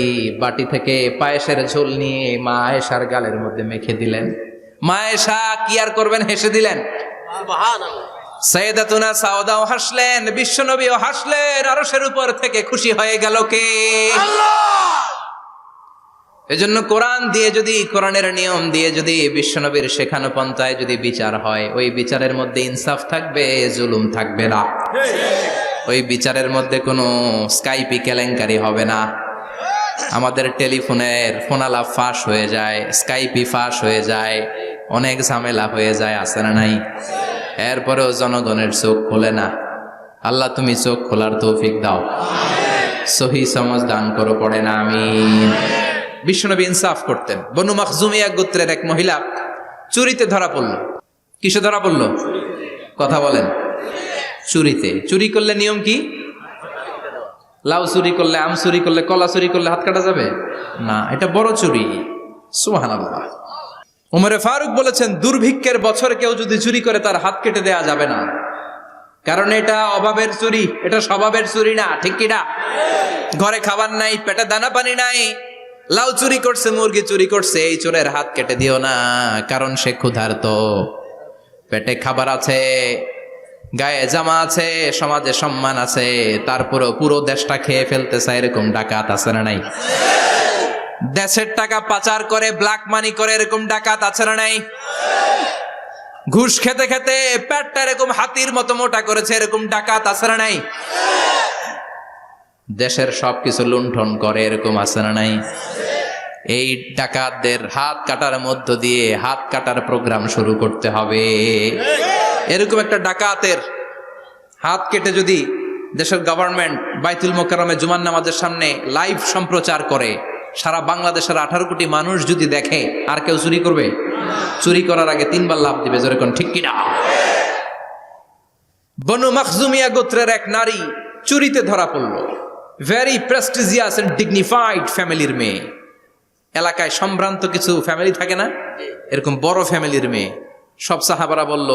বাটি থেকে পায়েসের ঝোল নিয়ে মা আয়েশার গালের মধ্যে মেখে দিলেন। মা আয়েশা কি আর করবেন, হেসে দিলেন। সাইয়েদাতুনা সাউদাও হাসলেন, বিশ্বনবীও হাসলেন। আরশের উপর থেকে খুশি হয়ে গেল কে? আল্লাহ। এজন্য কোরআন দিয়ে যদি, কোরআনের নিয়ম দিয়ে যদি বিশ্বনবীর শেখানো পন্থায় যদি বিচার হয়, ওই বিচারের মধ্যে ইনসাফ থাকবে, জুলুম থাকবে না। ওই বিচারের মধ্যে কোনো স্কাইপি কেলেঙ্কারি হবে না। আমাদের টেলিফোনের ফোনালাপ ফাঁস হয়ে যায়, স্কাইপি ফাঁস হয়ে যায়, অনেক ঝামেলা হয়ে যায়, আছে না নাই? এরপরেও জনগণের চোখ খোলে না। আল্লাহ তুমি চোখ খোলার তৌফিক দাও, সহি সমাজ দান করো, পড়ে না আমিন। বিশ্বনবী ইনসাফ করতেন। বনু মাখজুমিয়া গোত্রের এক মহিলা চুরিতে ধরা পড়ল। কিসে ধরা পড়ল? কথা বলেন। চুরিতে। চুরি করলে নিয়ম কি? লাউ চুরি করলে, আম চুরি করলে, কলা চুরি করলে হাত কাটা যাবে না, এটা বড় চুরি। সুবহানাল্লাহ। ওমরে ফারুক বলেছেন, দুর্ভিক্ষের বছরে কেউ যদি চুরি করে তার হাত কেটে দেয়া যাবে না, কারণ এটা অভাবের চুরি, এটা স্বভাবের চুরি না। ঠিক কিনা? ঘরে খাবার নাই, পেটে দানা পানি নাই, লাউ চুরি করছে, মুরগি চুরি করছে, এই চোরের হাত কেটে দিও না, কারণ সে ক্ষুধার্ত। পেটে খাবার আছে, গায়ে জামা আছে, সমাজে সম্মান আছে, তারপরেও পুরো দেশটা খেয়ে ফেলতেছে, এরকম ডাকাত আছে না নাই? দেশের টাকা পাচার করে, ব্ল্যাক মানি করে, এরকম ডাকাত আছে না নাই? ঘুষ খেতে খেতে পেটটা এরকম হাতির মতো মোটা করেছে, এরকম ডাকাত আছে না নাই? দেশের সবকিছু লুণ্ঠন করে, এরকম আছে না নাই? এই ডাকাতদের হাত কাটার মধ্য দিয়ে হাত কাটার প্রোগ্রাম শুরু করতে হবে। এরকম একটা ডাকাতের হাত কেটে যদি দেশের গভর্নমেন্ট বাইতুল মোকাররমে জুমার নামাজের সামনে লাইভ সম্প্রচার করে, সারা বাংলাদেশের 18 কোটি মানুষ যদি দেখে, আর কেউ চুরি করবে? চুরি করার আগে 3 বার লাভ দিবে, যেরকম ঠিক কিনা? বনু মাখজুমিয়া গোত্রের এক নারী চুরিতে ধরা পড়ল। ভেরি প্রেস্টিজিয়াস এন্ড ডিগনিফাইড ফ্যামিলির মেয়ে। এলাকায় সম্ভ্রান্ত কিছু ফ্যামিলি থাকে না, এরকম বড় ফ্যামিলির মেয়ে। সব সাহাবারা বলল,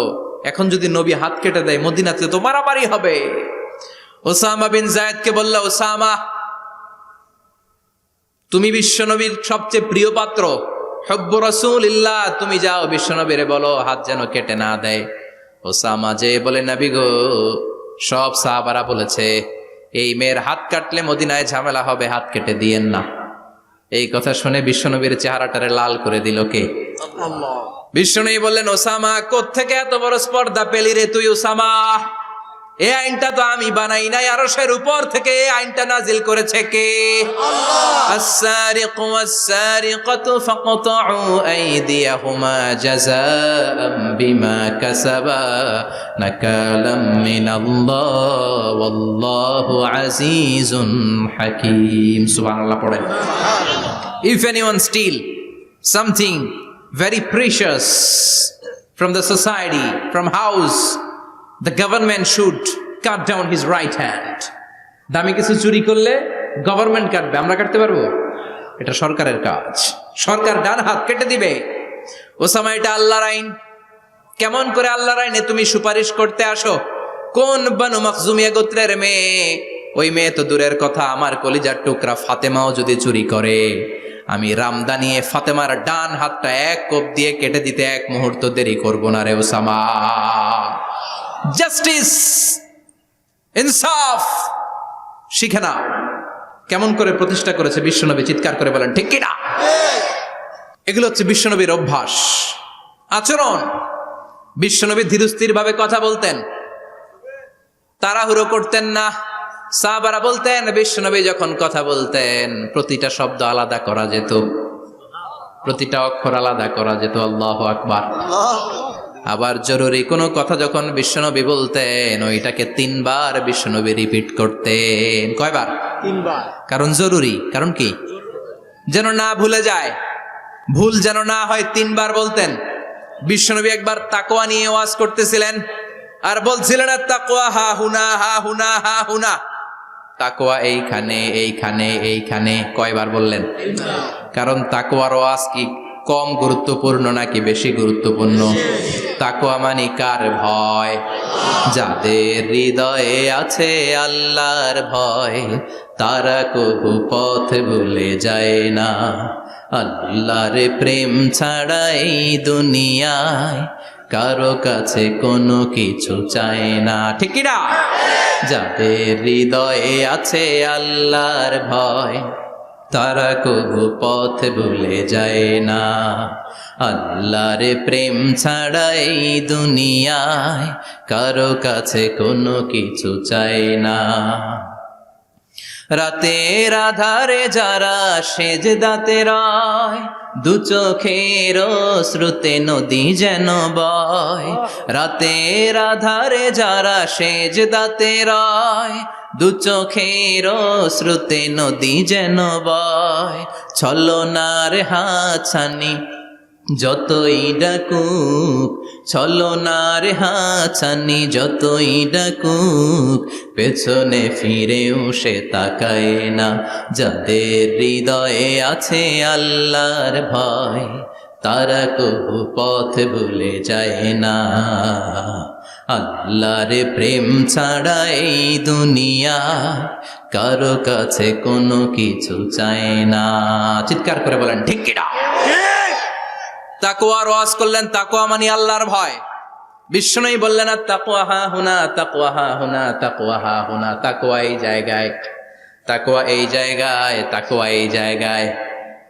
এখন যদি নবী হাত কেটে দেয় মদিনাতে তো মারামারি হবে। ওসামা বিন যায়েদকে বলল, ওসামা, তুমি বিশ্বনবীর সবচেয়ে প্রিয় পাত্র, হুব্বু রাসূলিল্লাহ, তুমি যাও বিশ্বনবীরে বলো হাত যেন কেটে না দেয়। ওসামা যে বলে, নবী গো, সব সাহাবারা বলেছে এই মেয়ের হাত কাটলে মদিনায় ঝামেলা হবে, হাত কেটে দিয়েন না। এই কথা শুনে বিশ্বনবীর চেহারাটারে লাল করে দিল কে? আল্লাহ। বিশ্বনবী বললেন, ওসামা, কোত্থেকে এত বড় স্পর্ধা পেলি রে তুই ওসামা? এই আইনটা তো আমি বানাই নাই, আরশের উপর থেকে এই আইনটা নাজিল করেছে কে? আল্লাহ। আস-সারিকু ওয়াস-সারিকাতু ফাকতাউ আইদিয়াহুমা জাযাআম বিমা কাসাবা নাকালাম মিনাল্লাহ ওয়াল্লাহু আজিজুন হাকীম। সুবহানাল্লাহ পড়েন। If anyone steal something very precious from the society, from house, the government should cut down his right hand. দামি কিছু চুরি করলে গভর্নমেন্ট কাটবে, আমরা কাটতে পারবো? এটা সরকারের কাজ, সরকার ডান হাত কেটে দিবে। ওসামা, এটা আল্লাহর আইন। কেমন করে আল্লাহর আইনে তুমি সুপারিশ করতে আসো? কোন বনু মাখজুমিয়া গোত্রের মেয়ে? ওই মেয়ে তো দূরের কথা, আমার কলিজার টুকরা ফাতেমাও যদি চুরি করে, আমি রামদা নিয়ে ফাতেমার ডান হাতটা এক কোপ দিয়ে কেটে দিতে এক মুহূর্ত দেরি করব না রে ওসামা। জাস্টিস, ইনসাফ শিখে নাও। কেমন করে প্রতিষ্ঠা করেছে বিশ্বনবী, চিৎকার করে বলেন ঠিক কিনা? এগুলো হচ্ছে বিশ্বনবীর অভ্যাস, আচরণ। বিশ্বনবী ধীরস্থির ভাবে কথা বলতেন, তাড়াহুড়ো করতেন না। সাহাবারা বলতেন, বিশ্বনবী যখন কথা বলতেন প্রতিটা শব্দ আলাদা করা যেত, প্রতিটা অক্ষর আলাদা করা যেত। আল্লাহু আকবার। আবার জরুরি কোনো কথা যখন বিশ্বনবী বলতেন, ওইটাকে 3 বার বিশ্বনবী রিপিট করতেন। কয়বার? 3 বার। কারণ জরুরি। কারণ কি? যেন না ভুলে যায়, ভুল যেন না হয়, 3 বার বলতেন। বিশ্বনবী একবার তাকওয়া নিয়ে ওয়াজ করতেছিলেন, আর বলছিলেন, তাকওয়া হা হুনা, হা হুনা, হা হুনা। তাকওয়া এইখানে, এইখানে, এইখানে। কয়বার বললেন? কারণ তাকওয়ার ওয়াজ কি কম গুরুত্বপূর্ণ নাকি বেশি গুরুত্বপূর্ণ? তাকওয়া মানে কার ভয়? যাদের হৃদয়ে আছে আল্লাহর ভয়, তারা কবু পথ ভুলে যায় না। আল্লাহর প্রেম ছাড়া এই দুনিয়ায় কারো কাছে কোনো কিছু চায় না। ঠিক না? যাদের হৃদয়ে আছে আল্লাহর ভয়, তারা কবু পথ ভুলে যায় না। আল্লাহর প্রেম ছাড়া এই দুনিয়ায় কারো কাছে কোনো কিছু চায় না। রাতের আধারে যারা সেজদাতে রয়, দু চোখের শ্রুতে নদী যেন বয়। রাতের আধারে যারা সেজদাতে রয়, দু চোখের শ্রুতে নদী যেন বয়। ছলনার হাতছানি যতই ডাকুক, ছলনার হাতছানি যতই ডাকুক, পেছনে ফিরেও সে তাকায় না। যাদের হৃদয়ে আছে আল্লাহর ভয়, তারা কবু পথ ভুলে যায় না। আল্লাহর প্রেম ছাড়া এই দুনিয়া কারো কাছে কোনো কিছু চায় না। চিৎকার করে বলেন ঠিক কিনা? তাকওয়ার ওয়াজ করলেন, তাকওয়া মানে আল্লাহর ভয়। বিষ্ণুই বললেন আর তাকওয়া হা হুনা, তাকওয়া হা হুনা, তাকওয়া হা হুনা। তাকওয়া এই জায়গায়, তাকওয়া এই জায়গায়, তাকওয়া এই জায়গায়।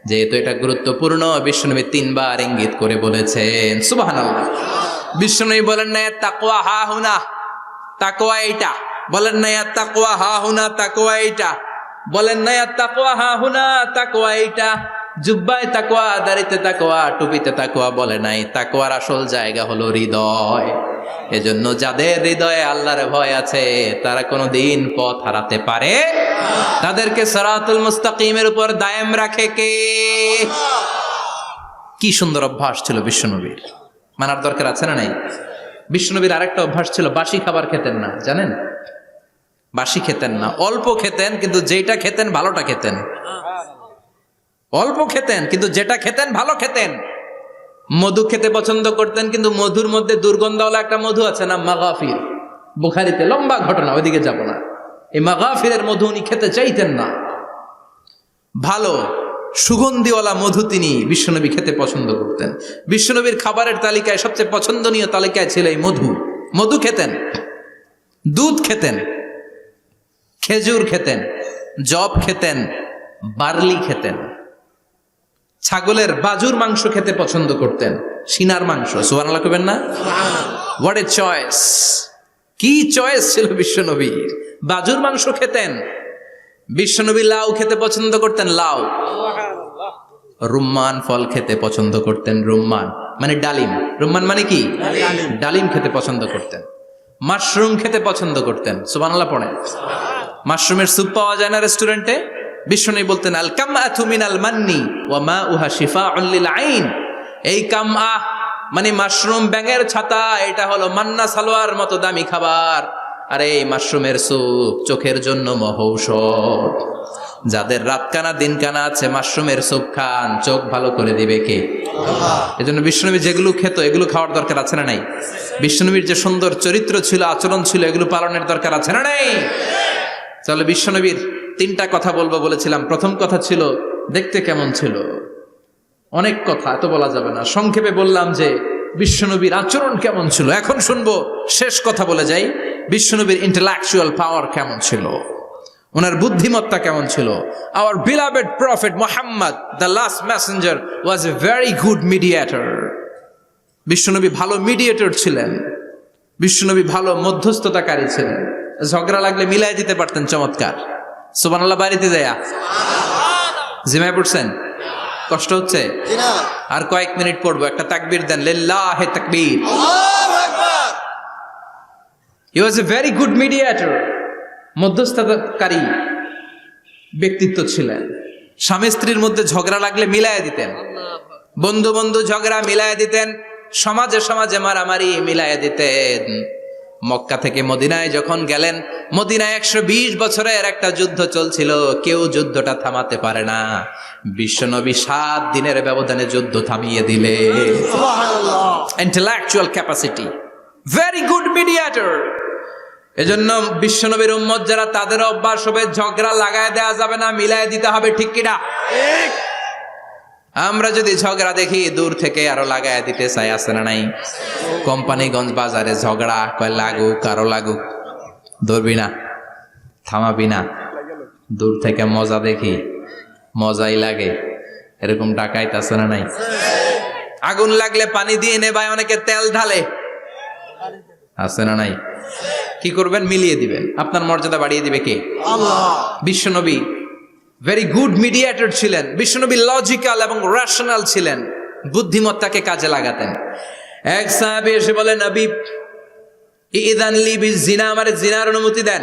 যেহেতু এটা গুরুত্বপূর্ণ, বিষ্ণুনবী 3 বার ইঙ্গিত করে বলেছেন। সুবহানাল্লাহ। বিষ্ণুই বলেন না তাকওয়া হা হুনা, তাকওয়া এইটা। বলেন না তাকওয়া হা হুনা, তাকওয়া এইটা। বলেন না তাকওয়া হা হুনা, তাকওয়া এইটা। জুব্বায় তাকওয়া, দাড়িতে তাকওয়া, টুপিতে তাকওয়া বলে নাই। তাকওয়ার আসল জায়গা হলো হৃদয়। এজন্য যাদের হৃদয়ে আল্লাহর ভয় আছে, তারা কোনোদিন পথ হারাতে পারে। তাদেরকে সিরাতুল মুস্তাকিমের উপর দায়েম রাখে কে? কি সুন্দর অভ্যাস ছিল বিশ্বনবীর, মানার দরকার আছে না নাই? বিশ্বনবীর আরেকটা অভ্যাস ছিল, বাসি খাবার খেতেন না। জানেন? বাসি খেতেন না, অল্প খেতেন, কিন্তু যেটা খেতেন ভালোটা খেতেন। অল্প খেতেন কিন্তু যেটা খেতেন ভালো খেতেন। মধু খেতে পছন্দ করতেন, কিন্তু মধুর মধ্যে দুর্গন্ধওয়ালা একটা মধু আছে না, মাগাফির। বুখারীতে লম্বা ঘটনা, ওইদিকে যাব না। এই মাগাফিরের মধু উনি খেতে চাইতেন না। ভালো সুগন্ধিওয়ালা মধু তিনি বিশ্বনবী খেতে পছন্দ করতেন। বিশ্বনবীর খাবারের তালিকায় সবচেয়ে পছন্দনীয় তালিকায় ছিল এই মধু। মধু খেতেন, দুধ খেতেন, খেজুর খেতেন, জব খেতেন, বার্লি খেতেন, ছাগলের বাজুর মাংস খেতে পছন্দ করতেন, সিনার মাংস। সুবহানাল্লাহ কইবেন না? What a choice! কি চয়েস ছিল বিশ্বনবীর! বাজুর মাংস খেতেন। বিশ্বনবী লাউ খেতে পছন্দ করতেন, লাউ। রুম্মান ফল খেতে পছন্দ করতেন, রুম্মান মানে ডালিম। রুম্মান মানে কি? ডালিম খেতে পছন্দ করতেন। মাশরুম খেতে পছন্দ করতেন। সুবহানাল্লাহ পড়েন। মাশরুমের স্যুপ পাওয়া যায় না রেস্টুরেন্টে? বিষ্ণু বলতেন আল কামআতু মিনাল মান্নি ওয়া মাউহা শিফাউন লিল আইন। এই কামআ মানে মাশরুম, ব্যাঙের ছাতা, এটা হলো মান্না সালোয়ার মতো দামি খাবার। আর এই মাশরুমের স্যুপ চোখের জন্য মহৌষধ। যাদের রাত কানা দিন কানা আছে, মাশরুমের স্যুপ খান, চোখ ভালো করে দিবে কে? আল্লাহ। এজন্য বিষ্ণুনবী যেগুলো খেত এগুলো খাওয়ার দরকার আছে না নাই? বিষ্ণুনবীর যে সুন্দর চরিত্র ছিল, আচরণ ছিল, এগুলো পালনের দরকার আছে না নাই? তাহলে বিশ্বনবীর 3টা কথা বলবো বলেছিলাম। প্রথম কথা ছিল দেখতে কেমন ছিল। অনেক কথা এত বলা যাবে না, সংক্ষেপে বললাম যে বিশ্বনবীর আচরণ কেমন ছিল। এখন শুনবো, শেষ কথা বলে যাই, বিশ্বনবীর ইন্টেলেকচুয়াল পাওয়ার কেমন ছিল, ওনার বুদ্ধিমত্তা কেমন ছিল। Hour beloved prophet Muhammad, the last Messenger, was a very good mediator. বিশ্বনবী ভালো মিডিয়েটর ছিলেন। বিশ্বনবী ভালো মধ্যস্থতাকারী ছিলেন। ঝগড়া লাগলে মিলাই দিতে পারতেন চমৎকার। সুবহানাল্লাহ। বাড়িতে যায়া জিমায় পড়ছেন? কষ্ট হচ্ছে? আর কয়েক মিনিট পড়বো, একটা তাকবীর দেন, লিল্লাহি তাকবীর। আল্লাহু আকবার। হি ওয়াজ এ ভেরি গুড মিডিয়েটর। মধ্যস্থতাকারী ব্যক্তিত্ব ছিলেন। স্বামী স্ত্রীর মধ্যে ঝগড়া লাগলে মিলাই দিতেন। বন্ধু বন্ধু ঝগড়া মিলাই দিতেন। সমাজে সমাজে মারামারি মিলাই দিতেন। মক্কা থেকে মদিনায় যখন গেলেন, মদিনায় 120 বছরের একটা যুদ্ধ চলছিল, কেউ যুদ্ধটা থামাতে পারে না। বিশ্বনবী 7 দিনের ব্যবধানে যুদ্ধ থামিয়ে দিলে। সুবহানাল্লাহ। Intellectual capacity, very good mediator. এজন্য বিশ্বনবীর উম্মত যারা, তাদের অভ্যাস হবে ঝগড়া লাগায় দেওয়া যাবে না, মিলাই দিতে হবে। ঠিক কিনা? ঠিক। আমরা যদি ঝগড়া দেখি দূর থেকে আরো লাগায় দিতে চাই, আছে না নাই? কোম্পানিগঞ্জ বাজারে ঝগড়া, কয় লাগুক আরো লাগুক, ধরবি না, থামাবি না। দূর থেকে মজা দেখি, মজাই লাগে, এরকম ডাকাইত আছে না নাই? আগুন লাগলে পানি দিয়ে নেবায়, অনেকে তেল ঢালে, আছে না নাই? কি করবেন? মিলিয়ে দিবেন। আপনার মর্যাদা বাড়িয়ে দিবে কে? আল্লাহ। বিশ্বনবী ভেরি গুড মিডিয়েটর ছিলেন। বিশ্বনবী লজিক্যাল এবং রেশনাল ছিলেন, বুদ্ধিমত্তাকে কাজে লাগাতেন। এক সাহাবী এসে বলেন, নবী ইযান লি বিজিনা, আমারে জিনার অনুমতি দেন।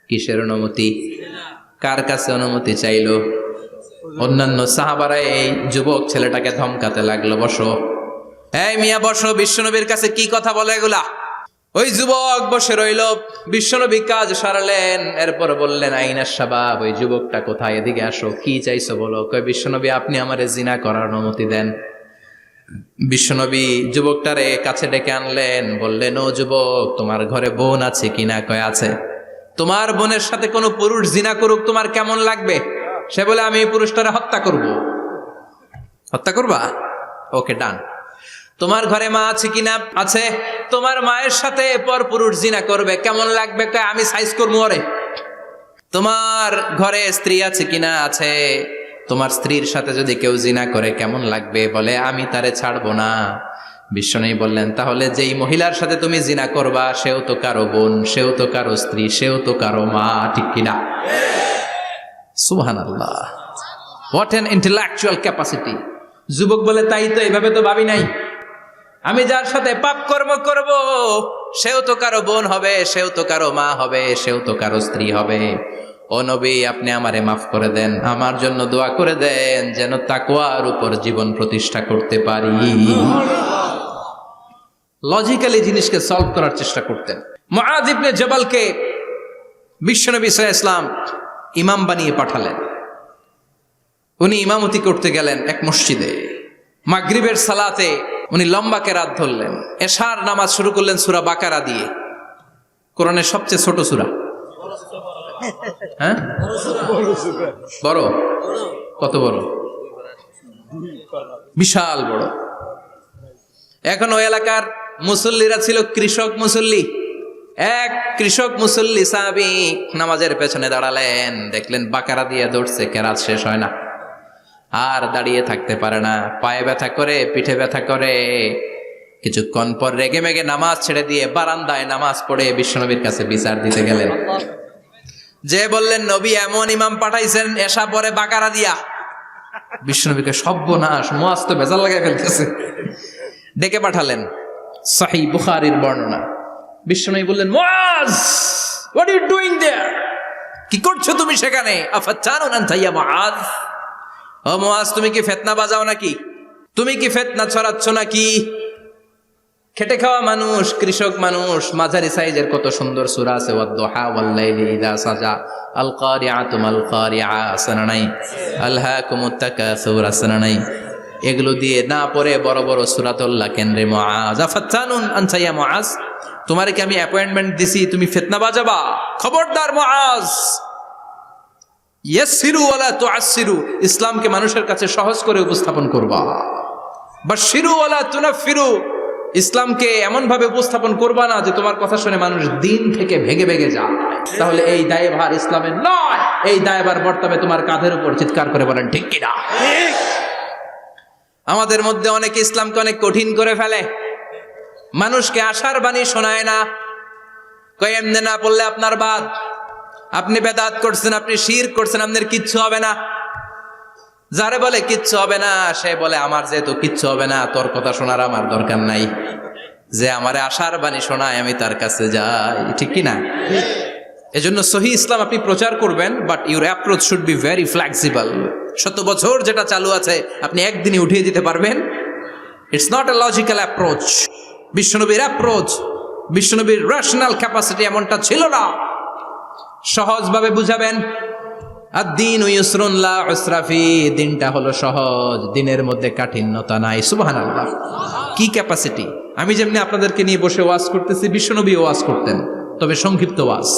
কিসের অনুমতি? কার কাছে অনুমতি চাইলো? অন্যান্য সাহাবারা এই যুবক ছেলেটাকে ধমকাতে লাগলো, বসো, এই মিয়া বসো, বিশ্বনবীর কাছে কি কথা বলে এগুলা? ওই যুবক বসে রইল। বিশ্বনবী কাজ সারালেন, এরপর বললেন, আইনা শাবাব, ওই যুবকটা কোথায়? এদিকে আসো, কি চাইছো বলো। কয়, বিশ্বনবী আপনি আমারে জিনা করার অনুমতি দেন। বিশ্বনবী যুবকটারে কাছে ডেকে আনলেন, বললেন, ও যুবক, তোমার ঘরে বোন আছে কিনা? কয় আছে। তোমার বোনের সাথে কোনো পুরুষ জিনা করুক, তোমার কেমন লাগবে? সে বলে, আমি এই পুরুষটারে হত্যা করব। হত্যা করবা? ওকে, ডান। তোমার ঘরে মা আছে কিনা? আছে। তোমার মায়ের সাথে পর পুরুষ জিনা করবে, কেমন লাগবে? কয়, আমি সাইজ করবো ওরে। তোমার ঘরে স্ত্রী আছে কিনা? আছে। তোমার স্ত্রীর সাথে যদি কেউ জিনা করে কেমন লাগবে? বলে, আমি তারে ছাড়বো না। বিশ্বনবী বললেন, তাহলে যেই মহিলার সাথে তুমি জিনা করবা সেও তো কারো বোন, সেও তো কারো স্ত্রী, সেও তো কারো মা, ঠিক কিনা? সুবহানাল্লাহ, হোয়াট অ্যান ইন্টেলেকচুয়াল ক্যাপাসিটি। যুবক বলে, তাই তো, এইভাবে তো ভাবি নাই। আমি যার সাথে পাপ কর্ম করব সেও তো কারো বোন হবে, সেও তো কারো মা হবে, সেও তো কারো স্ত্রী হবে। ও নবী, আপনি আমারে মাফ করে দেন, আমার জন্য দোয়া করে দেন যেন তাকওয়ার উপর জীবন প্রতিষ্ঠা করতে পারি। লজিক্যালি জিনিসকে সলভ করার চেষ্টা করতেন। মুআয ইবনে জবালকে বিশ্বনবী সাল্লাল্লাহু আলাইহি ওয়াসাল্লাম ইমাম বানিয়ে পাঠালেন। উনি ইমামতি করতে গেলেন এক মসজিদে। মাগরিবের সালাতে উনি লম্বা কেরাত ধরলেন। এশার নামাজ শুরু করলেন সূরা বাকারা দিয়ে, কোরআনের সবচেয়ে ছোট সূরা। হ্যাঁ, বড়? কত বড়? বিশাল বড়। এখন ওই এলাকার মুসল্লিরা ছিল কৃষক মুসল্লি। এক কৃষক মুসল্লি সাহাবী নামাজের পেছনে দাঁড়ালেন, দেখলেন বাকারা দিয়ে দৌড়ছে, কেরাত শেষ হয় না, আর দাঁড়িয়ে থাকতে পারে না, পায়ে ব্যথা করে, পিঠে ব্যথা করে। কিছুক্ষণ পর রেগে মেগে নামাজ ছেড়ে দিয়ে বারান্দায় নামাজ পড়ে বিশ্বনবীর কাছে বিচার দিতে গেলেন। যে বললেন, নবী এমন ইমাম পাঠাইছেন এশা পরে বাকারা দিয়া। বিশ্বনবীকে সর্বনাশ, মুআয তো ভেজাল লাগাই ফেলতেছে। ডেকে পাঠালেন, সহিহ বুখারীর বর্ণনা। বিশ্বনবী বললেন, মুআয, হোয়াট আর ইউ ডুইং দেয়ার? কি করছো তুমি সেখানে? আফাতানুন আনতা ইয়া মুআয, ও মুআয, তুমি কি ফিতনা বাজাও নাকি? তুমি কি ফিতনা ছড়াচ্ছ নাকি? খেটে খাওয়া মানুষ, কৃষক মানুষ, মাঝারি সাইজের কত সুন্দর সূরা আছে, ওয়াদ-দুহা ওয়াল-লাইলি ইযা সাজা, আল কারিআতু মাল কারিআ, আসনা নাই, আলহাকুমুত তাকাসুর, আসনা নাই। এগুলো দিয়ে না পড়ে বড় বড় সূরাতুল্লাহ কেন্দ্রে মুআয, আফাতানুন আনতা ইয়া মুআয, তোমারে কি আমি অ্যাপয়েন্টমেন্ট দিছি তুমি ফিতনা বাজাবা? খবরদার মুআয। ইয়াসসিরু ওয়ালা তুআসসিরু, ইসলামকে মানুষের কাছে সহজ করে উপস্থাপন করবা। বাশশিরু ওয়ালা তুনাফিরু, ইসলামকে এমন ভাবে উপস্থাপন করবা না যে তোমার কথা শুনে মানুষ দিন থেকে ভেগে ভেগে যায়। তাহলে এই দায়ভার ইসলামের নয়, এই দায়ভার বর্তাবে তোমার কাঁধের উপর। চিৎকার করে বলেন ঠিক কিনা? আমাদের মধ্যে অনেকে ইসলামকে অনেক কঠিন করে ফেলে, মানুষকে আশার বাণী শোনায় না। কয় এমনি না পড়লে আপনার বাদ, আপনি বেদাত করছেন, আপনি শিরক করছেন, আপনার কিচ্ছু হবে না। যারে বলে কিচ্ছু হবে না, সে বলে আমার যেহেতু কিচ্ছু হবে না, তোর কথা শোনার আমার দরকার নাই। যে আমারে আশার বাণী শোনায় আমি তার কাছে যাই, ঠিক কি না? এজন্য সহিহ ইসলাম আপনি প্রচার করবেন, but your approach should be very flexible. 100 বছর যেটা চালু আছে আপনি একদিনে উঠিয়ে দিতে পারবেন? It's not a logical approach. বিশ্বনবীর অ্যাপ্রোচ, বিশ্বনবীর রেশনাল ক্যাপাসিটি এমনটা ছিল না। সহজভাবে বুঝাবেন। আদ-দীনু ইউসরুন লা উসরা ফি, দিনটা হলো সহজ, দিনের মধ্যে কাঠিন্যতা নাই। সুবহানাল্লাহ, কি ক্যাপাসিটি! আমি যেমনি আপনাদেরকে নিয়ে বসে ওয়াজ করতেছি, বিশ্বনবী ওয়াজ করতেন, তবে সংক্ষিপ্ত ওয়াজ।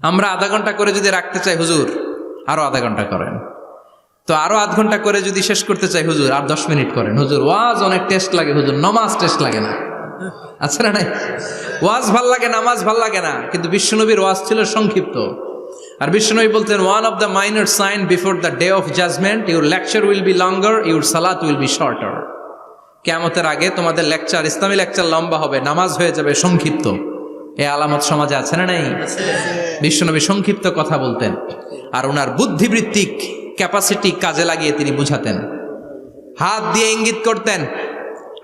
আমরা আধা ঘন্টা করে যদি রাখতে চাই, হুজুর আরো আধা ঘন্টা করেন। তো আরো আধ ঘন্টা করে যদি শেষ করতে চাই, হুজুর আর 10 মিনিট করেন। হুজুর ওয়াজ অনেক টেস্ট লাগে, হুজুর নামাজ টেস্ট লাগে না। আচ্ছা না নাই? ওয়াজ ভাল লাগে, নামাজ ভাল লাগে না, কিন্তু বিশ্বনবীর ওয়াজ ছিল সংক্ষিপ্ত। আর বিশ্বনবী বলতেন, one of the minor sign before the day of judgment, your lecture will be longer, your সালাত উইল বি শর্টার। কিয়ামতের আগে তোমাদের লেকচার, ইসলামী লেকচার লম্বা হবে, নামাজ হয়ে যাবে সংক্ষিপ্ত। এই আলামত সমাজে আছে না নাই? বিশ্বনবী সংক্ষিপ্ত কথা বলতেন, আর ওনার বুদ্ধিবৃত্তিক ক্যাপাসিটি কাজে লাগিয়ে তিনি বুঝাতেন। হাত দিয়ে ইঙ্গিত করতেন।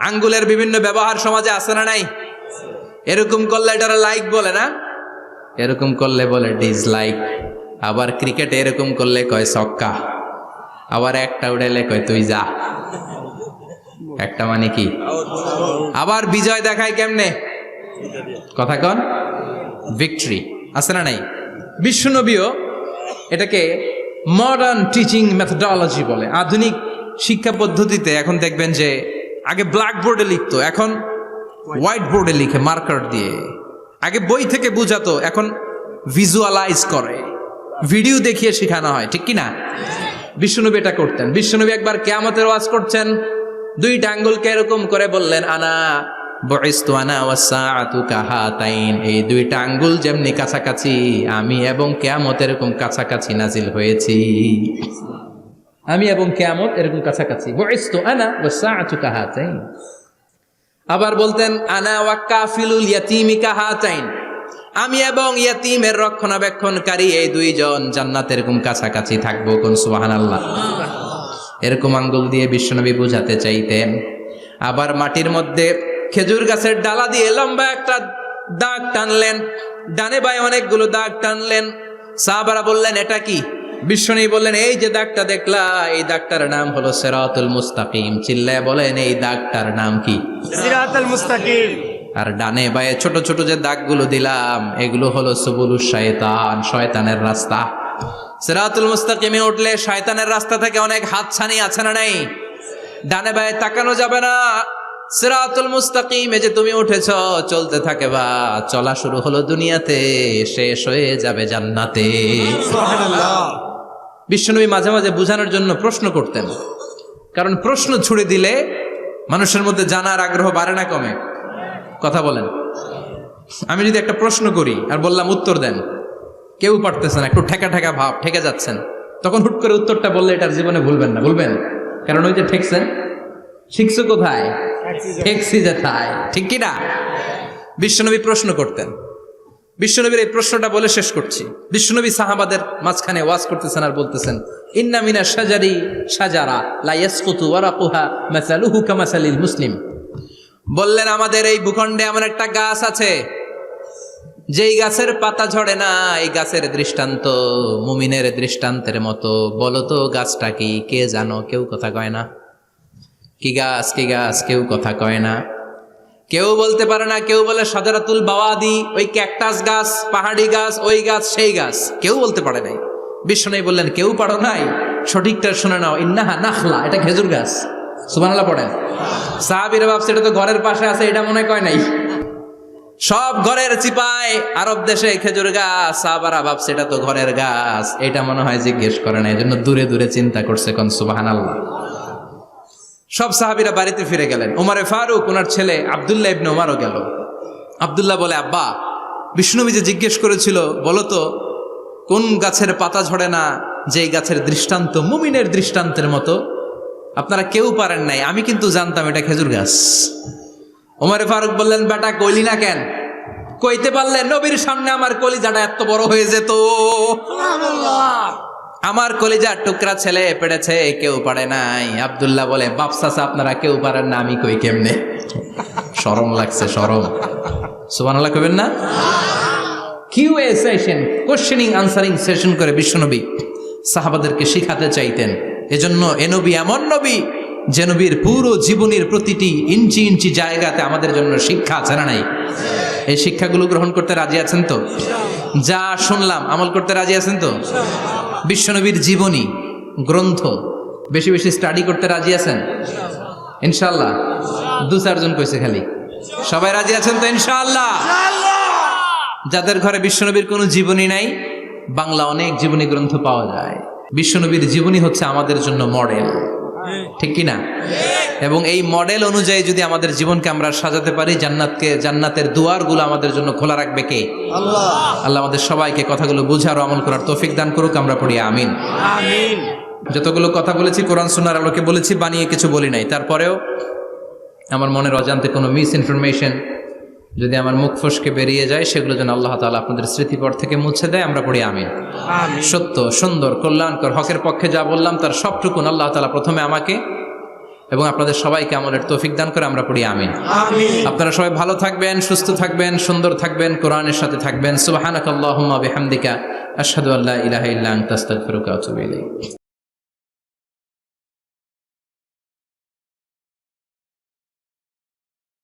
আঙ্গুলের বিভিন্ন ব্যবহার সমাজে আছে না নাই? এরকম করলে এটারা লাইক বলে না, এরকম করলে বলে ডিসলাইক। আবার ক্রিকেটে এরকম করলে কয় ছক্কা, আবার একটা উড়াইলে কয় তুই যা। একটা মানে কি? আবার বিজয় দেখায় কেমনে? কথা কন, ভিক্টরি। আছে না নাই? বিশ্বনবীও এটাকে মডার্ন টিচিং মেথডোলজি বলে। আধুনিক শিক্ষা পদ্ধতিতে এখন দেখবেন যে আগে ব্ল্যাক বোর্ডে লিখতো, এখন হোয়াইট বোর্ডে লিখে মার্কার দিয়ে। আগে বই থেকে বুঝাতো, এখন ভিজুয়ালাইজ করে, ভিডিও দেখিয়ে শেখানো হয়, ঠিক কি না? বিশ্বনবী এটা করতেন। বিশ্বনবী একবার কিয়ামতের ওয়াজ করছেন, দুইটা আঙ্গুলকে এরকম করে বললেন, আনা বুইসতু আনা ওয়াসসাআতু কাহাতাইন। এই দুইটা আঙ্গুল যেমনি কাছাকাছি, আমি এবং কিয়ামত এরকম কাছাকাছি নাজিল হয়েছি। আমি এবং কিয়ামত এরকম কাছাকাছি। বুইসতু আনা ওয়াসসাআতু কাহাতাইন। আবার বলতেন, আনা ওয়া কাফিলুল ইয়াতীমি কাহাতাইন। আমি এবং ইয়াতীমের রক্ষণাবেক্ষণকারী এই দুইজন জান্নাতে এরকম কাছাকাছি থাকবো। কোন সুবহানাল্লাহ। এরকম আঙ্গুল দিয়ে বিশ্বনবী বুঝাতে চাইতেন। আবার মাটির মধ্যে খেজুর গাছের ডালা দিয়ে লম্বা একটা দাগ টানলেন, ডানে বায়ে অনেকগুলো দাগ টানলেন। সাহাবারা বললেন, এটা কি? বিশ্বনবী বললেন, এই যে দাগটা দেখলা, এই দাগটার নাম হলো সিরাতুল মুস্তাকিম। চিল্লায় বলেন, এই দাগটার নাম কি? সিরাতুল মুস্তাকিম। আর ডানে বায়ে ছোট ছোট যে দাগগুলো দিলাম, এগুলো হলো সুবুলুশ শায়তান, শয়তানের রাস্তা। সিরাতুল মুস্তাকিমে উঠলে শয়তানের রাস্তা থেকে অনেক হাতছানি আছে না নাই? ডানে বায়ে তাকানো যাবে না। সিরাতুল মুস্তাকিমে যে তুমি উঠেছো, চলতে থাকে বা চলা শুরু হলো দুনিয়াতে, শেষ হয়ে যাবে জান্নাতে। সুবহানাল্লাহ। বিশ্বনবী মাঝে মাঝে বুঝানোর জন্য প্রশ্ন করতেন, কারণ প্রশ্ন ছুড়ে দিলে মানুষের মধ্যে জানার আগ্রহ বাড়ে না কমে? কথা বলেন। আমি যদি একটা প্রশ্ন করি আর বললাম উত্তর দেন, কেউ পারতেছেন, একটু ঠেকা ঠেকা ভাব, ঠেকে যাচ্ছেন, তখন হুট করে উত্তরটা বললে এটার জীবনে ভুলবেন না, ভুলবেন? কারণ ওই যে ঠেকছেন, শিখছো কোথায়? ঠেকছি যেথায়, ঠিক কি না? বিশ্বনবী প্রশ্ন করতেন। বিশ্বনবীর এই প্রশ্নটা বলে শেষ করছি। বিশ্বনবী সাহাবাদের মাঝখানে ওয়াজ করতেছেন আর বলতেছেন, ইন্না মিনা শাজারি শাজারা লা ইয়াসকুতু ওয়ারাকুহা মাসালুহু কামাসালিল মুসলিম। বললেন, আমাদের এই ভূখণ্ডে এমন একটা গাছ আছে, যেই গাছের পাতা ঝরে না। এই গাছের দৃষ্টান্ত মুমিনের দৃষ্টান্তের মতো। বলো তো গাছটা কি? কে জানো? কেউ কথা কয় না। কি গাছ? কি গাছ? কেউ কথা কয় না, কেউ বলতে পারে না। কেউ বলে শাজারাতুল বাওয়াদি, ওই ক্যাকটাস গাছ, পাহাড়ি গাছ, ওই গাছ, সেই গাছ। কেউ বলতে পারে নাই। বিশ্বনবী বললেন, কেউ পারো নাই? সঠিকটা শুনে নাও, ইন্নাহা নাখলা, এটা খেজুর গাছ। সুবহানাল্লাহ পড়েন। সাহাবীরা ভাবছে এটা তো ঘরের পাশে আছে, এটা মনে কয় নাই। সব ঘরের চিপায় আরব দেশে খেজুর গাছ, সাহাবারা ভাবছে এটা তো ঘরের গাছ, এটা মনে হয় জিজ্ঞেস করে না, এজন্য দূরে দূরে চিন্তা করছে। কোন সুবহানাল্লাহ। সব সাহাবীরা বাড়িতে ফিরে গেলেন। ওমরে ফারুক, ওনার ছেলে আব্দুল্লাহ ইবনে ওমরও গেল। আব্দুল্লাহ বলে, আব্বা, বিষ্ণুনবী যে জিজ্ঞেস করেছিল, বলো তো কোন গাছের পাতা ঝরে না, যেই গাছের দৃষ্টান্ত মুমিনের দৃষ্টান্তের মতো? আপনারা কেউ পারেন নাই, আমি কিন্তু জানতাম এটা খেজুর গাছ। ওমরে ফারুক বললেন, বেটা কইলি না কেন? কইতে পারলে নবীর সামনে আমার কলিজাটা এত বড় হয়ে যেত। আমার কলিজার টুকরা ছেলে পেড়েছে, কেউ পারে নাই। আব্দুল্লাহ বলে, বাপ চাচা আপনারা কেউ পারেন না, আমি কই কেমনে? শরম লাগছে, শরম। সুবহানাল্লাহ কইবেন না? QA session, questioning answering session করে বিশ্বনবী সাহাবাদেরকে শিখাতে চাইতেন। এজন্য এ নবী এমন নবী যে নবীর পুরো জীবনের প্রতিটি ইঞ্চি ইঞ্চি জায়গাতে আমাদের জন্য শিক্ষা আছে না নাই? এই শিক্ষাগুলো গ্রহণ করতে রাজি আছেন তো? যা শুনলাম আমল করতে রাজি আছেন তো? বিশ্বনবীর জীবনী গ্রন্থ বেশি বেশি স্টাডি করতে রাজি আছেন ইনশাআল্লাহ? 2-4 জন কইছে খালি। সবাই রাজি আছেন তো ইনশাআল্লাহ? যাদের ঘরে বিশ্বনবীর কোনো জীবনী নাই, বাংলা অনেক জীবনী গ্রন্থ পাওয়া যায়। বিশ্বনবীর জীবনী হচ্ছে আমাদের জন্য মডেল, ঠিক কি না? এবং এই মডেল অনুযায়ী যদি আমাদের জীবনকে আমরা সাজাতে পারি, জান্নাতের দুয়ারগুলো আমাদের জন্য খোলা রাখবে কে? আল্লাহ। আল্লাহ আমাদের সবাইকে কথাগুলো বুঝার ও আমল করার তৌফিক দান করুক। আমরা পড়ি আমিন। আমিন। যতগুলো কথা বলেছি কোরআন সুন্নাহর আলোকে বলেছি, বানিয়ে কিছু বলি নাই। তারপরেও আমার মনের অজান্তে কোনো মিস ইনফরমেশন, যদি আমার মুখ ফসকে বেরিয়ে যায় সেগুলো যেন আল্লাহ তাআলা আপনাদের স্মৃতিপট থেকে মুছে দেয়, আমরা পড়ি আমিন। আমিন। সত্য, সুন্দর, কল্যাণকর, হকের পক্ষে যা বললাম তার সবটুকুন আল্লাহ তাআলা প্রথমে আমাকে এবং আপনাদের সবাইকে আমলের তৌফিক দান করে, আমরা পড়ি আমিন। আমিন। আপনারা সবাই ভালো থাকবেন, সুস্থ থাকবেন, সুন্দর থাকবেন, কোরআনের সাথে থাকবেন। সুবহানাকাল্লাহুম্মা বিহামদিকা আশহাদু আল্লা ইলাহা ইল্লা আনতা আস্তাগফিরুকা ওয়া আতুবু ইলাইক।